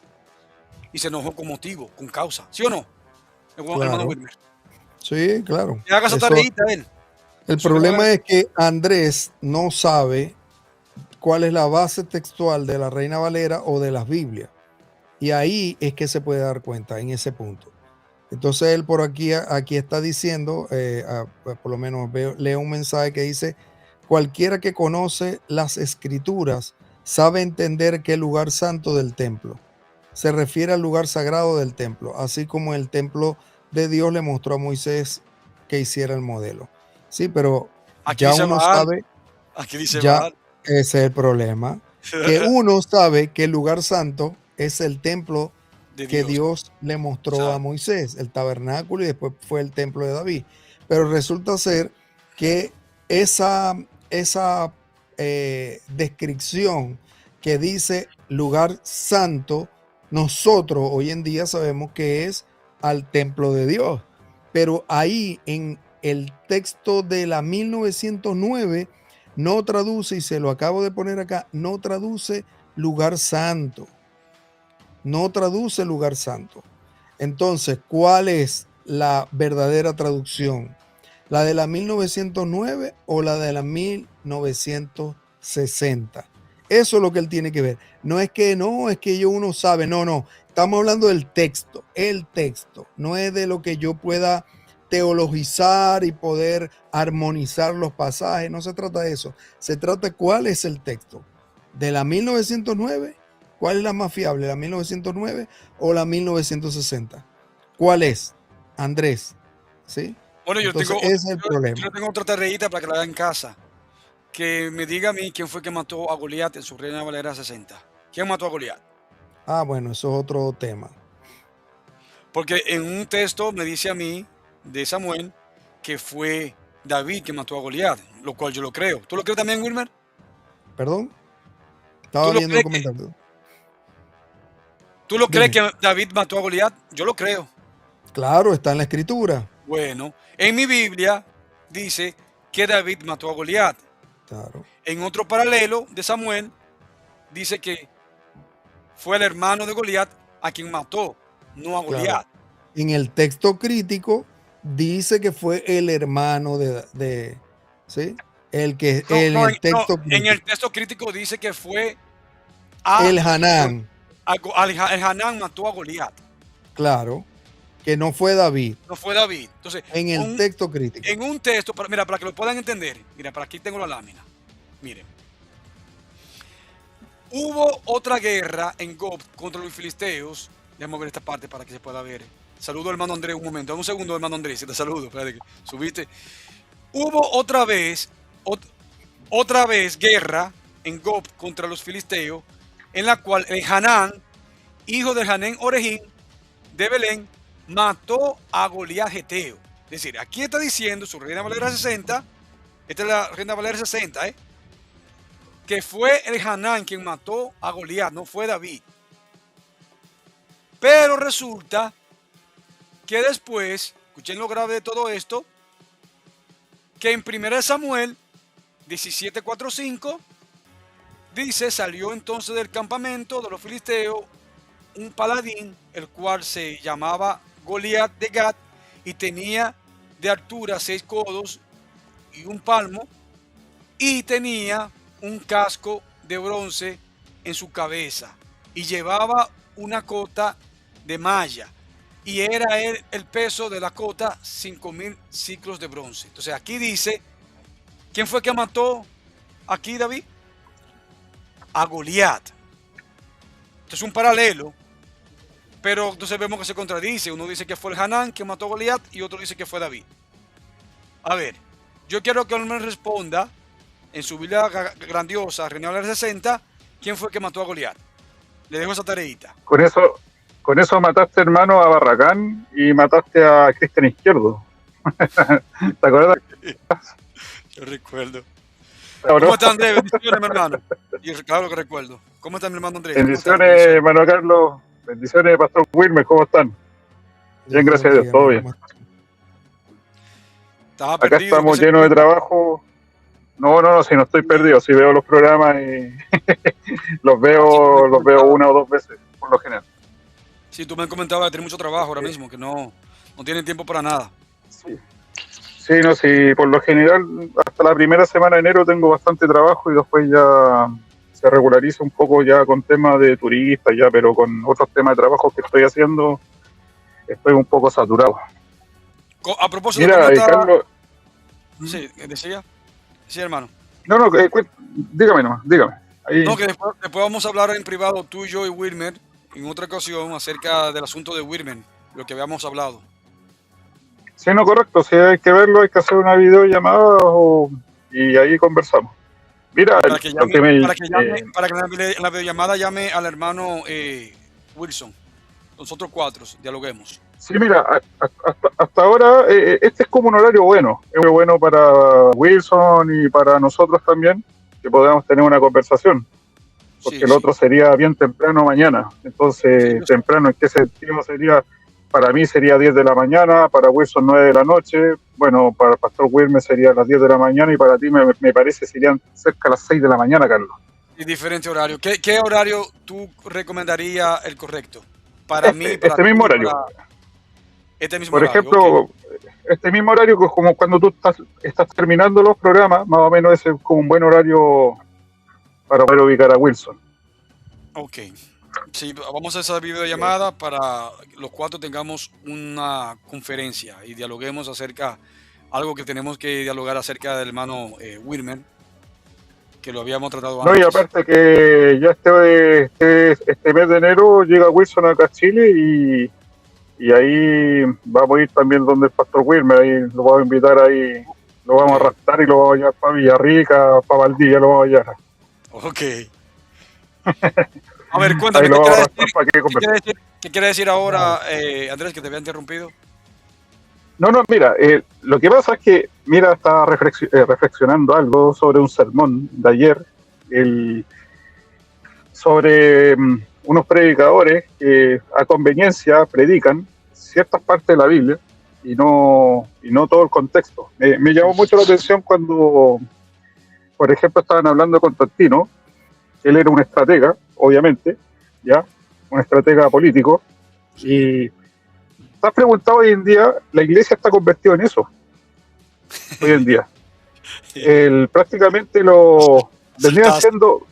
y se enojó con motivo, con causa. ¿Sí o no, hermano Claro. Wilmer? Sí, claro. Que haga esa tareita él. El problema es que Andrés no sabe cuál es la base textual de la Reina Valera o de las Biblias. Y ahí es que se puede dar cuenta, en ese punto. Entonces él por aquí está diciendo, por lo menos leo un mensaje que dice: cualquiera que conoce las escrituras sabe entender que el lugar santo del templo se refiere al lugar sagrado del templo, así como el templo de Dios le mostró a Moisés que hiciera el modelo. Sí, pero Aquí ya dice uno Baal. sabe, Aquí dice ya Baal. ese es el problema, que uno sabe que el lugar santo es el templo De que Dios. Dios le mostró a Exacto. Moisés, el tabernáculo, y después fue el templo de David. Pero resulta ser que esa descripción que dice lugar santo, nosotros hoy en día sabemos que es al templo de Dios. Pero ahí en el texto de la 1909 no traduce, y se lo acabo de poner acá, no traduce lugar santo. No traduce lugar santo. Entonces, ¿cuál es la verdadera traducción? ¿La de la 1909 o la de la 1960? Eso es lo que él tiene que ver. No es que uno sabe, no. Estamos hablando del texto, el texto. No es de lo que yo pueda teologizar y poder armonizar los pasajes. No se trata de eso. Se trata de cuál es el texto. ¿De la 1909? ¿Cuál es la más fiable? ¿La 1909 o la 1960? ¿Cuál es? Andrés. ¿Sí? Bueno, Entonces, ese es el problema. yo tengo otra tareita para que la haga en casa. Que me diga a mí quién fue que mató a Goliat en su Reina Valera 60. ¿Quién mató a Goliat? Bueno, eso es otro tema. Porque en un texto me dice a mí, de Samuel, que fue David que mató a Goliat, lo cual yo lo creo. ¿Tú lo crees también, Wilmer? ¿Perdón? Estaba ¿Tú lo viendo el crees comentario. ¿Tú lo crees Dime. que David mató a Goliat? Yo lo creo. Claro, está en la escritura. Bueno, en mi Biblia dice que David mató a Goliat. Claro. En otro paralelo de Samuel dice que fue el hermano de Goliat a quien mató, no a Goliat. Claro. En el texto crítico dice que fue el hermano ¿sí? El que No, en no, el texto en crítico, el texto crítico dice que fue el Hanán, el Hanán mató a Goliat, claro, que no fue David, no fue David. Entonces, en el texto crítico. en un texto, mira, para que lo puedan entender, mira, para aquí tengo la lámina. Miren. Hubo otra guerra en Gob contra los filisteos. Déjame ver esta parte para que se pueda ver. Saludo hermano Andrés un momento. Dame un segundo, hermano Andrés, te saludo. Espérate que subiste. Hubo otra vez guerra en Gob contra los filisteos, en la cual el Hanán, hijo de Hanén Orejín de Belén, mató a Goliat Geteo. Es decir, aquí está diciendo su Reina Valera 60, esta es la Reina Valera 60, que fue el Hanán quien mató a Goliat, no fue David. Pero resulta que después, escuchen lo grave de todo esto, que en 1 Samuel 17:4-5 dice, salió entonces del campamento de los filisteos un paladín, el cual se llamaba Goliat de Gat, y tenía de altura 6 codos y un palmo, y tenía un casco de bronce en su cabeza, y llevaba una cota de malla, y era el peso de la cota 5,000 ciclos de bronce. Entonces aquí dice, ¿quién fue que mató aquí, David? A Goliat. Esto es un paralelo, pero entonces vemos que se contradice. Uno dice que fue el Hanán que mató a Goliat y otro dice que fue David. A ver, yo quiero que él me responda en su Biblia grandiosa, Reina Valera 60, quién fue que mató a Goliat. Le dejo esa tareita. Con eso mataste, hermano, a Barragán y mataste a Cristian Izquierdo. ¿Te acuerdas? Yo recuerdo. ¿No? ¿Cómo está Andrés? Bendiciones, mi hermano. Y claro que recuerdo. ¿Cómo está mi hermano Andrés? Bendiciones, hermano Carlos. Bendiciones, Pastor Wilmer. ¿Cómo están? Bien, gracias a Dios. Todo bien. Estaba Acá perdido, estamos llenos de trabajo. No, si no estoy perdido. Si veo los programas y los veo una o dos veces, por lo general. Sí, tú me comentabas que tienes mucho trabajo ahora mismo, que no tienen tiempo para nada. Sí, por lo general, hasta la primera semana de enero tengo bastante trabajo y después ya se regulariza un poco ya con temas de turistas, ya, pero con otros temas de trabajo que estoy haciendo, estoy un poco saturado. A propósito, mira, ¿cómo está? Carlos... Sí, decía. Sí, hermano. No, dígame nomás, dígame. Ahí... No, que después vamos a hablar en privado, tú, yo y Wilmer, en otra ocasión, acerca del asunto de Wilmer, lo que habíamos hablado. Sí, no, correcto. Si hay que verlo, hay que hacer una videollamada y ahí conversamos. Mira, para que en la videollamada llame al hermano Wilson. Nosotros 4 dialoguemos. Sí, mira, hasta ahora este es como un horario bueno. Es muy bueno para Wilson y para nosotros también, que podamos tener una conversación. Porque el otro sería bien temprano mañana. Entonces, temprano, ¿en qué sentido sería? Para mí sería 10 de la mañana, para Wilson 9 de la noche, bueno, para el Pastor Wilmer sería las 10 de la mañana y para ti me parece serían cerca de las 6 de la mañana, Carlos. Y diferente horario. ¿Qué horario tú recomendarías el correcto? Para mí, para este mismo horario. Este mismo Por horario, ejemplo, okay. Este mismo horario, que es como cuando tú estás terminando los programas, más o menos ese es como un buen horario para poder ubicar a Wilson. Ok. Sí, vamos a esa videollamada para los 4 tengamos una conferencia y dialoguemos acerca algo que tenemos que dialogar acerca del hermano Wilmer, que lo habíamos tratado antes. No, y aparte que ya este mes de enero llega Wilson acá a Chile y ahí vamos a ir también donde el Pastor Wilmer, ahí lo vamos a invitar ahí, lo vamos a raptar y lo vamos a llevar para Villarrica, para Valdivia, lo vamos a llevar. Ok. A ver, cuéntame, ¿qué quiere decir ahora, Andrés, que te había interrumpido? No, mira, lo que pasa es que, mira, estaba reflexionando algo sobre un sermón de ayer, sobre unos predicadores que a conveniencia predican ciertas partes de la Biblia y no todo el contexto. Me llamó mucho la atención cuando, por ejemplo, estaban hablando con Constantino. Él era un estratega, obviamente, ¿ya? Un estratega político. Y te has preguntado hoy en día, la iglesia está convertida en eso, hoy en día. Prácticamente vendrían siendo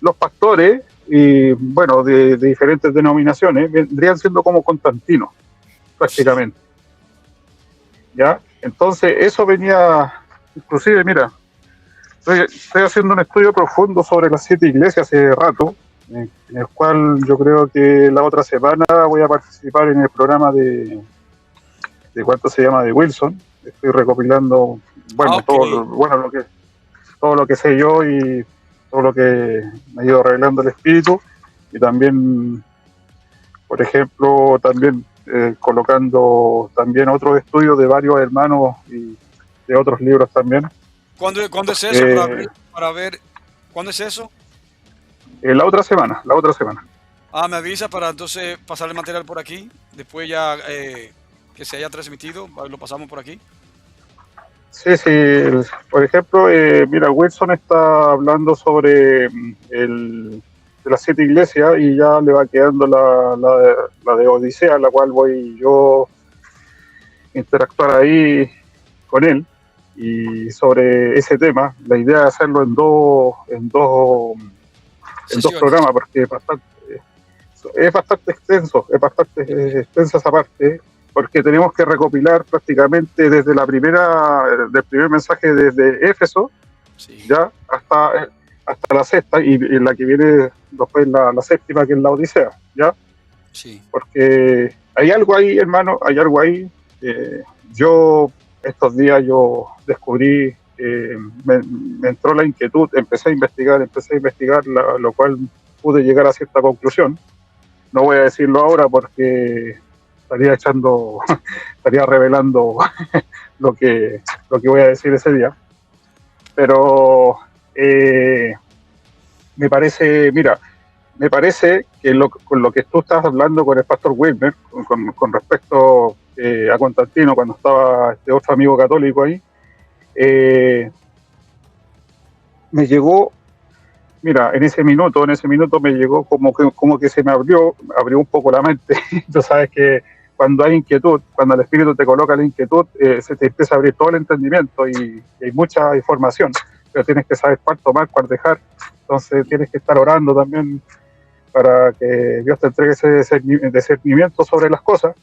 los pastores, y bueno, de diferentes denominaciones, vendrían siendo como Constantino, prácticamente. ¿Ya? Entonces, eso venía, inclusive, mira, estoy haciendo un estudio profundo sobre las 7 iglesias hace rato, en el cual yo creo que la otra semana voy a participar en el programa de ¿cuánto se llama? De Wilson. Estoy recopilando, bueno, todo lo que sé yo y todo lo que me ha ido revelando el espíritu, y también, por ejemplo, también colocando también otros estudios de varios hermanos y de otros libros también. ¿Cuándo es eso? Para ver, ¿cuándo es eso? La otra semana. Me avisa para entonces pasar el material por aquí. Después ya que se haya transmitido, lo pasamos por aquí. Sí, por ejemplo, mira, Wilson está hablando sobre de las 7 iglesias, y ya le va quedando la de Odisea, la cual voy yo a interactuar ahí con él, y sobre ese tema. La idea es hacerlo en dos programas, porque es bastante extenso, extensa esa parte, porque tenemos que recopilar prácticamente desde del primer mensaje desde Éfeso, sí, ya hasta la sexta, y la que viene después la séptima, que es la Odisea, ¿ya? Sí. Porque hay algo ahí, hermano, yo estos días descubrí, me entró la inquietud, empecé a investigar, lo cual pude llegar a cierta conclusión. No voy a decirlo ahora porque estaría revelando lo que voy a decir ese día. Pero me parece que con lo que tú estás hablando con el pastor Wilmer, con respecto a Constantino, cuando estaba este otro amigo católico ahí, me llegó, mira, en ese minuto me llegó como que se me abrió un poco la mente. Tú sabes que cuando hay inquietud, cuando el Espíritu te coloca la inquietud, se te empieza a abrir todo el entendimiento, y hay mucha información, pero tienes que saber cuál tomar, cuál dejar. Entonces tienes que estar orando también para que Dios te entregue ese discernimiento sobre las cosas,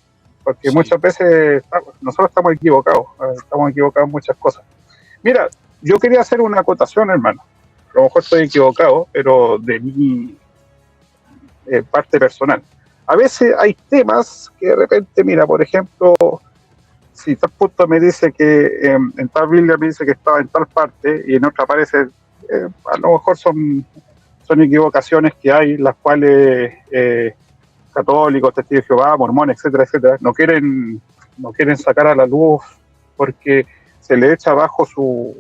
porque sí, muchas veces nosotros estamos equivocados en muchas cosas. Mira, yo quería hacer una acotación, hermano. A lo mejor estoy equivocado, pero de mi parte personal. A veces hay temas que de repente, mira, por ejemplo, si tal punto me dice que en tal Biblia me dice que estaba en tal parte, y en otra aparece, a lo mejor son equivocaciones que hay, las cuales católicos, testigos de Jehová, mormones, etcétera, no quieren sacar a la luz, porque se le echa abajo su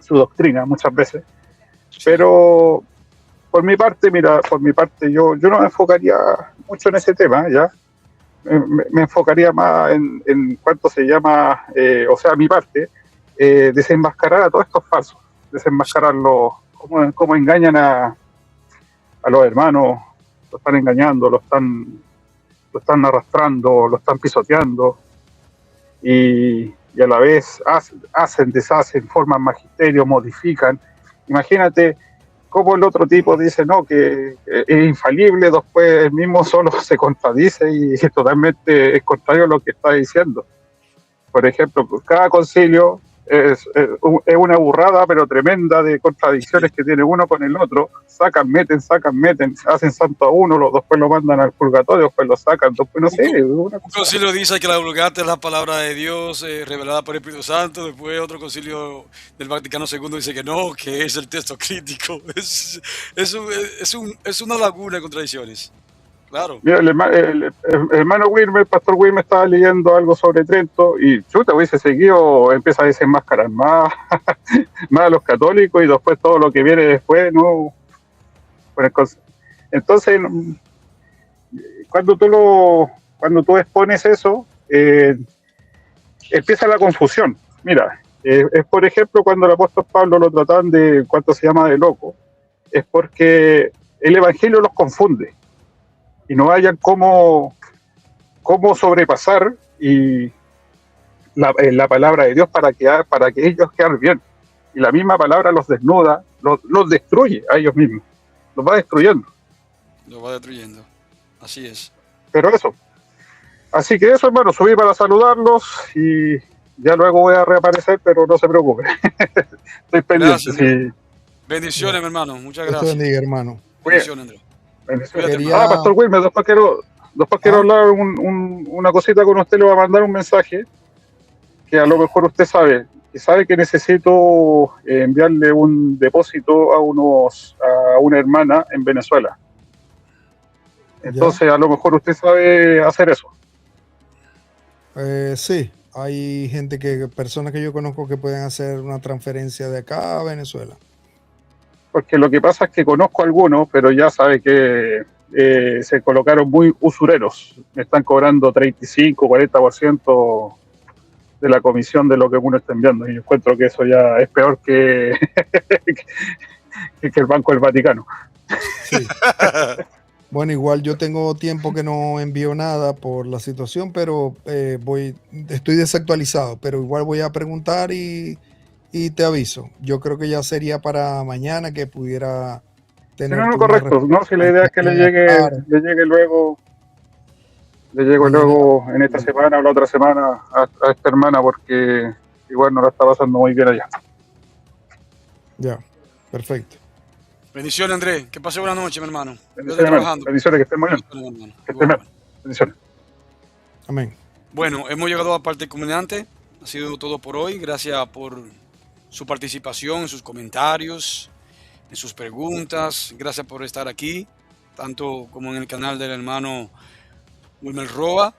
doctrina muchas veces. Pero por mi parte, yo no me enfocaría mucho en ese tema, ¿ya? Me enfocaría más en cuánto se llama, mi parte, desenmascarar a todos estos falsos, desenmascararlos, cómo engañan a los hermanos, lo están engañando, lo están arrastrando, lo están pisoteando, y a la vez deshacen, forman magisterio, modifican. Imagínate cómo el otro tipo dice no, que es infalible, después él mismo solo se contradice y totalmente es contrario a lo que está diciendo. Por ejemplo, cada concilio es una burrada, pero tremenda, de contradicciones que tiene uno con el otro. Sacan, meten, hacen santo a uno, después lo mandan al purgatorio, después lo sacan, después no sé. Un concilio dice que la Vulgata es la palabra de Dios revelada por el Espíritu Santo, después otro concilio del Vaticano II dice que no, que es el texto crítico. Es una laguna de contradicciones. Claro. Mira, el hermano Wilmer, el pastor Wilmer, estaba leyendo algo sobre Trento, y chuta, hubiese seguido, empieza a desenmascarar más a los católicos, y después todo lo que viene después, ¿no? Entonces, cuando tú expones eso, empieza la confusión. Mira, es por ejemplo cuando el apóstol Pablo lo tratan de, ¿cuánto se llama?, de loco, es porque el evangelio los confunde y no hayan cómo sobrepasar y la palabra de Dios para que ellos queden bien. Y la misma palabra los desnuda, los destruye a ellos mismos, los va destruyendo. Lo va destruyendo. Así es. Pero eso. Así que eso, hermano, subí para saludarlos y ya luego voy a reaparecer, pero no se preocupe. Estoy pendiente. Gracias, Sí. Bendiciones, mi hermano. Muchas Dios te gracias. bendiga, hermano. Bendiciones, Andrés. Bendiciones. Quería- Pastor Wilmer, después quiero hablar una cosita con usted, le voy a mandar un mensaje que a lo mejor usted sabe que necesito enviarle un depósito a una hermana en Venezuela. Entonces, a lo mejor usted sabe hacer eso. Sí, hay personas que yo conozco que pueden hacer una transferencia de acá a Venezuela. Porque lo que pasa es que conozco a algunos, pero ya sabe que se colocaron muy usureros. Me están cobrando 35, 40% de la comisión de lo que uno está enviando. Y yo encuentro que eso ya es peor que el Banco del Vaticano. Sí. Bueno, igual yo tengo tiempo que no envío nada por la situación, pero estoy desactualizado, pero igual voy a preguntar y te aviso. Yo creo que ya sería para mañana que pudiera tener. No, correcto. No, si la idea es que le llegue luego en esta semana o la otra semana a esta hermana, porque igual no la está pasando muy bien allá. Ya, perfecto. Bendiciones, Andrés. Que pase buena noche, mi hermano. Bendiciones, hermano. Bendiciones, que estén muy bien. Que estén bien. Bendiciones. Amén. Bueno, hemos llegado a la parte culminante. Ha sido todo por hoy. Gracias por su participación, en sus comentarios, en sus preguntas. Gracias por estar aquí, tanto como en el canal del hermano Wilmer Roa.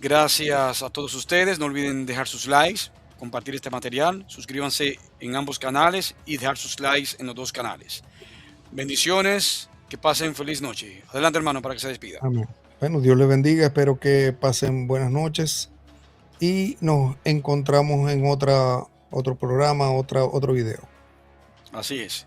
Gracias a todos ustedes. No olviden dejar sus likes, compartir este material. Suscríbanse en ambos canales y dejar sus likes en los dos canales. Bendiciones. Que pasen feliz noche. Adelante, hermano, para que se despida. Amén. Bueno, Dios les bendiga. Espero que pasen buenas noches y nos encontramos en otro programa, otro video. Así es.